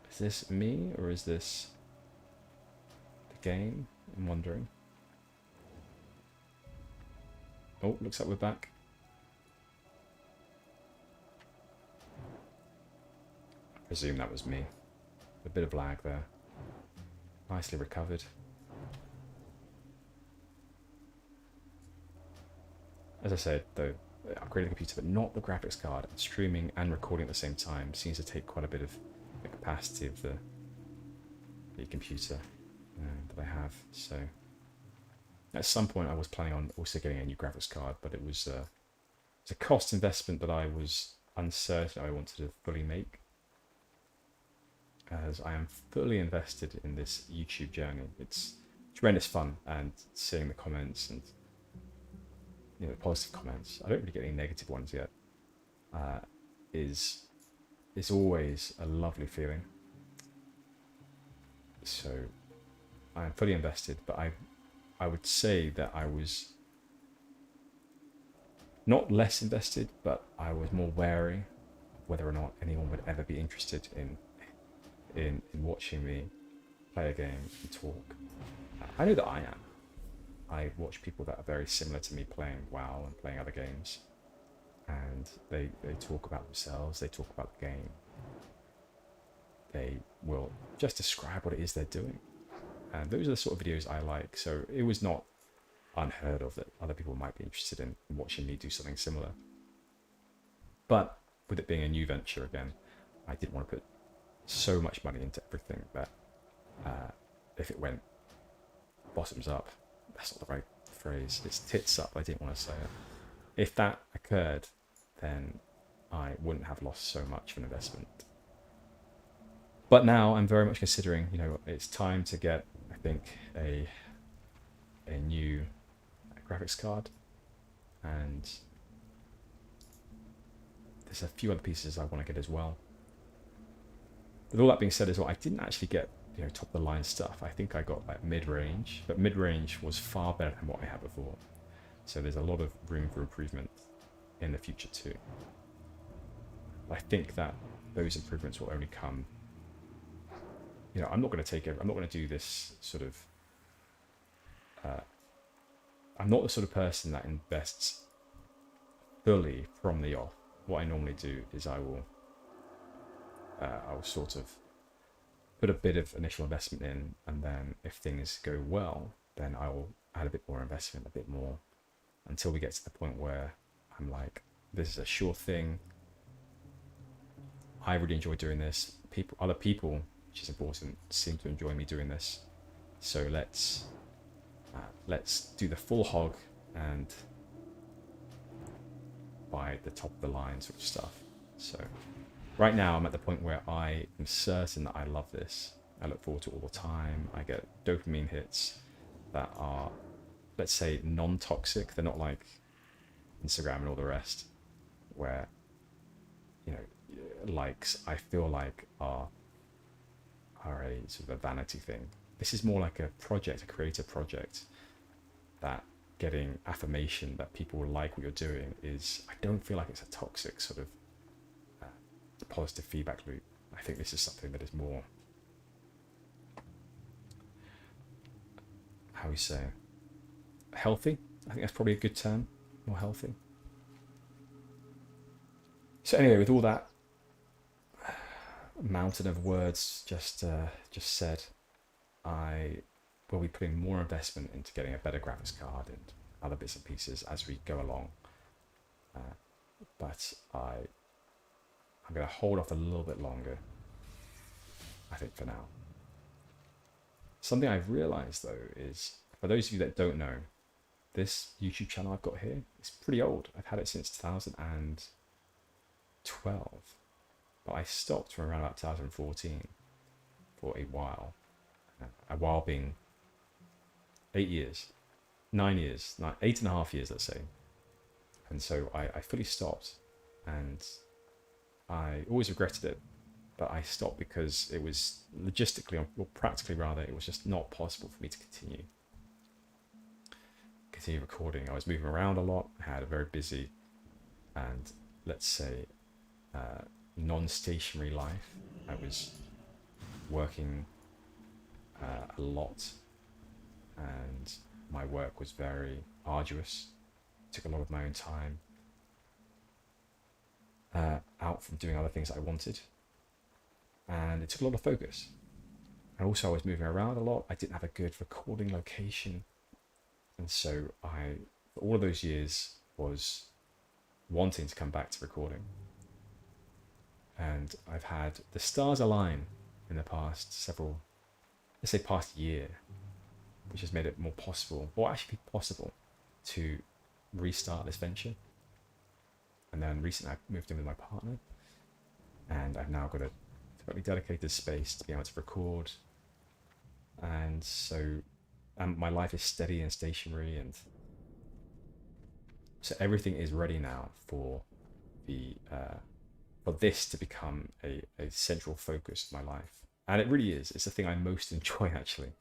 Is this me or is this the game? I'm wondering. Oh, looks like we're back. I presume that was me. A bit of lag there. Nicely recovered. As I said, though, upgrading the computer, but not the graphics card. Streaming and recording at the same time seems to take quite a bit of the capacity of the computer that I have. So at some point I was planning on also getting a new graphics card, but it was a cost investment that I was uncertain I wanted to fully make, as I am fully invested in this YouTube journey. It's tremendous fun, and seeing the comments and the positive comments. I don't really get any negative ones yet. Is always a lovely feeling. So I'm fully invested, but I would say that I was not less invested, but I was more wary of whether or not anyone would ever be interested in watching me play a game and talk. I know that I am. I watch people that are very similar to me playing WoW and playing other games, and they talk about themselves, they talk about the game, they will just describe what it is they're doing, and those are the sort of videos I like. So it was not unheard of that other people might be interested in watching me do something similar. But with it being a new venture again, I didn't want to put so much money into everything that if it went bottoms up, that's not the right phrase, it's tits up, I didn't want to say it. If that occurred, then I wouldn't have lost so much of an investment. But now I'm very much considering, it's time to get, I think, a new graphics card, and there's a few other pieces I want to get as well. With all that being said as well, I didn't actually get top of the line stuff. I think I got like mid-range, but mid-range was far better than what I had before. So there's a lot of room for improvement in the future too. I think that those improvements will only come. I'm not going to do this sort of. I'm not the sort of person that invests fully from the off. What I normally do is I'll sort of put a bit of initial investment in, and then if things go well, then I will add a bit more investment, a bit more, until we get to the point where I'm like, this is a sure thing. I really enjoy doing this. Other people, which is important, seem to enjoy me doing this. So let's do the full hog and buy the top of the line sort of stuff. So right now I'm at the point where I am certain that I love this. I look forward to it all the time. I get dopamine hits that are, let's say, non-toxic. They're not like Instagram and all the rest, where likes, I feel like, are a sort of a vanity thing. This is more like a project, a creative project, that getting affirmation that people like what you're doing is, I don't feel like it's a toxic sort of positive feedback loop. I think this is something that is more, how we say, healthy. I think that's probably a good term, more healthy. So anyway, with all that mountain of words just said, I will be putting more investment into getting a better graphics card and other bits and pieces as we go along. But I'm going to hold off a little bit longer, I think, for now. Something I've realized, though, is, for those of you that don't know, this YouTube channel I've got here is pretty old. I've had it since 2012, but I stopped from around about 2014 for a while. A while being 8 years, 9 years, 8.5 years, let's say. And so I fully stopped, and I always regretted it, but I stopped because it was logistically, or practically rather, it was just not possible for me to continue recording. I was moving around a lot. I had a very busy and, let's say, non-stationary life. I was working a lot, and my work was very arduous. It took a lot of my own time out from doing other things that I wanted, and it took a lot of focus. And also I was moving around a lot. I didn't have a good recording location, and so I, for all of those years, was wanting to come back to recording. And I've had the stars align in the past several, let's say past year, which has made it more possible, or actually possible, to restart this venture. And then recently I moved in with my partner, and I've now got a totally dedicated space to be able to record. And so and my life is steady and stationary, and so everything is ready now for the for this to become a central focus of my life. And it really is. It's the thing I most enjoy, actually.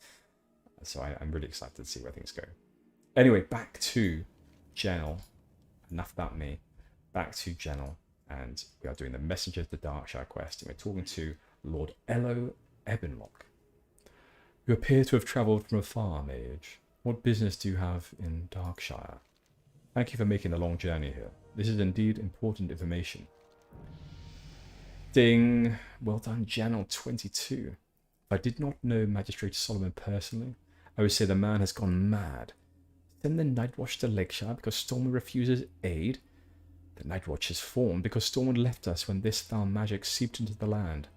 So I'm really excited to see where things go. Anyway, back to Gennal. Enough about me. Back to Gennal. And we are doing the Messenger of the Darkshire quest. And we're talking to Lord Ello Ebenlock. You appear to have travelled from afar, Mage. What business do you have in Darkshire? Thank you for making the long journey here. This is indeed important information. Ding! Well done, Gennal 22. If I did not know Magistrate Solomon personally, I would say the man has gone mad. Send the Nightwatch to Lakeshire because Stormwind refuses aid. The Nightwatch is formed because Stormwind left us when this foul magic seeped into the land.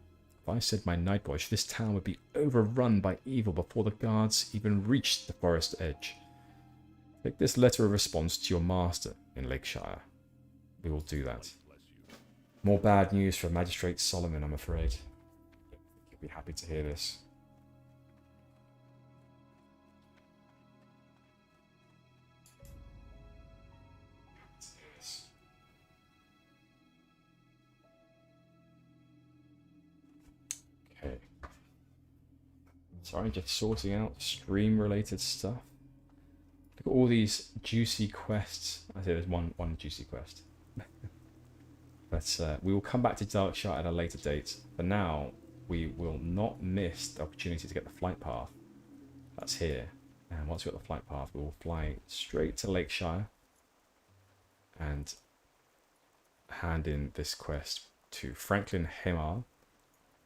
If I said my Nightwatch, this town would be overrun by evil before the guards even reached the forest edge. Take this letter of response to your master in Lakeshire. We will do that. More bad news for Magistrate Solomon, I'm afraid. He'll be happy to hear this. Okay. Sorry, just sorting out stream-related stuff. Look at all these juicy quests. I say there's one juicy quest. But we will come back to Darkshire at a later date. For now, we will not miss the opportunity to get the flight path. That's here. And once we get the flight path, we will fly straight to Lakeshire and hand in this quest to Franklin Hemar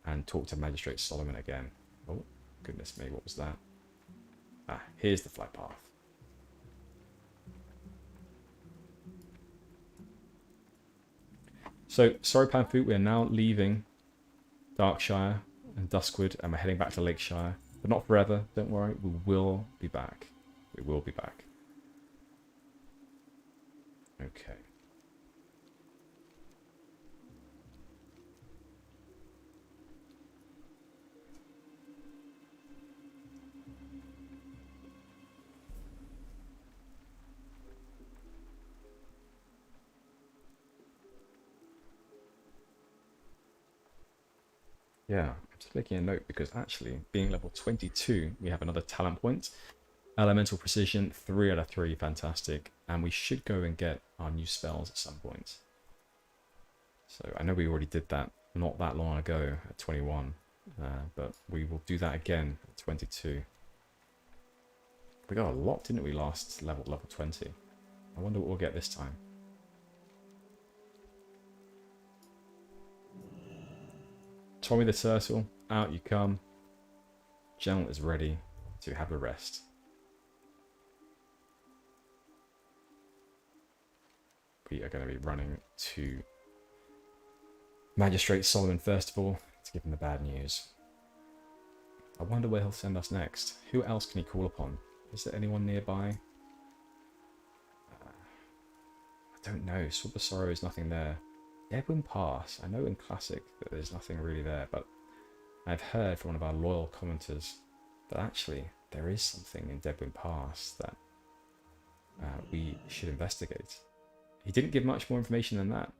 and talk to Magistrate Solomon again. Oh, goodness me, what was that? Ah, here's the flight path. So, sorry Panthu, we are now leaving Darkshire and Duskwood and we're heading back to Lakeshire. But not forever, don't worry, we will be back. We will be back. Okay. Yeah, I'm just making a note because actually, being level 22, we have another talent point. Elemental Precision, 3 out of 3, fantastic. And we should go and get our new spells at some point. So I know we already did that not that long ago at 21. But we will do that again at 22. We got a lot, didn't we, last level 20? I wonder what we'll get this time. Tommy the Turtle, out you come. Gennal is ready to have a rest. We are going to be running to Magistrate Solomon first of all to give him the bad news. I wonder where he'll send us next. Who else can he call upon? Is there anyone nearby? I don't know. Sword of Sorrow is nothing there. Deadwind Pass. I know in Classic that there's nothing really there, but I've heard from one of our loyal commenters that actually there is something in Deadwind Pass that we should investigate. He didn't give much more information than that.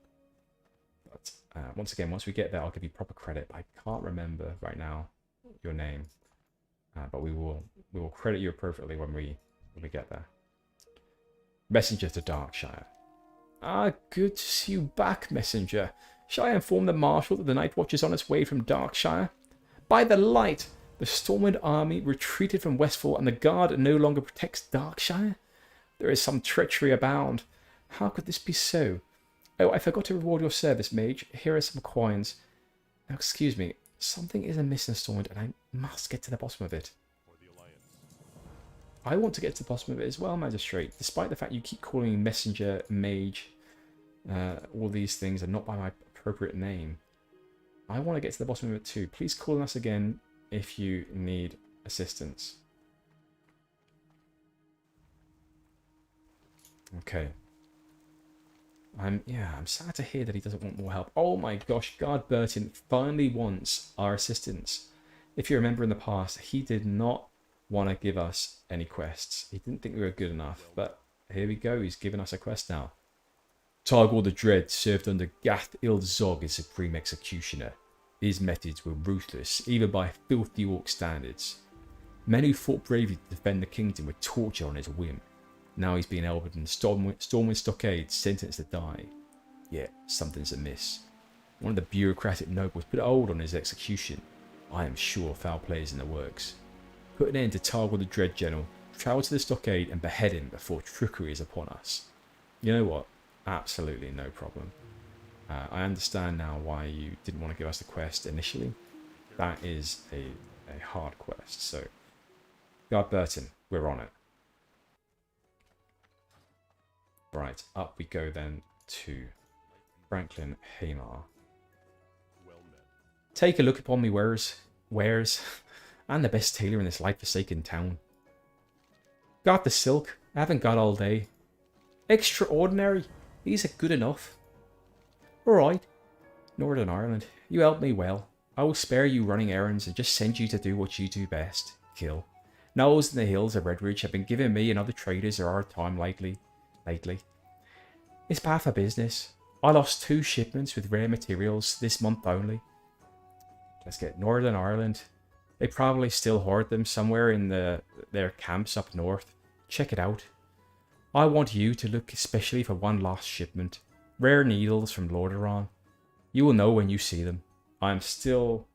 But once again, once we get there, I'll give you proper credit. I can't remember right now your name, but we will credit you appropriately when we get there. Messenger to Darkshire. Ah, good to see you back, Messenger. Shall I inform the Marshal that the Nightwatch is on its way from Darkshire? By the light! The Stormwind army retreated from Westfall and the guard no longer protects Darkshire? There is some treachery abound. How could this be so? Oh, I forgot to reward your service, Mage. Here are some coins. Now, excuse me. Something is amiss in Stormwind and I must get to the bottom of it. I want to get to the bottom of it as well, Magistrate. Despite the fact you keep calling me Messenger, Mage, all these things are not by my appropriate name. I want to get to the bottom of it too. Please call on us again if you need assistance. Okay. I'm sad to hear that he doesn't want more help. Oh my gosh, Guard Burton finally wants our assistance. If you remember in the past, he did not want to give us any quests. He didn't think we were good enough, but here we go. He's giving us a quest now. Targor the Dread served under Gath Ildzog as Supreme Executioner. His methods were ruthless, even by filthy orc standards. Men who fought bravely to defend the kingdom were tortured on his whim. Now he's being elbowed in Stormwind Stockade, sentenced to die. Yet, something's amiss. One of the bureaucratic nobles put a hold on his execution. I am sure foul play is in the works. Put an end to Targor the Dread, Gennal. Travel to the Stockade and behead him before trickery is upon us. You know what? Absolutely no problem. I understand now why you didn't want to give us the quest initially. That is a hard quest. So, Guard Burton, we're on it. Right, up we go then to Franklin Hamar. Well met. Take a look upon me wares, and the best tailor in this light-forsaken town. Got the silk, I haven't got all day. Extraordinary, these are good enough. Alright, Northern Ireland, you helped me well. I will spare you running errands and just send you to do what you do best, kill. Knowles and the hills of Redridge have been giving me and other traders a hard time lately. It's bad for business. I lost 2 shipments with rare materials this month only. Let's get Northern Ireland. They probably still hoard them somewhere in their camps up north. Check it out. I want you to look especially for one lost shipment. Rare needles from Lordaeron. You will know when you see them. I'm still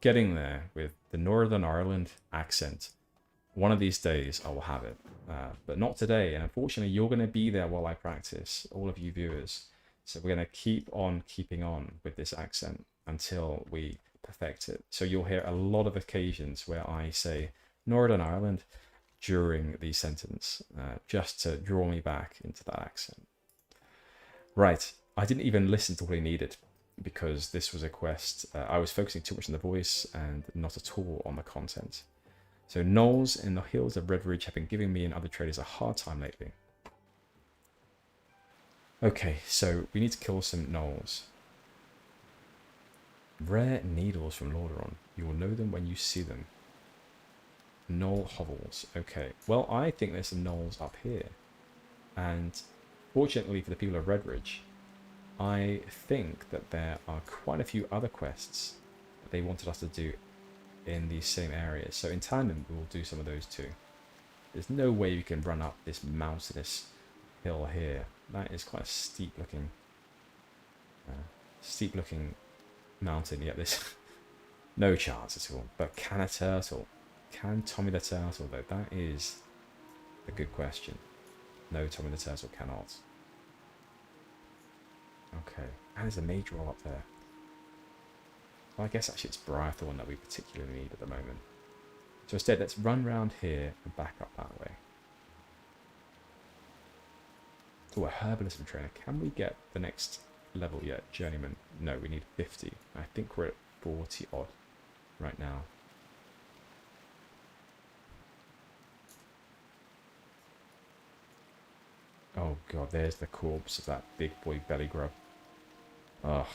getting there with the Northern Ireland accent. One of these days I will have it. But not today. And unfortunately you're going to be there while I practice. All of you viewers. So we're going to keep on keeping on with this accent until we perfect it. So you'll hear a lot of occasions where I say Northern Ireland during the sentence, just to draw me back into that accent. Right, I didn't even listen to what he needed because this was a quest. I was focusing too much on the voice and not at all on the content. So Knowles in the hills of Redridge have been giving me and other traders a hard time lately. Okay, so we need to kill some Knowles. Rare needles from Lordaeron. You will know them when you see them. Knoll hovels. Okay, well I think there's some Knolls up here. And fortunately for the people of Redridge, I think that there are quite a few other quests that they wanted us to do in these same areas. So in tandem we will do some of those too. There's no way we can run up this mountainous hill here. That is quite a steep looking mountain. Yet there's no chance at all. But can a turtle? Can Tommy the Turtle though? That is a good question. No, Tommy the Turtle cannot. Okay, and there's a Mage roll up there. Well, I guess actually it's Briarthorn that we particularly need at the moment. So instead, let's run round here and back up that way. Oh, a Herbalism Trainer. Can we get the next level yet? Journeyman. No, we need 50. I think we're at 40 odd right now. Oh god, there's the corpse of that big boy belly grub. Ugh,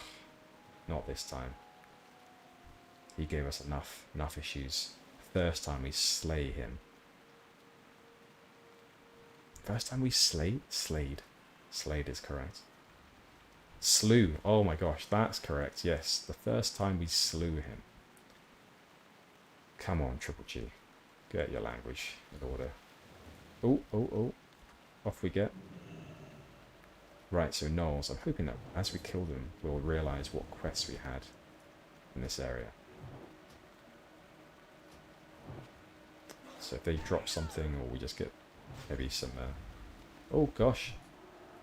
not this time. He gave us enough issues. First time we slay him. First time we slayed? Slayed. Slayed is correct. Slew. Oh my gosh, that's correct. Yes, the first time we slew him. Come on, Triple G. Get your language in order. Oh. Off we get. Right, so Knowles, I'm hoping that as we kill them, we'll realise what quests we had in this area. So if they drop something, or we just get maybe some... oh gosh.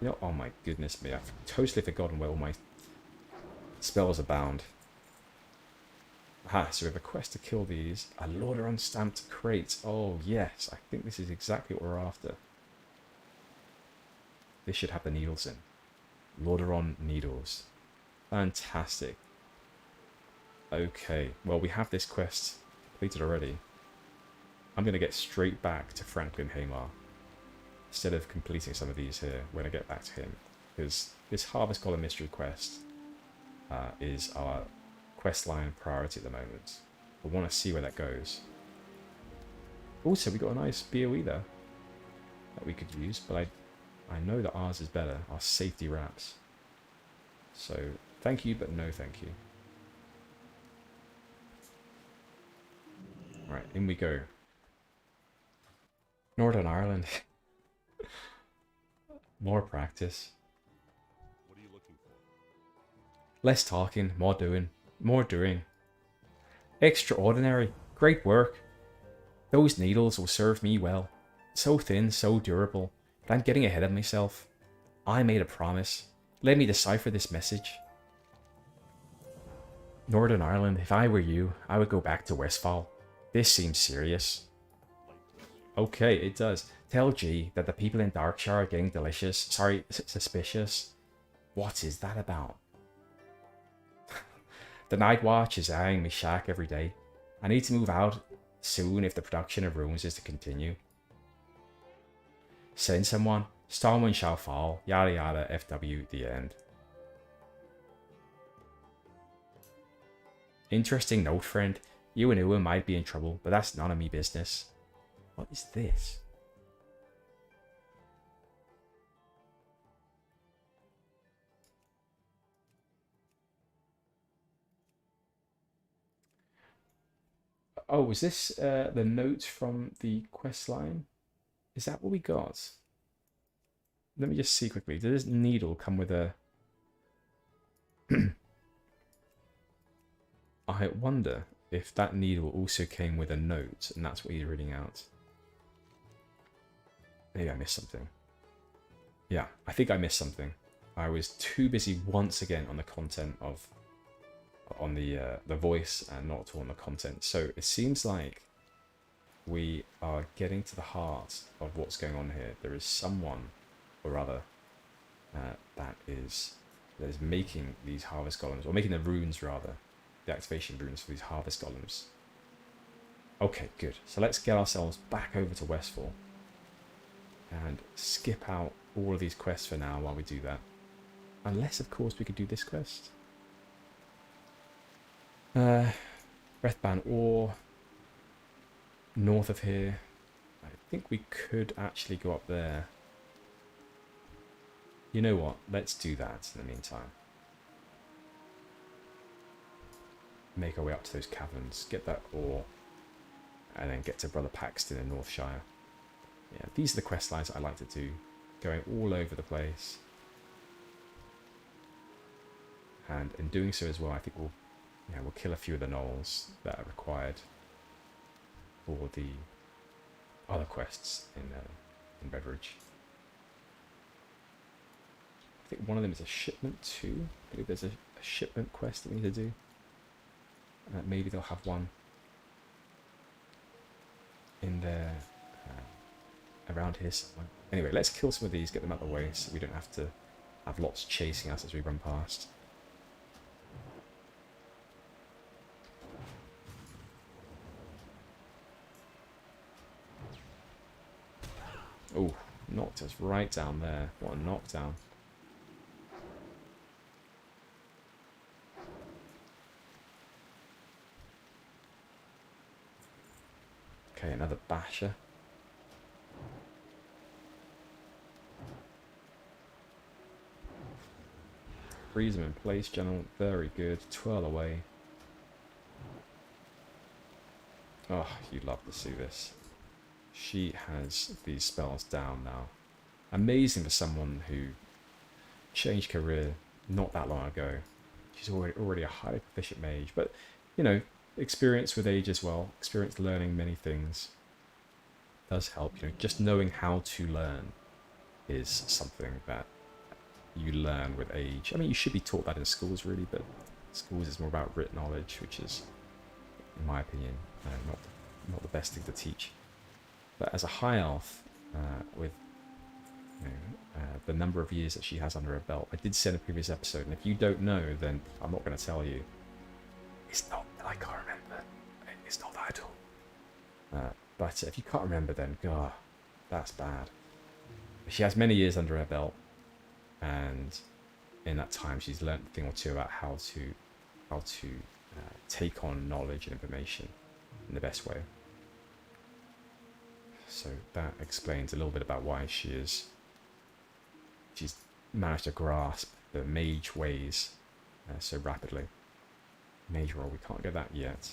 You know, oh my goodness me, I've totally forgotten where all my spells are bound. Aha, so we have a quest to kill these. A Lordaeron stamped crate. Oh yes, I think this is exactly what we're after. This should have the needles in. Lordaeron needles. Fantastic. Okay, well we have this quest completed already. I'm going to get straight back to Franklin Hamar. Instead of completing some of these here, we're going to get back to him. Because this Harvest Golem Mystery quest is our quest line priority at the moment. We want to see where that goes. Also, we got a nice BOE there that we could use, but I know that ours is better. Our safety wraps. So, thank you, but no thank you. Right, in we go. Northern Ireland. More practice. What are you looking for? Less talking, more doing. More doing. Extraordinary. Great work. Those needles will serve me well. So thin, so durable. But I'm getting ahead of myself. I made a promise. Let me decipher this message. Northern Ireland, if I were you, I would go back to Westfall. This seems serious. Okay, it does. Tell G that the people in Darkshire are getting delicious. Sorry, suspicious. What is that about? The Night Watch is eyeing me shack every day. I need to move out soon if the production of runes is to continue. Send someone. Stormwind shall fall. Yada yada. FW. The end. Interesting note, friend. You and Ewan might be in trouble, but that's none of me business. What is this? Oh, was this the note from the quest line? Is that what we got? Let me just see quickly. Does this needle come with a... I wonder if that needle also came with a note, and that's what he's reading out. Maybe I missed something. Yeah, I think I missed something. I was too busy once again on the content of... on the voice and not on the content. So it seems like we are getting to the heart of what's going on here. There is someone, or other, that is making these harvest golems, or making the runes rather, the activation runes for these harvest golems. Okay, good. So let's get ourselves back over to Westfall and skip out all of these quests for now while we do that. Unless, of course, we could do this quest. Breathban Ore, north of here. I think we could actually go up there. You know what? Let's do that in the meantime. Make our way up to those caverns, get that ore, and then get to Brother Paxton in Northshire. Yeah, these are the quest lines I like to do, going all over the place. And in doing so as well, I think we'll kill a few of the gnolls that are required for the other quests in Bedridge. I think one of them is a shipment too. I believe there's a shipment quest that we need to do. Maybe they'll have one in there around here somewhere. Anyway, let's kill some of these, get them out of the way so we don't have to have lots chasing us as we run past. Oh, knocked us right down there. What a knockdown. Okay, another basher. Freeze them in place, Gennal. Very good. Twirl away. Oh, you'd love to see this. She has these spells down now. Amazing for someone who changed career not that long ago. She's already a highly proficient mage, but you know, experience with age as well. Experience learning many things does help. You know, just knowing how to learn is something that you learn with age. I mean, you should be taught that in schools really, but schools is more about written knowledge, which is, in my opinion, not the best thing to teach. But as a high elf, with the number of years that she has under her belt, I did say in a previous episode, and if you don't know, then I'm not going to tell you. It's not that I can't remember. It's not that at all. But if you can't remember, then God, that's bad. She has many years under her belt, and in that time, she's learned a thing or two about how to take on knowledge and information in the best way. So that explains a little bit about why she's managed to grasp the mage ways so rapidly. Mage roll, we can't get that yet.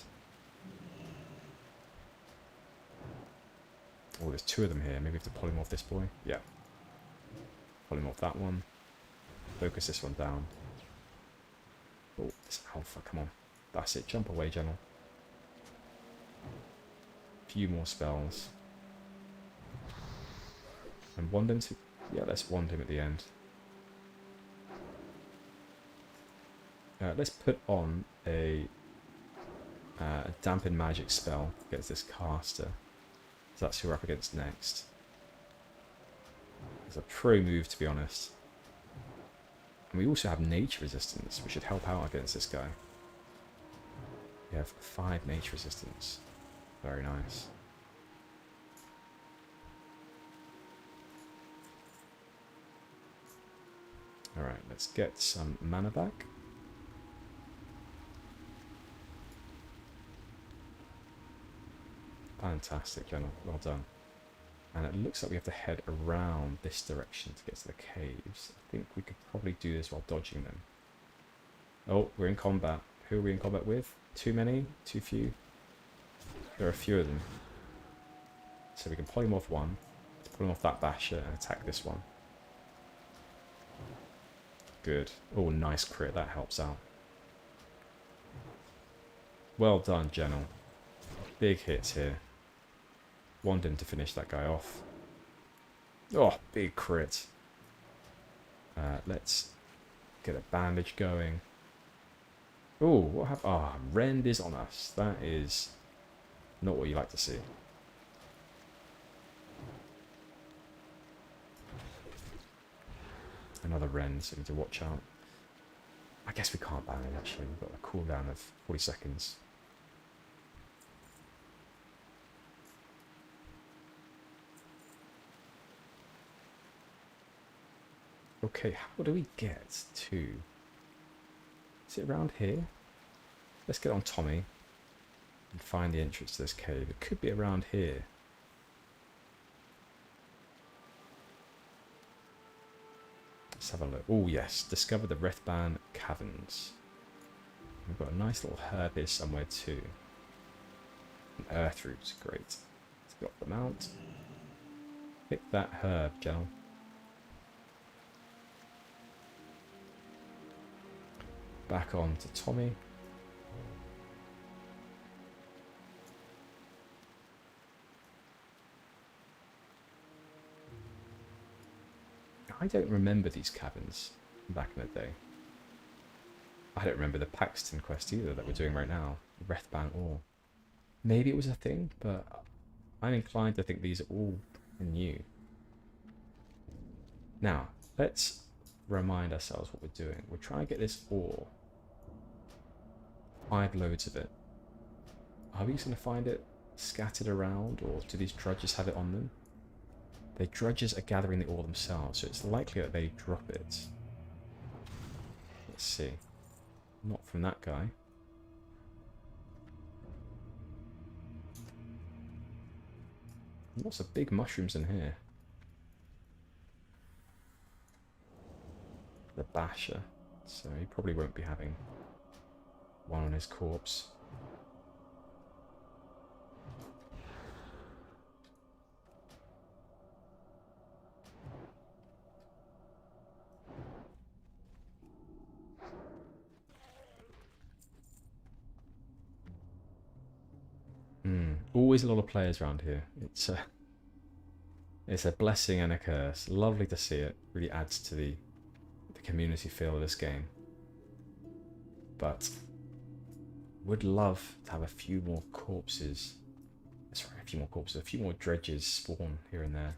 Oh, there's two of them here. Maybe we have to polymorph this boy. Yeah. Polymorph that one. Focus this one down. Oh, this alpha, come on. That's it. Jump away, Gennal. Few more spells. And wand him to... Yeah, let's wand him at the end. Let's put on a dampen magic spell against this caster. So that's who we're up against next. It's a pro move, to be honest. And we also have nature resistance, which should help out against this guy. We have 5 nature resistance. Very nice. Alright, let's get some mana back. Fantastic, Gennal. Well done. And it looks like we have to head around this direction to get to the caves. I think we could probably do this while dodging them. Oh, we're in combat. Who are we in combat with? Too many? Too few? There are a few of them. So we can polymorph one. Let's polymorph that basher and attack this one. Good. Oh, nice crit. That helps out. Well done, Gennal. Big hits here. Want him to finish that guy off. Oh, big crit. Let's get a bandage going. Oh, what happened? Ah, Rend is on us. That is not what you like to see. Another Rend, so we need to watch out. I guess we can't ban it actually. We've got a cooldown of 40 seconds. Okay, how do we get to... Is it around here? Let's get on Tommy and find the entrance to this cave. It could be around here. Let's have a look. Oh yes, discover the Rethban Caverns. We've got a nice little herb here somewhere too. An earth root, great. Let's got them out. Pick that herb, Gennal. Back on to Tommy. I don't remember these caverns back in the day. I don't remember the Paxton quest either that we're doing right now. Rethban Ore. Maybe it was a thing, but I'm inclined to think these are all new. Now, let's remind ourselves what we're doing. We're trying to get this ore. 5 loads of it. Are we just going to find it scattered around, or do these drudges have it on them? The drudges are gathering the ore themselves, so it's likely that they drop it. Let's see. Not from that guy. Lots of big mushrooms in here. The basher, so he probably won't be having one on his corpse. Always a lot of players around here. It's a blessing and a curse. Lovely to see it. Really adds to the community feel of this game. But would love to have a few more corpses. Sorry, a few more dredges spawn here and there.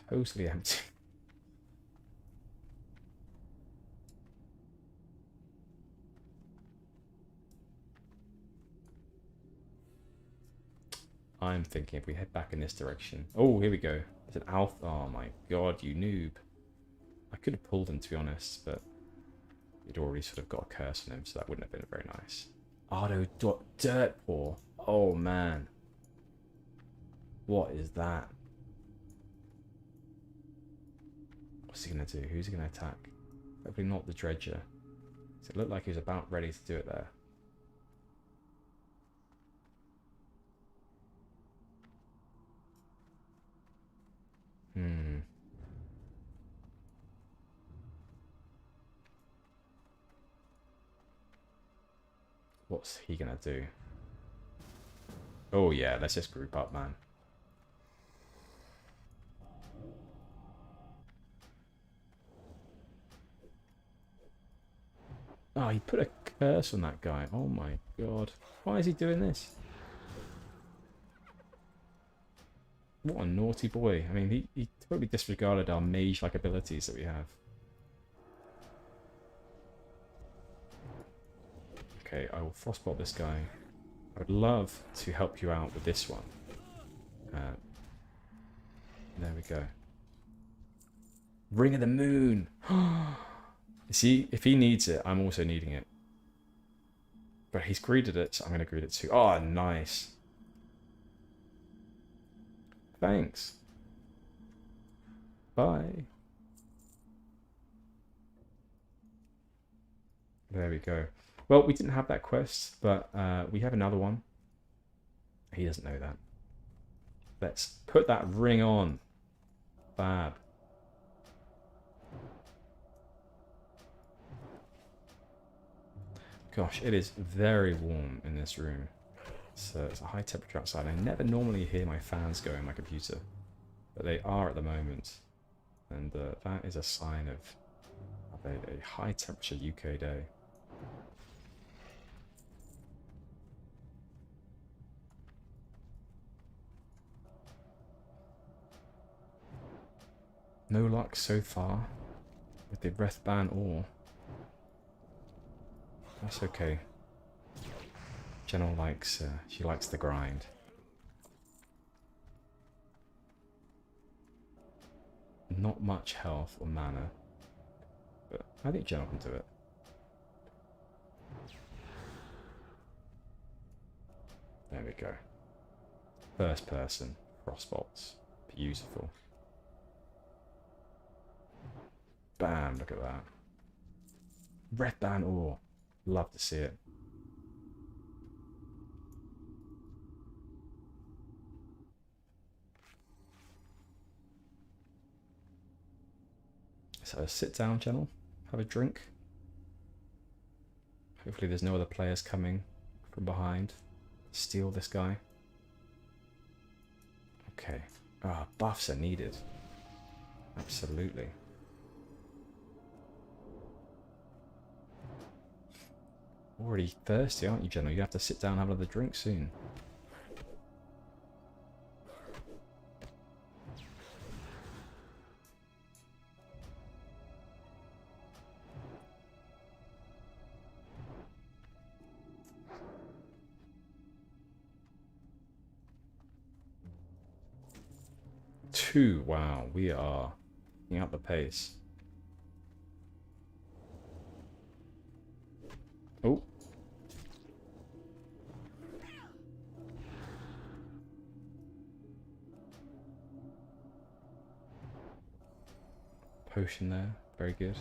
Totally empty. I'm thinking if we head back in this direction. Oh, here we go. There's an alpha. Oh my god, you noob. I could have pulled him, to be honest, but he'd already sort of got a curse on him, so that wouldn't have been very nice. Ardo dirt poor. Oh, man. What is that? What's he going to do? Who's he going to attack? Hopefully not the Dredger. So it looked like he was about ready to do it there. What's he gonna do? Oh yeah, let's just group up, man. Oh, he put a curse on that guy. Oh my god. Why is he doing this? What a naughty boy. I mean, he totally disregarded our mage-like abilities that we have. Okay, I will frostbolt this guy. I would love to help you out with this one. There we go. Ring of the Moon! See, if he needs it, I'm also needing it. But he's greeted it, so I'm going to greet it too. Oh, nice. Thanks. Bye. There we go. Well, we didn't have that quest, but we have another one. He doesn't know that. Let's put that ring on. Fab. Gosh, it is very warm in this room. It's a high temperature outside. I never normally hear my fans go in my computer, but they are at the moment. And that is a sign of a high temperature UK day. No luck so far with the Breathban ore. That's okay. Gennal likes, she likes the grind. Not much health or mana, but I think Gennal can do it. There we go. First person, frostbolts. Beautiful. Bam, look at that. Breathban ore. Love to see it. So sit down, Gennal. Have a drink. Hopefully there's no other players coming from behind. Steal this guy. Okay. Ah, buffs are needed. Absolutely. Already thirsty, aren't you, Gennal? You have to sit down and have another drink soon. Two, wow, we are picking up the pace. Oh. Potion there, very good.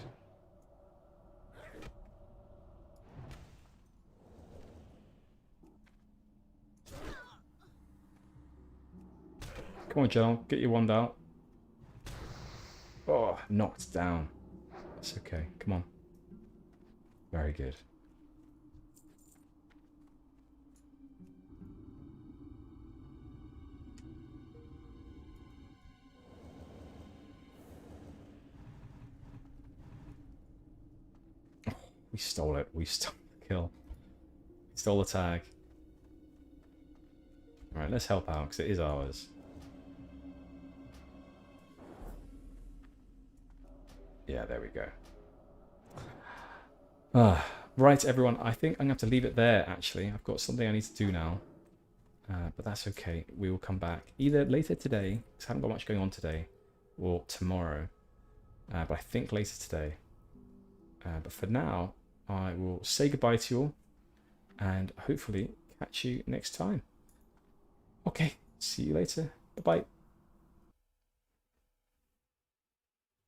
Come on, Gennal, get your wand out. Oh, knocked down. That's okay, come on. Very good. We stole it. We stole the kill. Stole the tag. Alright, let's help out because it is ours. Yeah, there we go. Right, everyone. I think I'm going to have to leave it there, actually. I've got something I need to do now. But that's okay. We will come back either later today, because I haven't got much going on today, or tomorrow. But I think later today. But for now, I will say goodbye to you all, and hopefully catch you next time. Okay, see you later. Bye-bye.